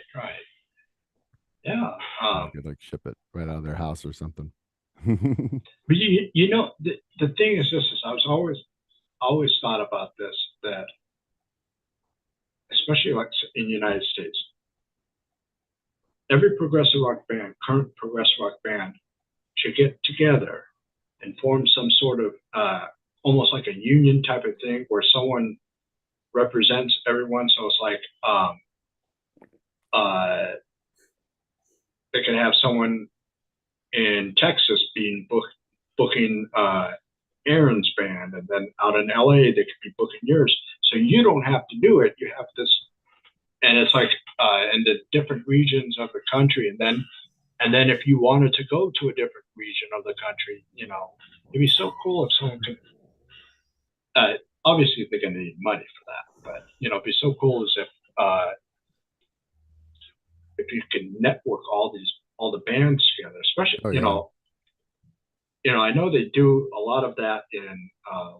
Yeah. You could like ship it right out of their house or something. But you know, the thing is this is I was always thought about this, that especially like in the United States, every progressive rock band, current progressive rock band, should get together and form some sort of almost like a union type of thing where someone represents everyone. So it's like uh, they can have someone in Texas booking Aaron's band, and then out in LA they could be booking yours. So you don't have to do it. You have this, and it's like in the different regions of the country, and then if you wanted to go to a different region of the country, you know, it'd be so cool if someone could. Obviously, they're going to need money for that, but you know, it'd be so cool as if you can network all the bands together, especially Oh yeah. I know they do a lot of that in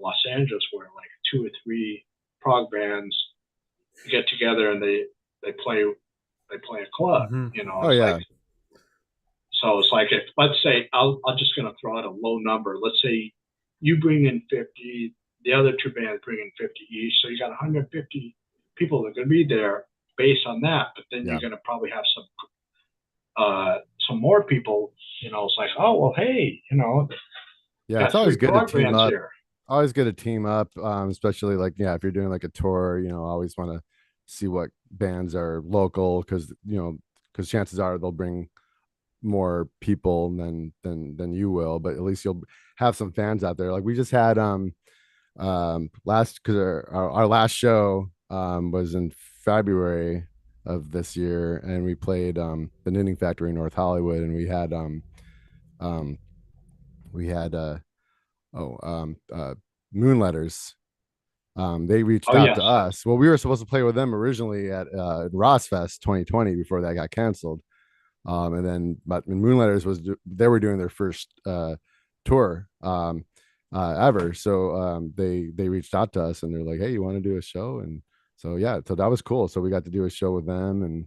Los Angeles, where like 2 or 3 prog bands get together and they play a club. Mm-hmm. You know, Oh it's yeah. like, so it's like, if let's say I'm just going to throw out a low number. Let's say you bring in 50, the other 2 bands bring in 50 each, so you got 150 people that are going to be there based on that. But then Yeah. you're going to probably have some more people. You know, it's like, oh well, hey, you know, Yeah, got it's always 3 good to prog team bands up. here. Always good to team up, especially like, yeah, if you're doing like a tour, you know, always want to see what bands are local, because because chances are they'll bring more people than you will, but at least you'll have some fans out there. Like we just had last, because our last show was in February of this year, and we played the Knitting Factory in North Hollywood, and um we had Moonletters. They reached Oh out yes, to us. Well, we were supposed to play with them originally at Rossfest 2020 before that got canceled. And then, but Moonletters they were doing their first tour ever. So they reached out to us and they're like, "Hey, you want to do a show?" And so yeah, so that was cool. So we got to do a show with them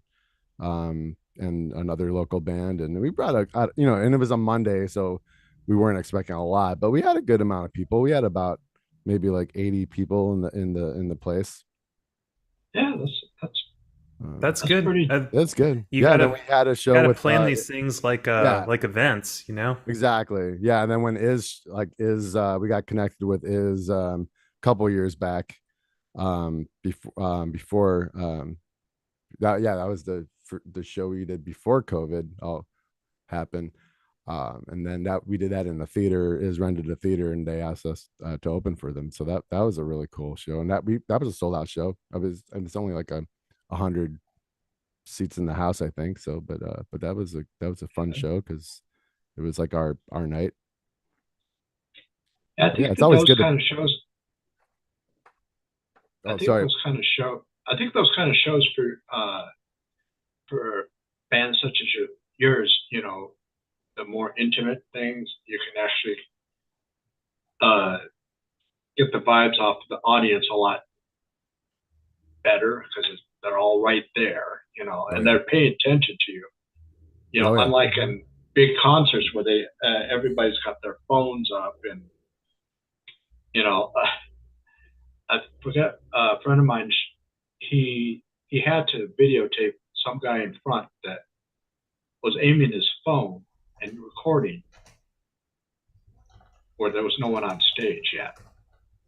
and another local band, and we brought and it was a Monday, so we weren't expecting a lot, but we had a good amount of people. We had about maybe like 80 people in the place. yeah, That's that's good. pretty. That's good. You Yeah, and then we had a show with plan these things like yeah, events, you know? exactly. Yeah, and then when we got connected with a couple years back, before that was the show we did before COVID all happened. And then that we did that in the theater, is rented a theater, and they asked us to open for them. So that was a really cool show, and that was a sold out show. It's only like 100 seats in the house, I think. So, but that was a fun show because it was like our night. I think Yeah, it's that always those good to. kind of shows. I Oh, think sorry. those kind of show. I think those kind of shows for bands such as yours, you know, the more intimate things, you can actually uh, get the vibes off the audience a lot better because they're all right there, you know, Oh and yeah. they're paying attention to you. You know, Oh yeah. unlike in big concerts where everybody's got their phones up, and you know, I forget a friend of mine. He had to videotape some guy in front that was aiming his phone and recording where there was no one on stage yet.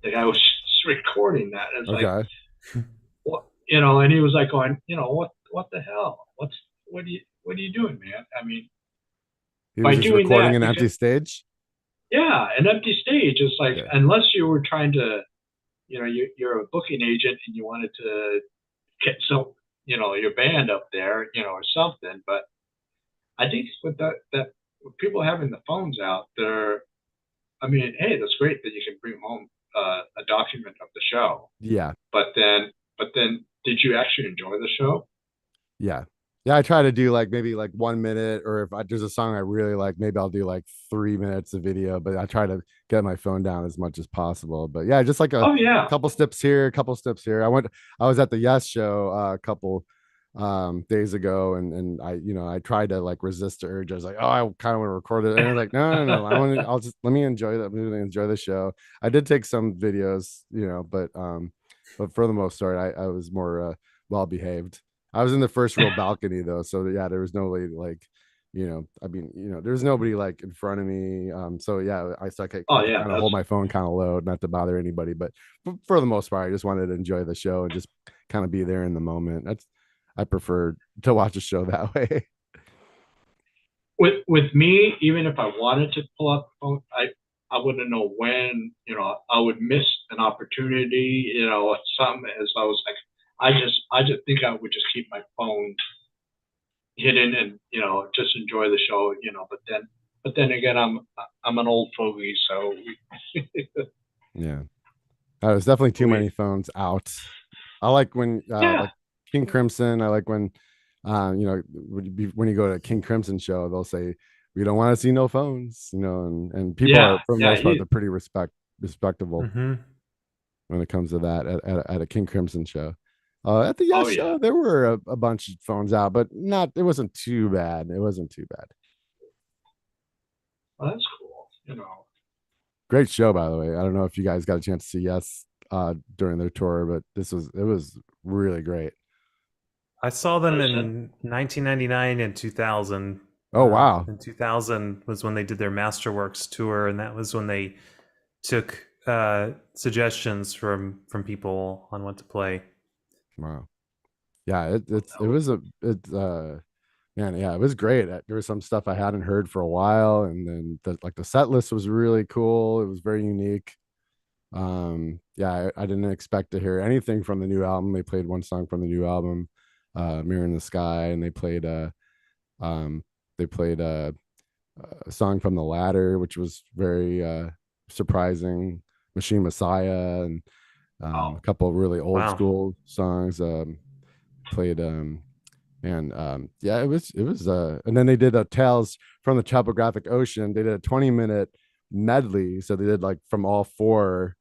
The guy was just recording that. And it's like, Okay. what, you know, and he was like going, you know, what the hell? What are you doing, man? I mean, He by was just doing recording that, an you empty can, stage. yeah, an empty stage. It's like, Yeah. unless you were trying to, you know, you're a booking agent and you wanted to get your band up there, you know, or something. But I think with that with people having the phones out, I mean, hey, that's great that you can bring home a document of the show. Yeah. But then, did you actually enjoy the show? Yeah. Yeah, I try to do like maybe like 1 minute, or if there's a song I really like, maybe I'll do like 3 minutes of video, but I try to get my phone down as much as possible. But yeah, just like a Oh yeah. couple steps here, a couple steps here. I was at the Yes show a couple days ago, and I tried to like resist the urge. I was like, oh, I kind of want to record it. And I was like, no, no, no, I'll just let me enjoy that, really enjoy the show. I did take some videos, but for the most part, I was more well behaved. I was in the first row balcony though, so yeah, there was no way like, I mean, there's nobody like in front of me. So yeah, I Oh could yeah, kind of that's hold my phone kind of low, not to bother anybody, but for the most part, I just wanted to enjoy the show and just kind of be there in the moment. I prefer to watch a show that way. with me. Even if I wanted to pull out the phone, I wouldn't know when. I would miss an opportunity. Something as I was like, I just think I would just keep my phone hidden and just enjoy the show. But then again, I'm an old fogey, so Yeah. There's definitely too we many phones out. I like when yeah. like King Crimson. I like when when you go to a King Crimson show, they'll say we don't want to see no phones, and people are, Yeah, for the yeah, most part, they're pretty respectable Hmm. when it comes to that at a King Crimson show. At the oh Yes yeah. show, there were a bunch of phones out, but it wasn't too bad. It wasn't too bad. Well, that's cool. Great show, by the way. I don't know if you guys got a chance to see Yes during their tour, but it was really great. I saw them As I said, in 1999 and 2000. Oh wow. In 2000 was when they did their Masterworks tour, and that was when they took suggestions from people on what to play. Wow. Yeah, it oh, was a it man, yeah, it was great. There was some stuff I hadn't heard for a while, and then the set list was really cool. It was very unique. Yeah, I didn't expect to hear anything from the new album. They played one song from the new album, Mirror in the Sky, and um they played a song from The Ladder, which was very surprising. Machine Messiah, and a oh, couple of really old Wow. school songs. Played and yeah, it was and then they did a Tales from the Topographic Ocean. They did a 20-minute medley, so they did like from all four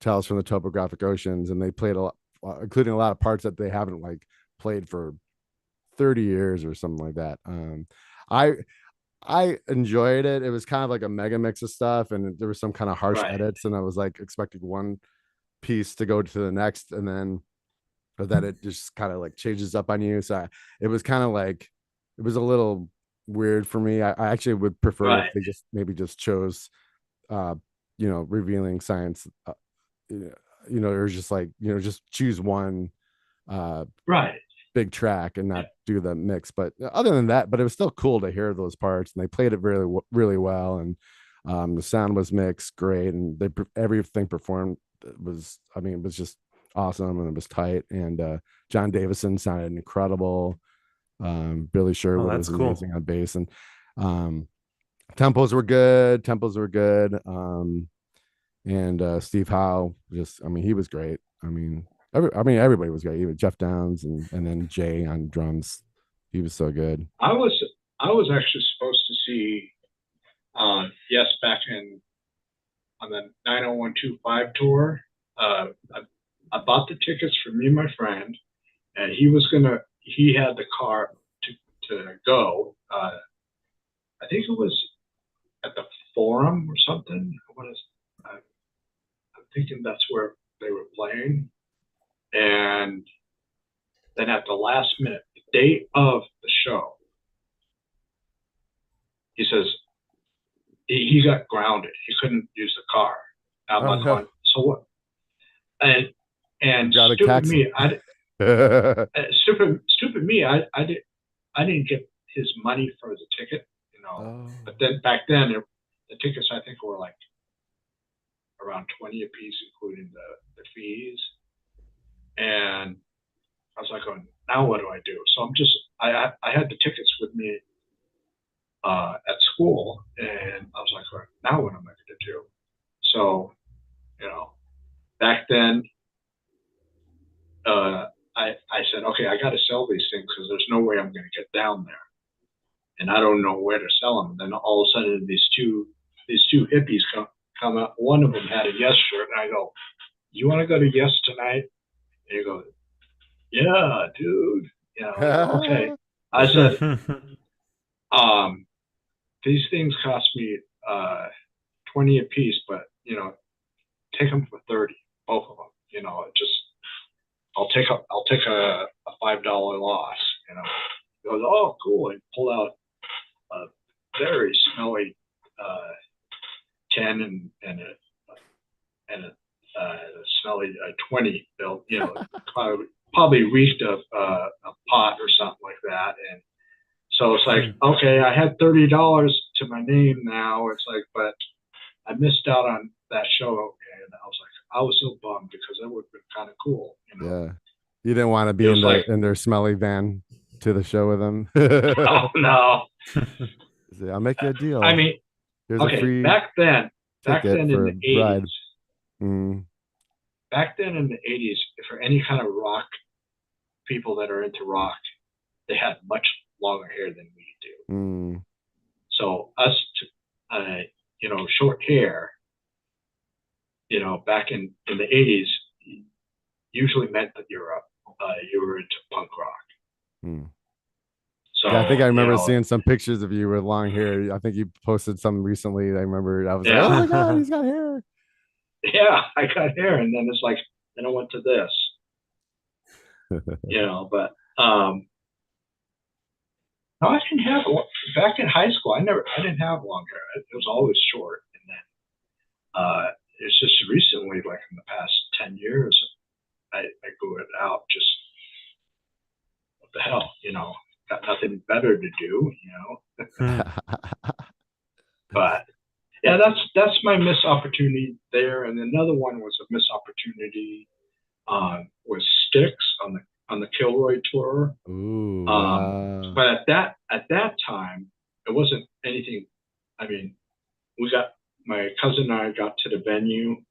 Tales from the Topographic Oceans, and they played a lot, including a lot of parts that they haven't like played for 30 years or something like that. I I enjoyed it. It was kind of like a mega mix of stuff, and there was some kind of harsh right, edits, and I was like expecting one piece to go to the next, and then or that it just kind of like changes up on you. So it was kind of like it was a little weird for me. I actually would prefer if right, they just maybe just chose uh revealing science, or just like, just choose one uh right. big track and Yeah, not do the mix. But other than that, but it was still cool to hear those parts, and they played it really really well, and the sound was mixed great, and everything performed was, I mean, it was just awesome, and it was tight, and John Davison sounded incredible. Billy Oh, Sherwood that's was cool. amazing on bass, and um tempos were good. And Steve Howe, just, I mean, he was great. I mean, everybody was great. Even Jeff Downs, and then Jay on drums. He was so good. I was I was actually supposed to see yes back in on the 90125 tour. I bought the tickets for me and my friend, and he had the car to go. I think it was at the Forum or something. I'm thinking that's where they were playing. And then at the last minute, the day of the show, he says he got grounded. He couldn't use the car. I'm Oh like no. going, so what? And and Got a stupid taxi. me, stupid me, I didn't get his money for the ticket, Oh. But then back then, the tickets I think were like around 20 a piece, including the fees. And I was like, going, now what do I do? So I had the tickets with me at school, and I was like, all right, now what am I going to do? So, back then, I said, okay, I got to sell these things because there's no way I'm going to get down there, and I don't know where to sell them. And then all of a sudden, these two hippies come up. One of them had a Yes shirt, and I go, "You want to go to Yes tonight?" And he goes, "Yeah, dude." You know, I go, okay. I said, these things cost me 20 a piece, but you know, take them for 30, both of them. You know, just I'll take a $5 loss. You know, he goes, oh, cool, and pull out a very smelly tin and a smelly 20 bill. You know, probably reeked of a pot or something like that, and so it's like, okay, I had $30 to my name now. It's like, but I missed out on that show, and I was so bummed because that would have been kind of cool, you know. Yeah, you didn't want to be in their smelly van to the show with them. Oh no. I'll make you a deal. I mean, here's okay, a free back then ticket for in the a ride. 80s, back then in the 80s, for any kind of rock, people that are into rock, they had much longer hair than we do. So us, you know, short hair, you know, back in the 80s, usually meant that you were into punk rock. So yeah, I think I remember seeing some pictures of you with long hair. I think you posted some recently. I remember I was like, oh my God, he's got hair. Yeah, I got hair, and then it's like, then I went to this. You know, but no, I didn't have back in high school. I didn't have long hair. It was always short, and then it's just recently, like in the past 10 years, I grew it out. Just what the hell, you know, got nothing better to do, you know. But yeah, that's my missed opportunity there. And another one was a missed opportunity with Styx on the Kilroy tour. Ooh, wow. But at that time, it wasn't anything. I mean, my cousin and I got to the venue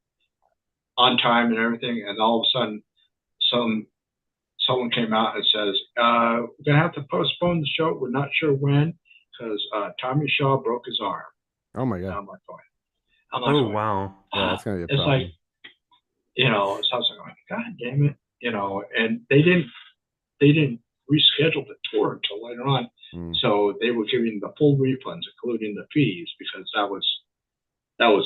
on time and everything, and all of a sudden, someone came out and says, "We're gonna have to postpone the show. We're not sure when because Tommy Shaw broke his arm." Oh my God! And I'm like going, wow! Yeah, that's gonna be a it's problem. like, you know, so I was like, God damn it, you know, and they didn't reschedule the tour until later on. So they were giving the full refunds, including the fees, because that was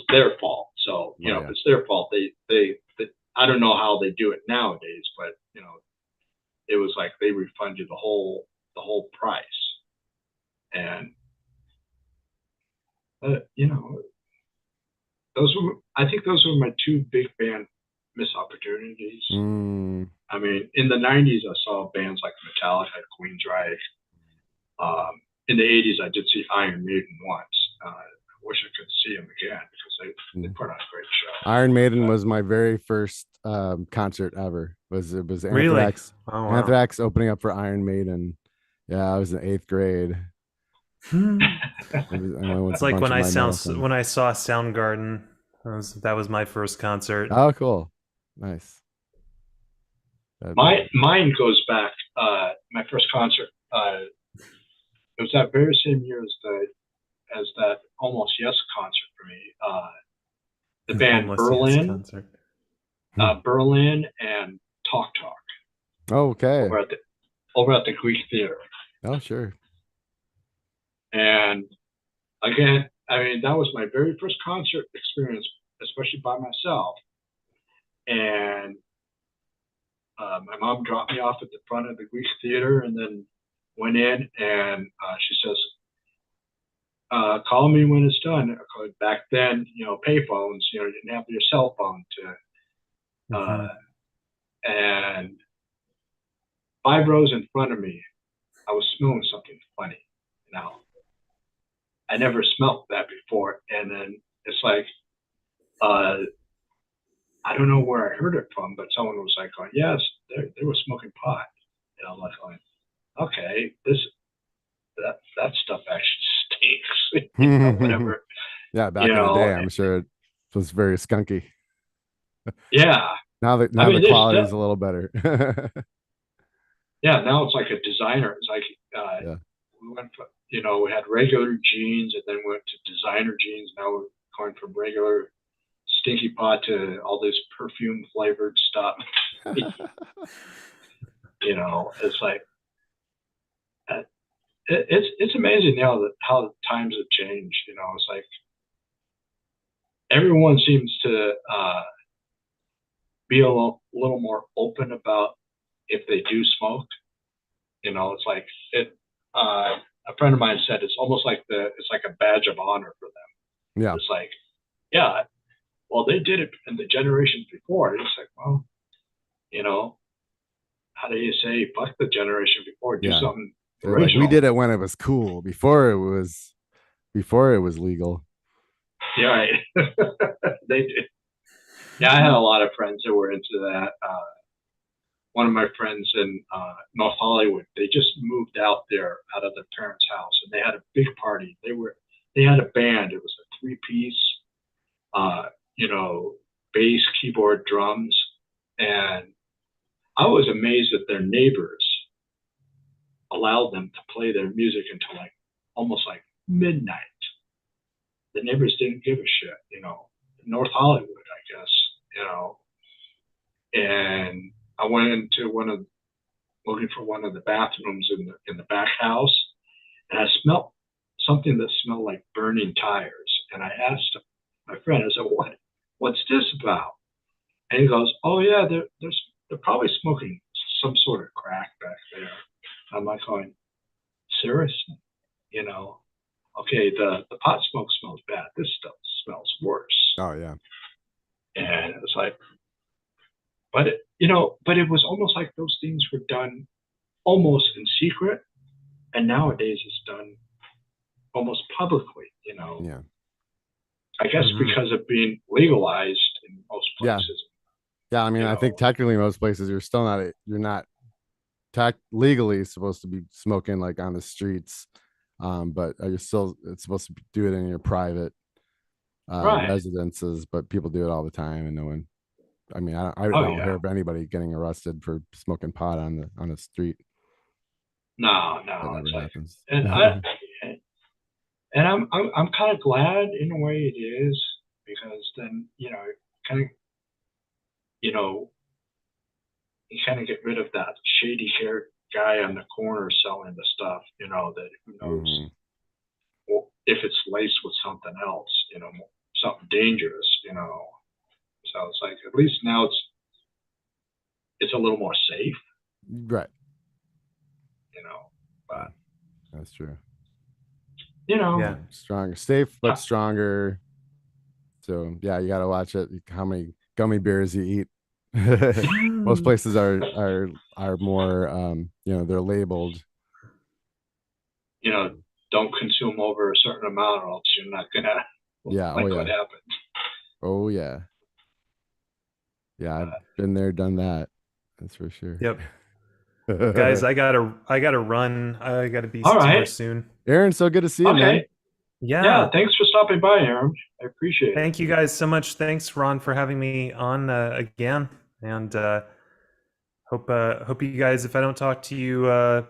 their fault. So, you know, if it's their fault, they I don't know how they do it nowadays, but you know, it was like they refunded the whole price. And you know, I think those were my two big band missed opportunities. I mean, in the 90s, I saw bands like Metallica, Queensryche. In the 80s, I did see Iron Maiden once. I wish I could see them again because they put on a great show. Iron Maiden was my very first concert ever. It was Anthrax. Really? Oh, wow. Anthrax opening up for Iron Maiden. Yeah, I was in 8th grade. It's like when I saw Soundgarden. That was my first concert. Oh, cool, nice. Mine goes back. My first concert. It was that very same year as that Almost Yes concert for me. The band Berlin, Berlin and Talk Talk. Oh, okay. Over at the Greek Theater. Oh, sure. And again, I mean, that was my very first concert experience, especially by myself. And my mom dropped me off at the front of the Greek Theater and then went in and she says, call me when it's done. Back then, you know, payphones, you know, you didn't have your cell phone to, and 5 rows in front of me, I was smelling something funny. Now, I never smelled that before. And then it's like, I don't know where I heard it from, but someone was like, going, yes, they were smoking pot. And I'm like, going, okay, that stuff actually stinks. You know, whatever. Yeah, back in the day, I'm sure it was very skunky. Yeah. Now the quality is a little better. yeah, now it's like a designer. It's like Yeah. we went from, we had regular jeans and then went to designer jeans. Now we're going from regular stinky pot to all this perfume flavored stuff. It's like it's amazing now that how the times have changed. It's like everyone seems to be a little more open about if they do smoke. It's like it. A friend of mine said it's almost like it's like a badge of honor for them. Yeah. It's like, yeah, well, they did it in the generations before. It's like, well, how do you say fuck the generation before? Do Yeah. something They're like, original. we did it when it was cool, before it was legal. Yeah, they did. Yeah, I had a lot of friends that were into that. One of my friends in North Hollywood, they just moved out there out of their parents' house, and they had a big party. They had a band. It was a three-piece, bass, keyboard, drums, and I was amazed that their neighbors allowed them to play their music until like almost like midnight. The neighbors didn't give a shit, North Hollywood, I guess, and I went into looking for one of the bathrooms in the back house, and I smelled something that smelled like burning tires. And I asked my friend, I said, what's this about? And he goes, oh yeah, they're probably smoking some sort of crack back there. I'm like going, seriously? Okay, the pot smoke smells bad. This stuff smells worse. Oh yeah. And it's like, but it was almost like those things were done almost in secret, and nowadays it's done almost publicly. Yeah. I guess because of being legalized in most places. Yeah. I mean, I think technically most places you're not legally supposed to be smoking like on the streets, but it's supposed to do it in your private residences. But people do it all the time, and no one. I mean, I don't hear of anybody getting arrested for smoking pot on the street. No, that never happens. And I'm kind of glad in a way it is, because then kind of you kind of get rid of that shady haired guy on the corner selling the stuff, that who knows if it's laced with something else, something dangerous, So it's like, at least now it's a little more safe, right? But that's true. Yeah, stronger, safe but stronger. So yeah, you got to watch it. How many gummy bears you eat. Most places are more they're labeled. Don't consume over a certain amount, or else you're not gonna what happens. Oh yeah. Yeah, I've been there, done that. That's for sure. Yep. Guys, I gotta run. I gotta be All somewhere right. soon. Aaron, so good to see you, man. Yeah. Thanks for stopping by, Aaron. I appreciate it. Thank you guys so much. Thanks, Ron, for having me on again. And hope you guys, if I don't talk to you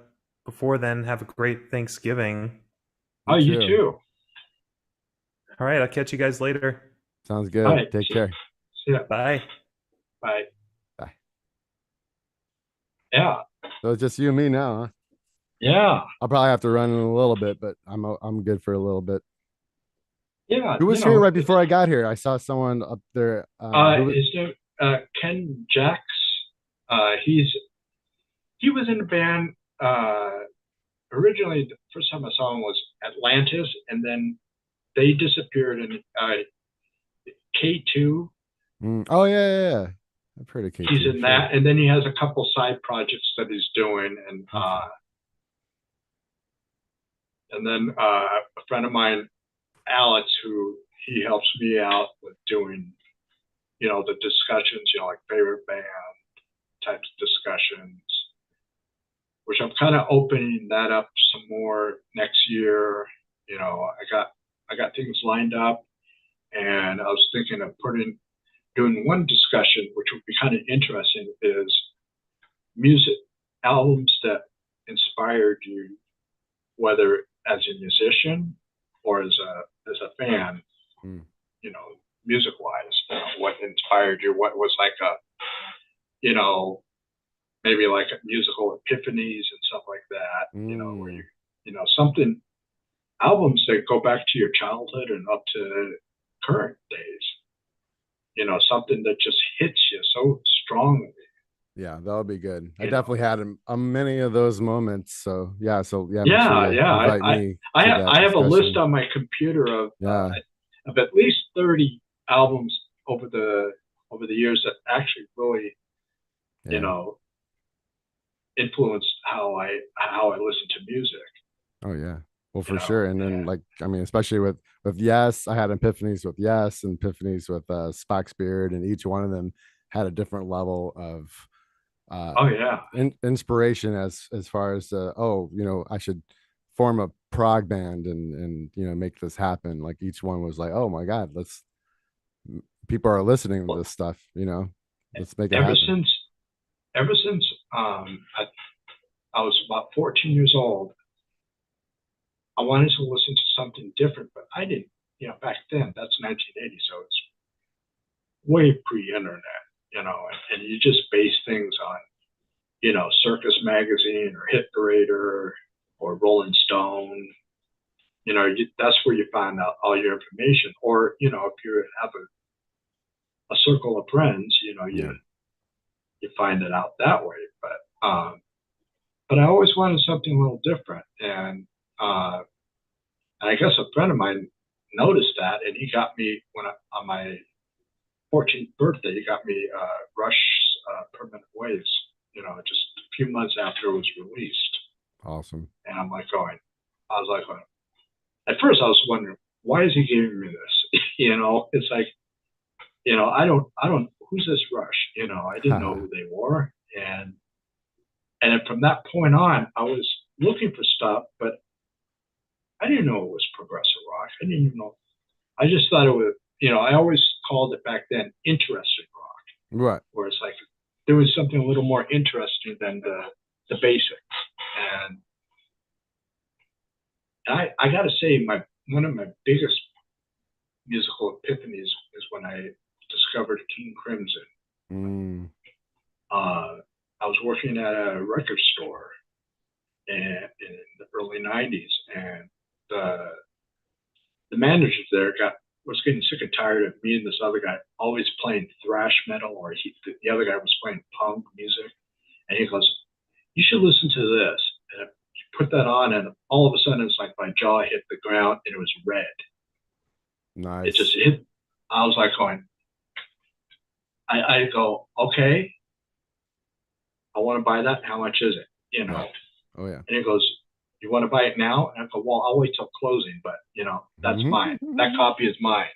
before then, have a great Thanksgiving. You too. All right, I'll catch you guys later. Sounds good. Right. Take care. See ya. Bye. Bye. Bye. Yeah. So it's just you and me now, huh? Yeah. I'll probably have to run in a little bit, but I'm good for a little bit. Yeah. Who was here right before I got here? I saw someone up there. His name Ken Jaquess. He was in a band. Originally, the first time I saw him was Atlantis, and then they disappeared. And K2. Oh yeah. I've heard of K2. He's in that, and then he has a couple side projects that he's doing, and then a friend of mine, Alex, who he helps me out with doing, the discussions, like favorite band types of discussions, which I'm kind of opening that up some more next year. I got things lined up, and I was thinking of doing one discussion, which would be kind of interesting, is music albums that inspired you, whether as a musician or as a fan, Mm. you know, music wise, you know, what inspired you? What was like a, you know, maybe like a musical epiphanies and stuff like that, you know, where Mm. you know, something, albums that go back to your childhood and up to current days, you know, something that just hits you so strongly, Yeah, that'll be good. I you know. definitely had many of those moments. So yeah, make sure Yeah, you yeah. invite me to that I have a list discussion. on my computer Yeah, of at least 30 albums over the years that actually really, you yeah. know, influenced how I listen to music. Oh yeah. Well, You for know, sure. And then yeah. like I mean, especially with Yes, I had epiphanies with Yes and epiphanies with Spock's Beard, and each one of them had a different level of Oh yeah. inspiration as far as oh, I should form a prog band and make this happen. Like each one was like, oh my God, people are listening to Well, this stuff, let's make it ever happen. since ever since I was about 14 years old, I wanted to listen to something different, but I didn't. You know, back then that's 1980, so it's way pre-internet. You know, and you just base things on, you know, Circus Magazine or Hit Parader or Rolling Stone. You know, that's where you find out all your information. Or, you know, if you have a circle of friends, you know, Yeah. you find it out that way. But I always wanted something a little different, uh, and I guess a friend of mine noticed that, and he got me on my 14th birthday. He got me Rush Permanent Waves. You know, just a few months after it was released, Awesome. and I was like going. At first, I was wondering why is he giving me this? You know, it's like, you know, I don't. Who's this Rush? You know, I didn't know who they were, and then from that point on, I was looking for stuff, but I didn't know it was progressive rock. I didn't even know. I just thought it was, you know, I always called it back then interesting rock, Right. where it's like there was something a little more interesting than the basics. And I got to say, one of my biggest musical epiphanies is when I discovered King Crimson. Mm. I was working at a record store in the early '90s, and the the manager there was getting sick and tired of me and this other guy always playing thrash metal, or the other guy was playing punk music, and he goes, "You should listen to this." And I put that on, and all of a sudden, it's like my jaw hit the ground, and it was red. It just Nice. hit. I was like going. I go, okay, I want to buy that. How much is it? You know, Yeah. Oh yeah. and he goes, "You want to buy it now?" And I go, "Well, I'll wait till closing, but you know, that's mine. That copy is mine."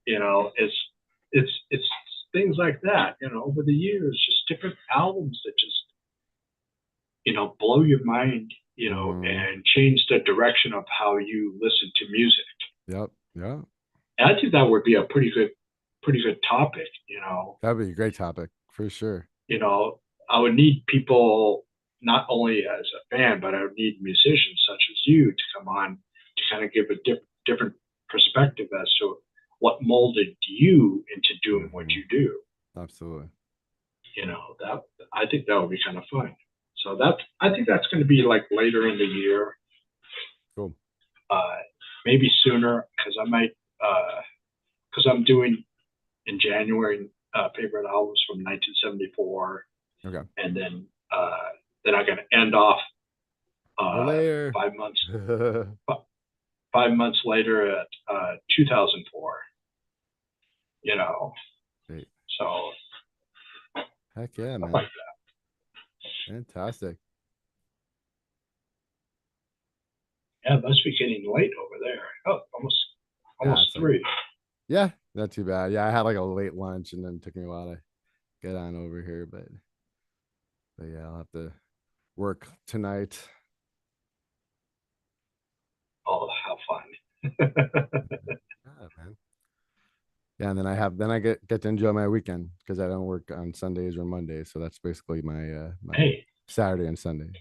You know, it's things like that. You know, over the years, just different albums that just, you know, blow your mind. You know, Mm. and change the direction of how you listen to music. Yep. Yeah. And I think that would be a pretty good topic. That'd be a great topic for sure. You know, I would need people not only as a fan, but I would need musicians such as you to come on to kind of give a different perspective as to what molded you into doing what you do. Absolutely. You know, that I think that would be kind of fun. So I think that's going to be like later in the year, Cool. uh, maybe sooner because I might because I'm doing in January favorite albums from 1974, Okay. and then I'm going to end off Later. 5 months 5 months later at 2004. You know, Great. so Heck yeah, man. like Fantastic. yeah, it must be getting late over there. Oh, almost it's like- 3. Yeah, not too bad. Yeah, I had like a late lunch and then it took me a while to get on over here, but yeah, I'll have to work tonight. Oh, how fun! Yeah, man. Yeah, and then I get to enjoy my weekend because I don't work on Sundays or Mondays, so that's basically my Hey, Saturday and Sundays.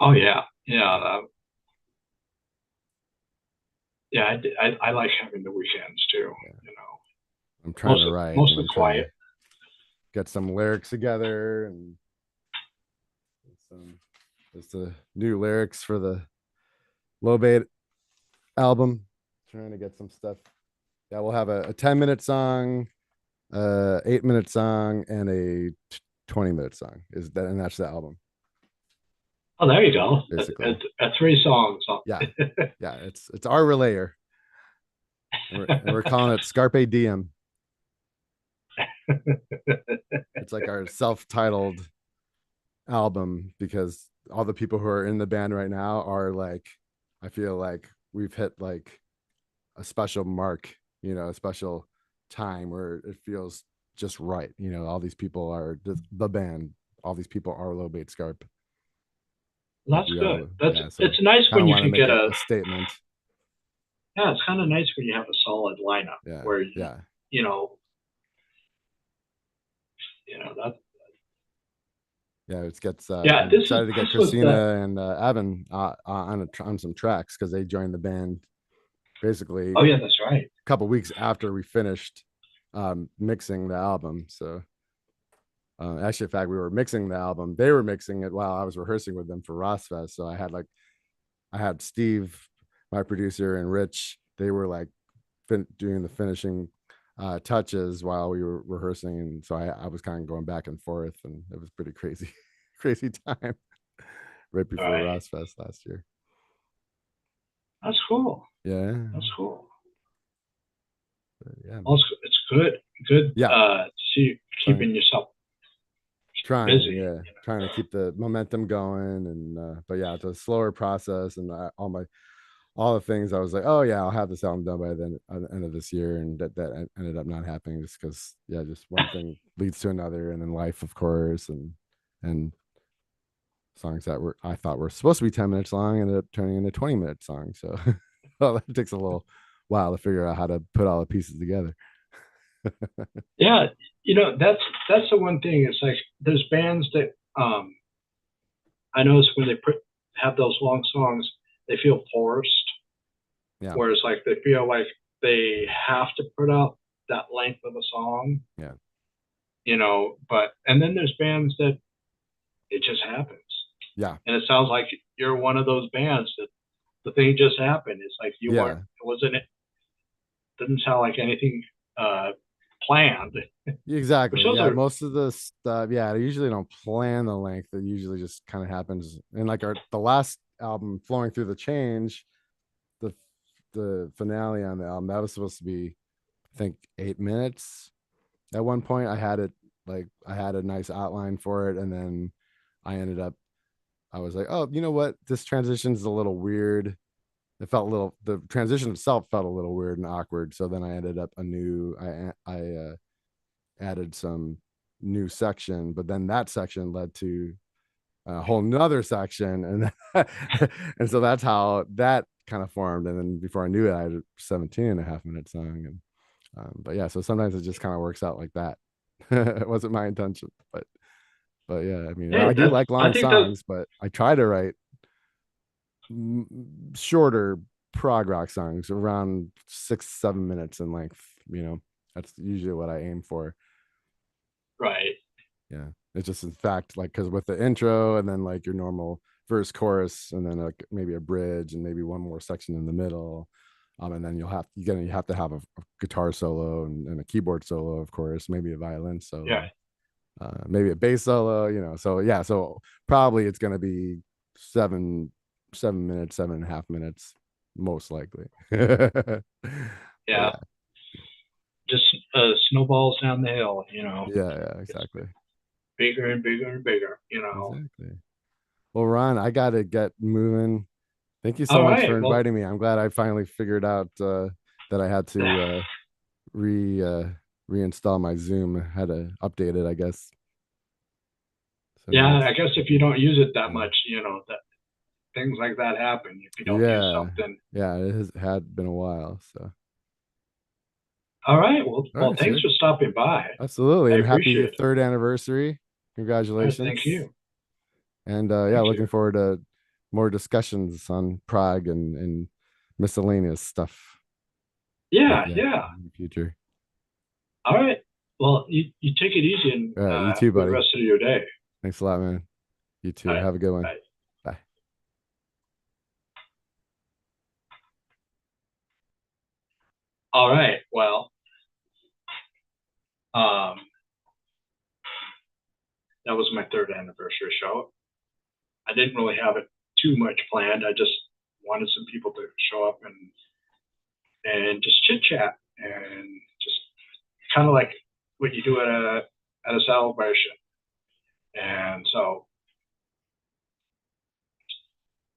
oh yeah, yeah, yeah. I like having the weekends too. Yeah. You know, I'm trying to write mostly and trying to quiet. get some lyrics together and some there's the new lyrics for the low bait album. Trying to get some stuff. Yeah, we'll have a 10-minute song, 8-minute song, and a 20-minute song. Is that, and that's the album Oh, there you go. basically. Three songs. Yeah, yeah. It's our relayer, and we're calling it Scarpe Diem. It's like our self-titled album because all the people who are in the band right now are like, I feel like we've hit like a special mark, a special time where it feels just right. All these people are the band. All these people are Low Bait Scarp. That's We good. yeah. So It's nice kind when of you want to can make get a statement. yeah, it's kind of nice when you have a solid lineup Yeah. where Yeah. you know, that. Yeah, it gets. Yeah, I'm excited to get this was the. Christina and Evan on some tracks because they joined the band basically Oh yeah, that's right. a couple weeks after we finished mixing the album. So actually, in fact, we were mixing the album. They were mixing it while I was rehearsing with them for Rossfest. So I had Steve, my producer, and Rich. They were like doing the finishing touches while we were rehearsing, and so I was kind of going back and forth, and it was pretty crazy, crazy time right All before right, Rossfest last year. that's cool. Yeah, That's cool. yeah, Well, it's good. yeah. To see keeping yourself Trying, busy. yeah, trying to keep the momentum going, and but yeah, it's a slower process, and all the things I was like, oh yeah, I'll have this album done by the end of this year, and that ended up not happening just because just one thing leads to another, and then life, of course, and songs that I thought were supposed to be 10 minutes long ended up turning into 20-minute songs. So well, that takes a little while to figure out how to put all the pieces together. Yeah, that's the one thing. It's like there's bands that I notice when they have those long songs, they feel forced. Yeah. Whereas like they feel like they have to put out that length of a song. Yeah. But and then there's bands that it just happens. Yeah. And it sounds like you're one of those bands that the thing just happened. It's like you weren't. It wasn't. It didn't sound like anything planned. Exactly. Yeah. Most of the stuff. Yeah. I usually don't plan the length. It usually just kind of happens. And like the last album, Flowing Through the Change, the finale on the album, that was supposed to be, I think, 8 minutes. At one point, I had a nice outline for it, and then I was like, oh, you know what? This transition's a little weird. The transition itself felt a little weird and awkward. So then I ended up I added some new section, but then that section led to a whole nother section. And so that's how that kind of formed. And then before I knew it, I had a 17.5-minute song. And, but yeah, so sometimes it just kind of works out like that. It wasn't my intention, but yeah, I mean, I do like long songs, but I try to write shorter prog rock songs around 6-7 minutes in length. That's usually what I aim for. Right. Yeah, it's just, in fact, like, because with the intro and then like your normal verse, chorus, and then like maybe a bridge and maybe one more section in the middle, and then you have to have a guitar solo and a keyboard solo, of course, maybe a violin solo. Yeah. Maybe a bass solo, so yeah, so probably it's going to be 7 minutes, 7.5 minutes, most likely. Yeah. Just snowballs down the hill, Yeah, exactly. Bigger and bigger and bigger, Exactly. Well, Ron, I got to get moving. Thank you so much for inviting me. I'm glad I finally figured out that I had to reinstall my Zoom. I had to update it, I guess. So yeah, I guess if you don't use it that much, that things like that happen if you don't use something. Yeah, it had been a while. So All right. Well, All right, thanks sir. for stopping by. Absolutely. I And happy appreciate it. third anniversary. All right, Congratulations. thank you. And yeah, Thank looking you. forward to more discussions on Prague and miscellaneous stuff like Yeah, that yeah. in the future. All right. Well, you take it easy and All right, you too, for the buddy. rest of your day. Thanks a lot, man. You too. All right. Have a good one. Bye. Bye. All right. Well, um, that was my third anniversary show. I didn't really have it too much planned. I just wanted some people to show up and just chit chat and just kind of like what you do at a celebration. And so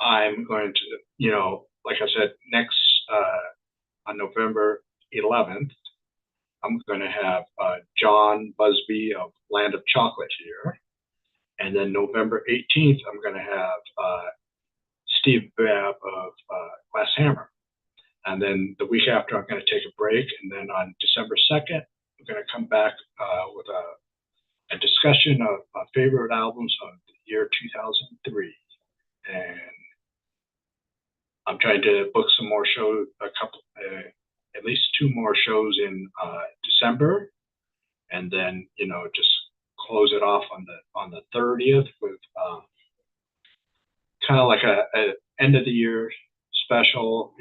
I'm going to, like I said, next on November 11th, I'm going to have John Busby of Land of Chocolate here. And then November 18th, I'm going to have Steve Babb of Glass Hammer. And then the week after, I'm going to take a break. And then on December 2nd, I'm going to come back with a discussion of favorite albums of the year 2003. And I'm trying to book some more shows, at least two more shows in December, and then just close it off on the 30th with kind of like a end of the year special.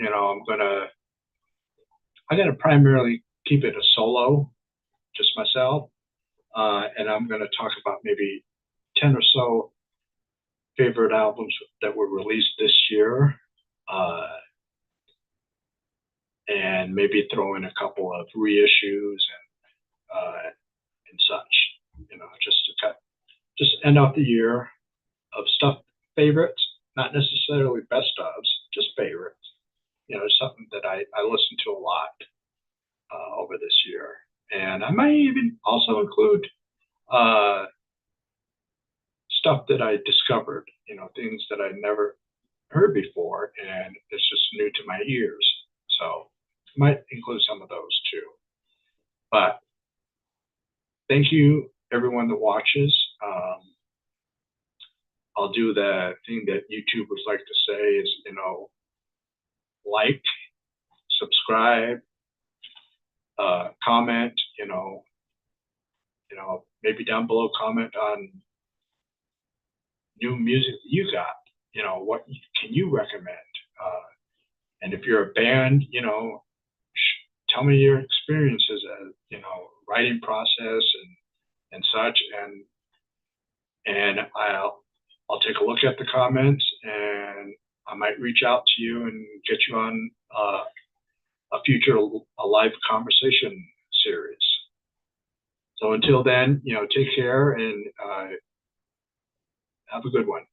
I'm gonna primarily keep it a solo, just myself, and I'm gonna talk about maybe 10 or so favorite albums that were released this year. And maybe throw in a couple of reissues and such, just to just end out the year of stuff favorites, not necessarily best ofs, just favorites. Something that I listened to a lot over this year, and I might even also include uh, stuff that I discovered, things that I never heard before, and it's just new to my ears. So might include some of those too. But thank you, everyone that watches. I'll do the thing that YouTubers like to say is, like, subscribe, comment, maybe down below comment on new music that you got. What can you recommend? And if you're a band, tell me your experiences, writing process and such, and I'll take a look at the comments, and I might reach out to you and get you on a live conversation series. So until then, take care and have a good one.